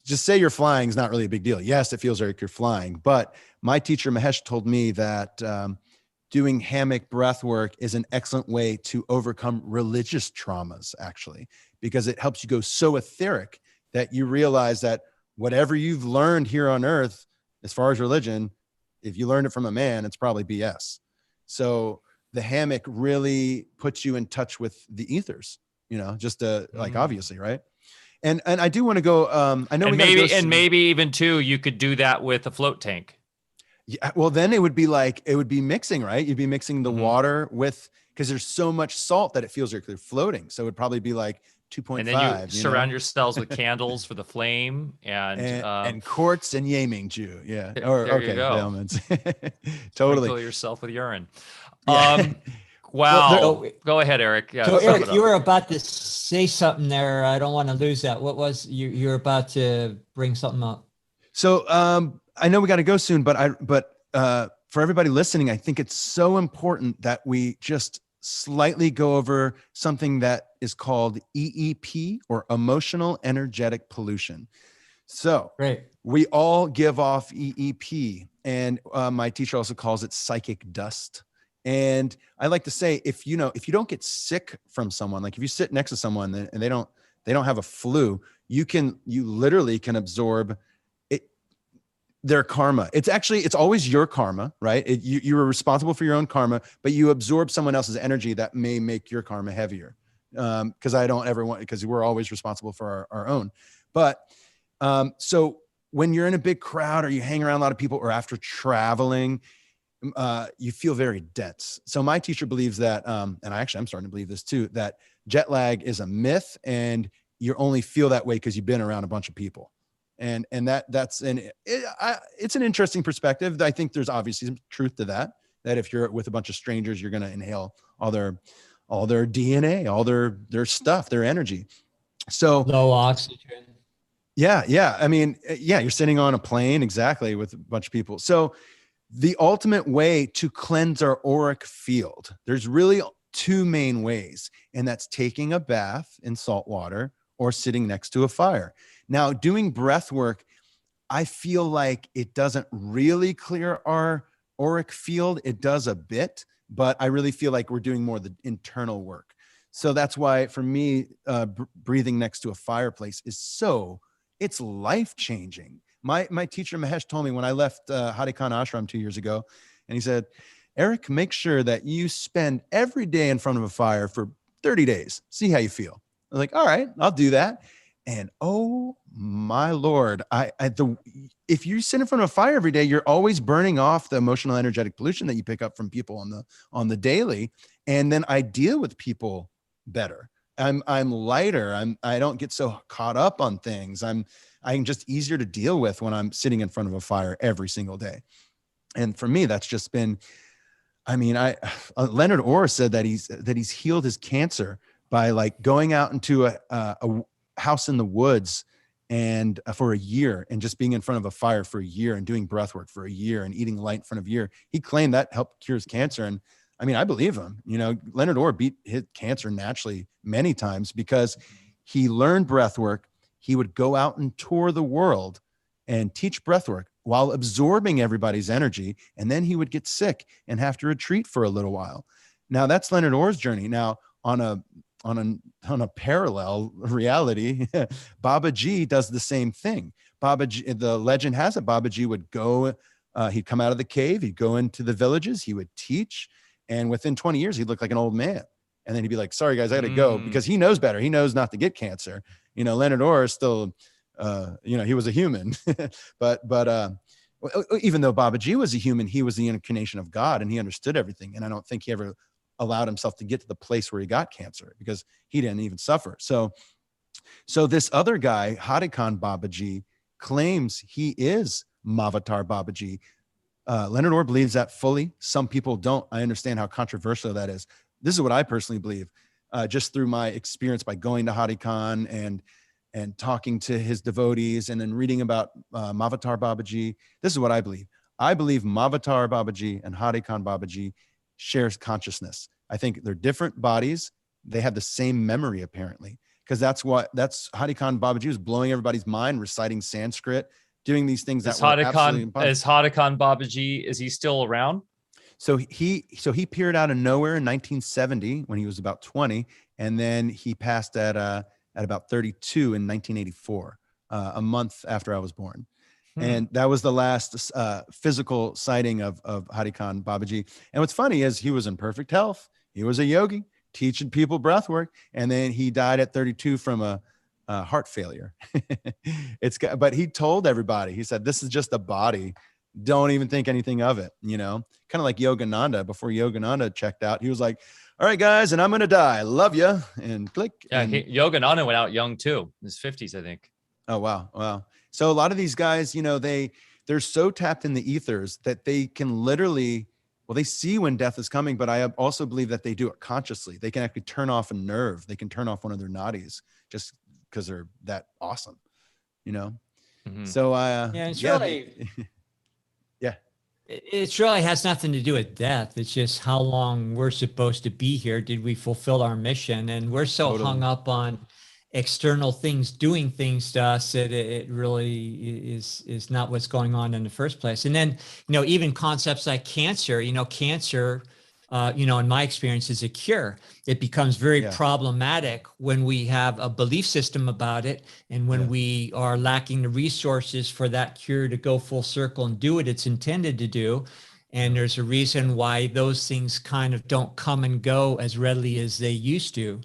just say you're flying is not really a big deal. Yes, it feels like you're flying. But my teacher, Mahesh, told me that doing hammock breath work is an excellent way to overcome religious traumas, actually, because it helps you go so etheric that you realize that whatever you've learned here on earth, as far as religion, if you learned it from a man, it's probably BS. So the hammock really puts you in touch with the ethers, obviously, right? And I do want to go. I know, and maybe even too, you could do that with a float tank. Yeah, well, then it would be mixing, right? You'd be mixing the water with, because there's so much salt that it feels like they're floating. So it would probably be like 2.5. And then you surround yourselves with candles for the flame and quartz and Yaming Jew. Yeah. There you go. Elements. Totally. Sprinkle yourself with urine. Yeah. Wow. Go ahead, Erik. Yeah, so Erik, you were about to say something there. I don't want to lose that. What was you're about to bring something up? So I know we got to go soon, but for everybody listening, I think it's so important that we just slightly go over something that is called EEP, or emotional energetic pollution. So we all give off EEP, and my teacher also calls it psychic dust. And I like to say, if you don't get sick from someone, like if you sit next to someone and they don't have a flu, you literally can absorb it. their karma. It's always your karma, right? You are responsible for your own karma, but you absorb someone else's energy that may make your karma heavier. Because I don't ever want, because we're always responsible for our own. But so when you're in a big crowd or you hang around a lot of people or after traveling, you feel very dense. So my teacher believes that, and I'm starting to believe this too, that jet lag is a myth and you only feel that way because you've been around a bunch of people. And it's an interesting perspective. I think there's obviously some truth to that if you're with a bunch of strangers, you're going to inhale all their DNA, all their stuff, their energy. So low oxygen. Yeah. I mean, you're sitting on a plane, exactly, with a bunch of people. So the ultimate way to cleanse our auric field, there's really two main ways, and that's taking a bath in salt water or sitting next to a fire. Now, doing breath work, I feel like it doesn't really clear our auric field. It does a bit, but I really feel like we're doing more of the internal work. So that's why for me, breathing next to a fireplace it's life-changing. My teacher Mahesh told me when I left Haidakhan ashram 2 years ago, and he said, Erik, make sure that you spend every day in front of a fire for 30 days. See how you feel. I was like, all right, I'll do that. And oh my Lord, if you sit in front of a fire every day, you're always burning off the emotional energetic pollution that you pick up from people on the daily. And then I deal with people better. I'm lighter. I don't get so caught up on things. I'm just easier to deal with when I'm sitting in front of a fire every single day. And for me, that's just been, Leonard Orr said that he's healed his cancer by like going out into a house in the woods and for a year and just being in front of a fire for a year and doing breath work for a year and eating light in front of a year. He claimed that helped cure his cancer. And I believe him. Leonard Orr beat his cancer naturally many times because he learned breath work. He would go out and tour the world and teach breath work while absorbing everybody's energy. And then he would get sick and have to retreat for a little while. Now that's Leonard Orr's journey. Now on a parallel reality, Babaji does the same thing. Babaji, the legend has it, Babaji would go, he'd come out of the cave, he'd go into the villages, he would teach. And within 20 years, he'd look like an old man. And then he'd be like, sorry, guys, I got to go, because he knows better. He knows not to get cancer. Leonard Orr is still, he was a human. but even though Babaji was a human, he was the incarnation of God and he understood everything. And I don't think he ever allowed himself to get to the place where he got cancer because he didn't even suffer. So this other guy, Haidakhan Babaji, claims he is Mavatar Babaji. Leonard Orr believes that fully. Some people don't. I understand how controversial that is. This is what I personally believe, just through my experience by going to Haidakhan and talking to his devotees and then reading about Mavatar Babaji. This is what I believe. I believe Mavatar Babaji and Haidakhan Babaji shares consciousness. I think they're different bodies. They have the same memory, apparently, because that's Haidakhan Babaji was blowing everybody's mind, reciting Sanskrit, doing these things that were absolutely impossible. Is Haidakhan Babaji, is he still around? So he appeared out of nowhere in 1970 when he was about 20, and then he passed at about 32 in 1984, a month after I was born. And that was the last physical sighting of Haidakhan Babaji. And what's funny is he was in perfect health. He was a yogi, teaching people breath work, and then he died at 32 from a heart failure. But he told everybody, he said, this is just a body. Don't even think anything of it. Kind of like Yogananda. Before Yogananda checked out, he was like, all right, guys, and I'm going to die. Love you. And click. Yeah. Yogananda went out young too, in his 50s, I think. Oh, wow. So a lot of these guys, they're so tapped in the ethers that they can literally, they see when death is coming, but I also believe that they do it consciously. They can actually turn off a nerve. They can turn off one of their nadis just because they're that awesome, Mm-hmm. So really, it really has nothing to do with death. It's just how long we're supposed to be here. Did we fulfill our mission? And we're so hung up on external things doing things to us that it really is not what's going on in the first place. And then even concepts like cancer, cancer in my experience, is a cure. It becomes very problematic when we have a belief system about it, and when we are lacking the resources for that cure to go full circle and do what it's intended to do. And there's a reason why those things kind of don't come and go as readily as they used to.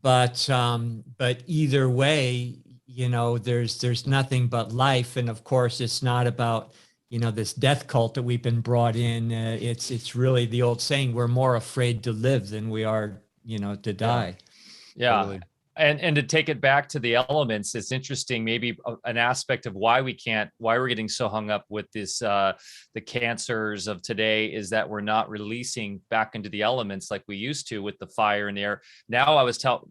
But either way, there's nothing but life. And of course, it's not about this death cult that we've been brought in. It's really the old saying, we're more afraid to live than we are, to die. Yeah. Totally. And to take it back to the elements, it's interesting, maybe an aspect of why we're getting so hung up with this, the cancers of today, is that we're not releasing back into the elements like we used to with the fire and the air. Now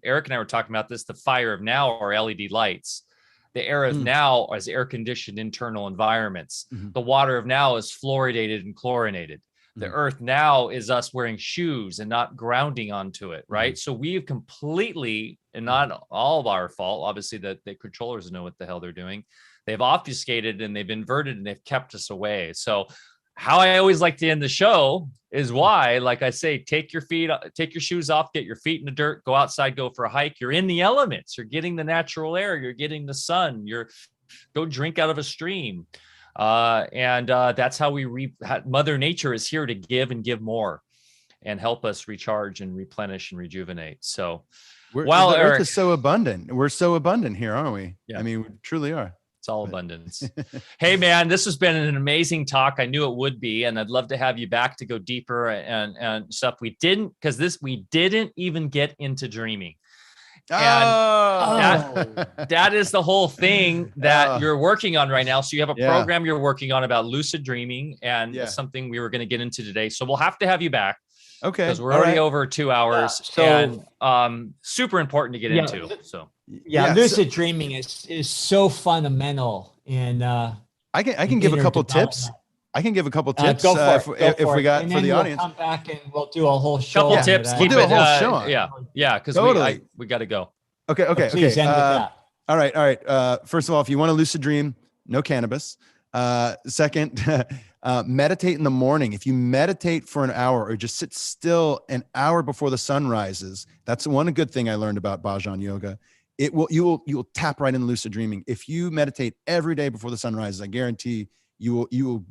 Erik and I were talking about this, the fire of now are LED lights. The air of now is air-conditioned internal environments. The water of now is fluoridated and chlorinated. The earth now is us wearing shoes and not grounding onto it, right? So we've completely, and not all of our fault, obviously the controllers know what the hell they're doing. They've obfuscated and they've inverted and they've kept us away. So how I always like to end the show is why, like I say, take your shoes off, get your feet in the dirt, go outside, go for a hike. You're in the elements. You're getting the natural air. You're getting the sun. Go drink out of a stream. And that's how Mother Nature is here to give and give more and help us recharge and replenish and rejuvenate. So the earth is so abundant. We're so abundant here, aren't we? Yeah. I mean, we truly are. It's all abundance. Hey, man, this has been an amazing talk. I knew it would be, and I'd love to have you back to go deeper and stuff. We didn't even get into dreaming. And that is the whole thing that you're working on right now. So you have a program you're working on about lucid dreaming, and something we were going to get into today. So we'll have to have you back. Okay. Because we're already over 2 hours. And super important to get into. So lucid dreaming is so fundamental. And I can give a couple tips. I can give a couple tips if we got for the audience. We'll come back and we'll do a whole show. Couple tips. We'll do a whole show on. Yeah. Because we got to go. Okay. Please end with that. All right. First of all, if you want to lucid dream, no cannabis. Second, meditate in the morning. If you meditate for an hour or just sit still an hour before the sun rises, that's one good thing I learned about Bhajan Yoga. You will tap right into lucid dreaming. If you meditate every day before the sun rises, I guarantee you will.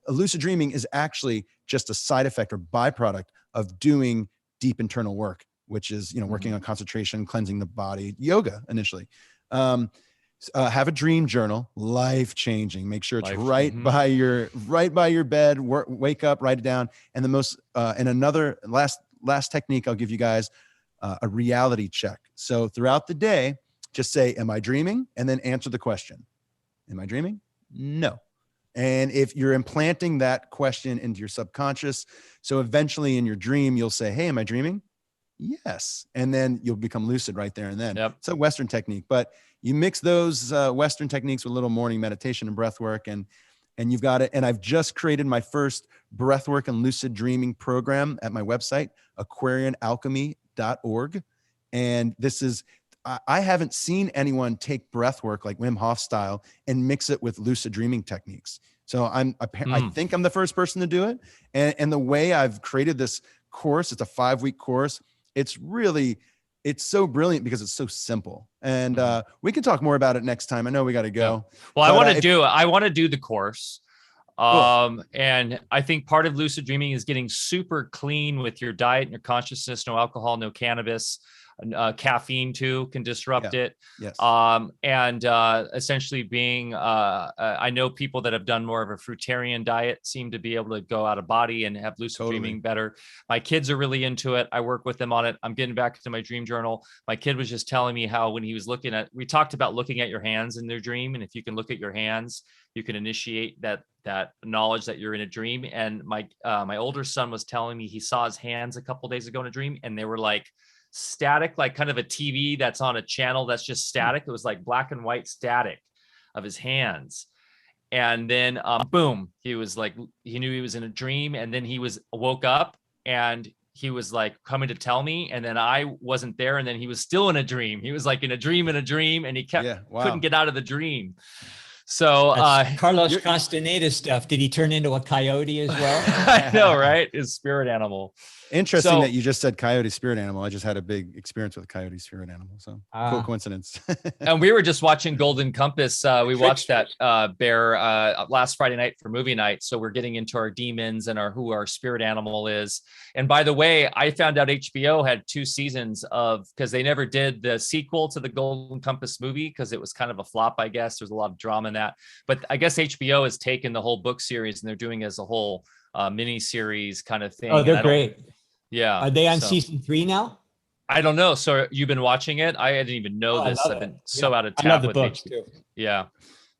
Lucid dreaming is actually just a side effect or byproduct of doing deep internal work, which is, working on concentration, cleansing the body, yoga initially. Have a dream journal, life-changing. Make sure it's right by your bed. Wake up, write it down. And another last technique I'll give you guys, a reality check. So throughout the day, just say, am I dreaming? And then answer the question. Am I dreaming? No. And if you're implanting that question into your subconscious, so eventually in your dream, you'll say, hey, am I dreaming? Yes. And then you'll become lucid right there and then. Yep. It's a Western technique, but you mix those Western techniques with a little morning meditation and breath work, and you've got it. And I've just created my first breathwork and lucid dreaming program at my website, aquarianalchemy.org. And this is, I haven't seen anyone take breath work like Wim Hof style and mix it with lucid dreaming techniques. So I think I'm the first person to do it. And the way I've created this course, it's a 5-week course. It's so brilliant because it's so simple. And we can talk more about it next time. I know we got to go. Yeah. Well, I want to do the course. Cool. And I think part of lucid dreaming is getting super clean with your diet and your consciousness. No alcohol, no cannabis. Caffeine too can disrupt it. Yes. And essentially being, I know people that have done more of a fruitarian diet seem to be able to go out of body and have lucid dreaming better. My kids are really into it. I work with them on it. I'm getting back to my dream journal. My kid was just telling me how when he was we talked about looking at your hands in their dream. And if you can look at your hands, you can initiate that knowledge that you're in a dream. And my older son was telling me he saw his hands a couple days ago in a dream, and they were like static, like kind of a TV that's on a channel that's just static. It was like black and white static of his hands. And then boom, he was like, he knew he was in a dream. And then he woke up and he was like coming to tell me. And then I wasn't there. And then he was still in a dream. He was like in a dream, and he couldn't get out of the dream. So Carlos Castaneda stuff. Did he turn into a coyote as well? I know, right? His spirit animal. Interesting that you just said coyote spirit animal. I just had a big experience with a coyote spirit animal. So cool coincidence. And we were just watching Golden Compass. We watched that bear last Friday night for movie night. So we're getting into our demons and who our spirit animal is. And by the way, I found out HBO had 2 seasons because they never did the sequel to the Golden Compass movie because it was kind of a flop, I guess. There's a lot of drama in that. But I guess HBO has taken the whole book series and they're doing it as a whole mini series kind of thing. Oh, they're great. Yeah. Are they on season 3 now? I don't know. So you've been watching it? I didn't even know this. I've been so out of tap with books too. Yeah.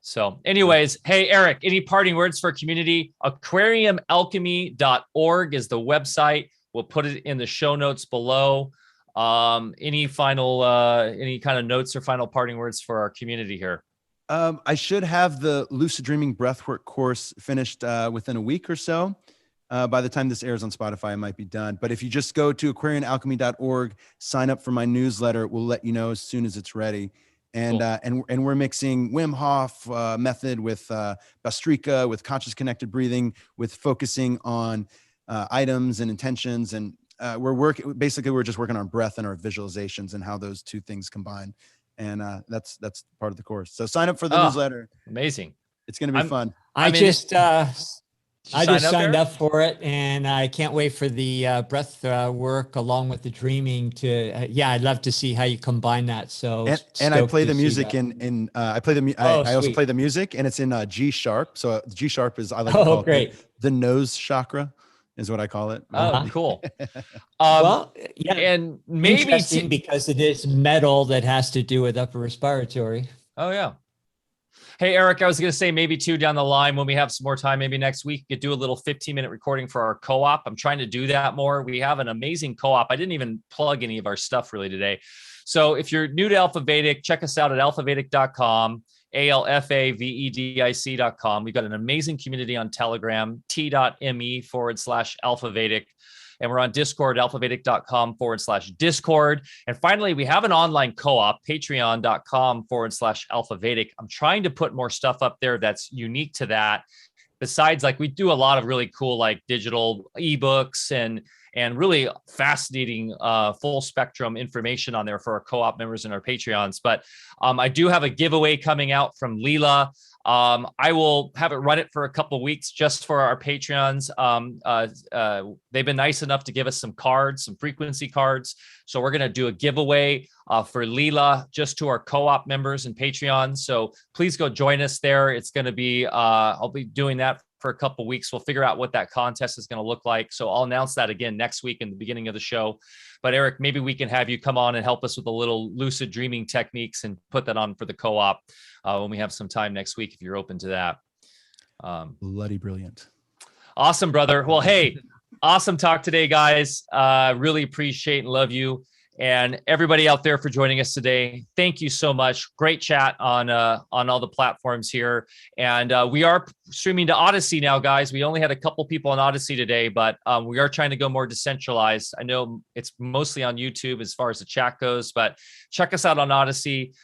So anyways, hey, Erik, any parting words for community? aquariumalchemy.org is the website. We'll put it in the show notes below. Any final, any kind of notes or final parting words for our community here? I should have the lucid dreaming breathwork course finished within a week or so. By the time this airs on Spotify, it might be done. But if you just go to aquarianalchemy.org, sign up for my newsletter, we'll let you know as soon as it's ready. And cool. And we're mixing Wim Hof method with Bastrika, with conscious connected breathing, with focusing on items and intentions. And we're just working on breath and our visualizations and how those 2 things combine. And that's part of the course. So sign up for the newsletter. Amazing. It's going to be fun. I just signed up for it, and I can't wait for the breath work along with the dreaming I'd love to see how you combine that. So, and I play the music I also play the music, and it's in G sharp. So G sharp is, I like to call it the nose chakra is what I call it. Oh, cool. And maybe because it is metal that has to do with upper respiratory. Oh yeah. Hey, Erik, I was going to say maybe too down the line when we have some more time, maybe next week, you could do a little 15-minute recording for our co-op. I'm trying to do that more. We have an amazing co-op. I didn't even plug any of our stuff really today. So if you're new to Alfa Vedic, check us out at alfavedic.com, alfavedic.com. We've got an amazing community on Telegram, t.me/Alfa Vedic. And we're on Discord, alfavedic.com/Discord. And finally, we have an online co-op, patreon.com/Alfa Vedic. I'm trying to put more stuff up there that's unique to that. Besides, like, we do a lot of really cool, like, digital ebooks and really fascinating full spectrum information on there for our co-op members and our Patreons. But I do have a giveaway coming out from Leela. I will have it run it for a couple of weeks just for our Patreons. They've been nice enough to give us some cards, some frequency cards. So we're going to do a giveaway for Leela just to our co-op members and Patreons. So please go join us there. It's going to be, I'll be doing that for a couple of weeks. We'll figure out what that contest is going to look like. So I'll announce that again next week in the beginning of the show. But Erik, maybe we can have you come on and help us with a little lucid dreaming techniques and put that on for the co-op when we have some time next week, if you're open to that. Bloody brilliant. Awesome, brother. Well, hey, awesome talk today, guys. Really appreciate and love you. And everybody out there for joining us today. Thank you so much. Great chat on all the platforms here. And we are streaming to Odyssey now, guys. We only had a couple people on Odyssey today, but we are trying to go more decentralized. I know it's mostly on YouTube as far as the chat goes, but check us out on Odyssey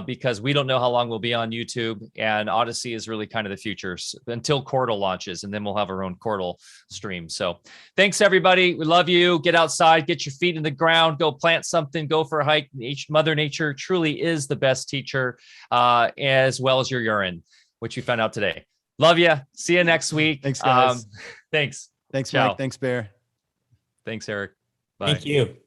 because we don't know how long we'll be on YouTube. And Odyssey is really kind of the future until Chordal launches, and then we'll have our own Chordal stream. So thanks, everybody. We love you. Get outside, get your feet in the ground, go plant something, go for a hike. Mother Nature truly is the best teacher, as well as your urine, which we found out today. Love you. See you next week. Thanks, guys. Thanks. Thanks, Ciao. Mike. Thanks, Bear. Thanks, Erik. Bye. Thank you.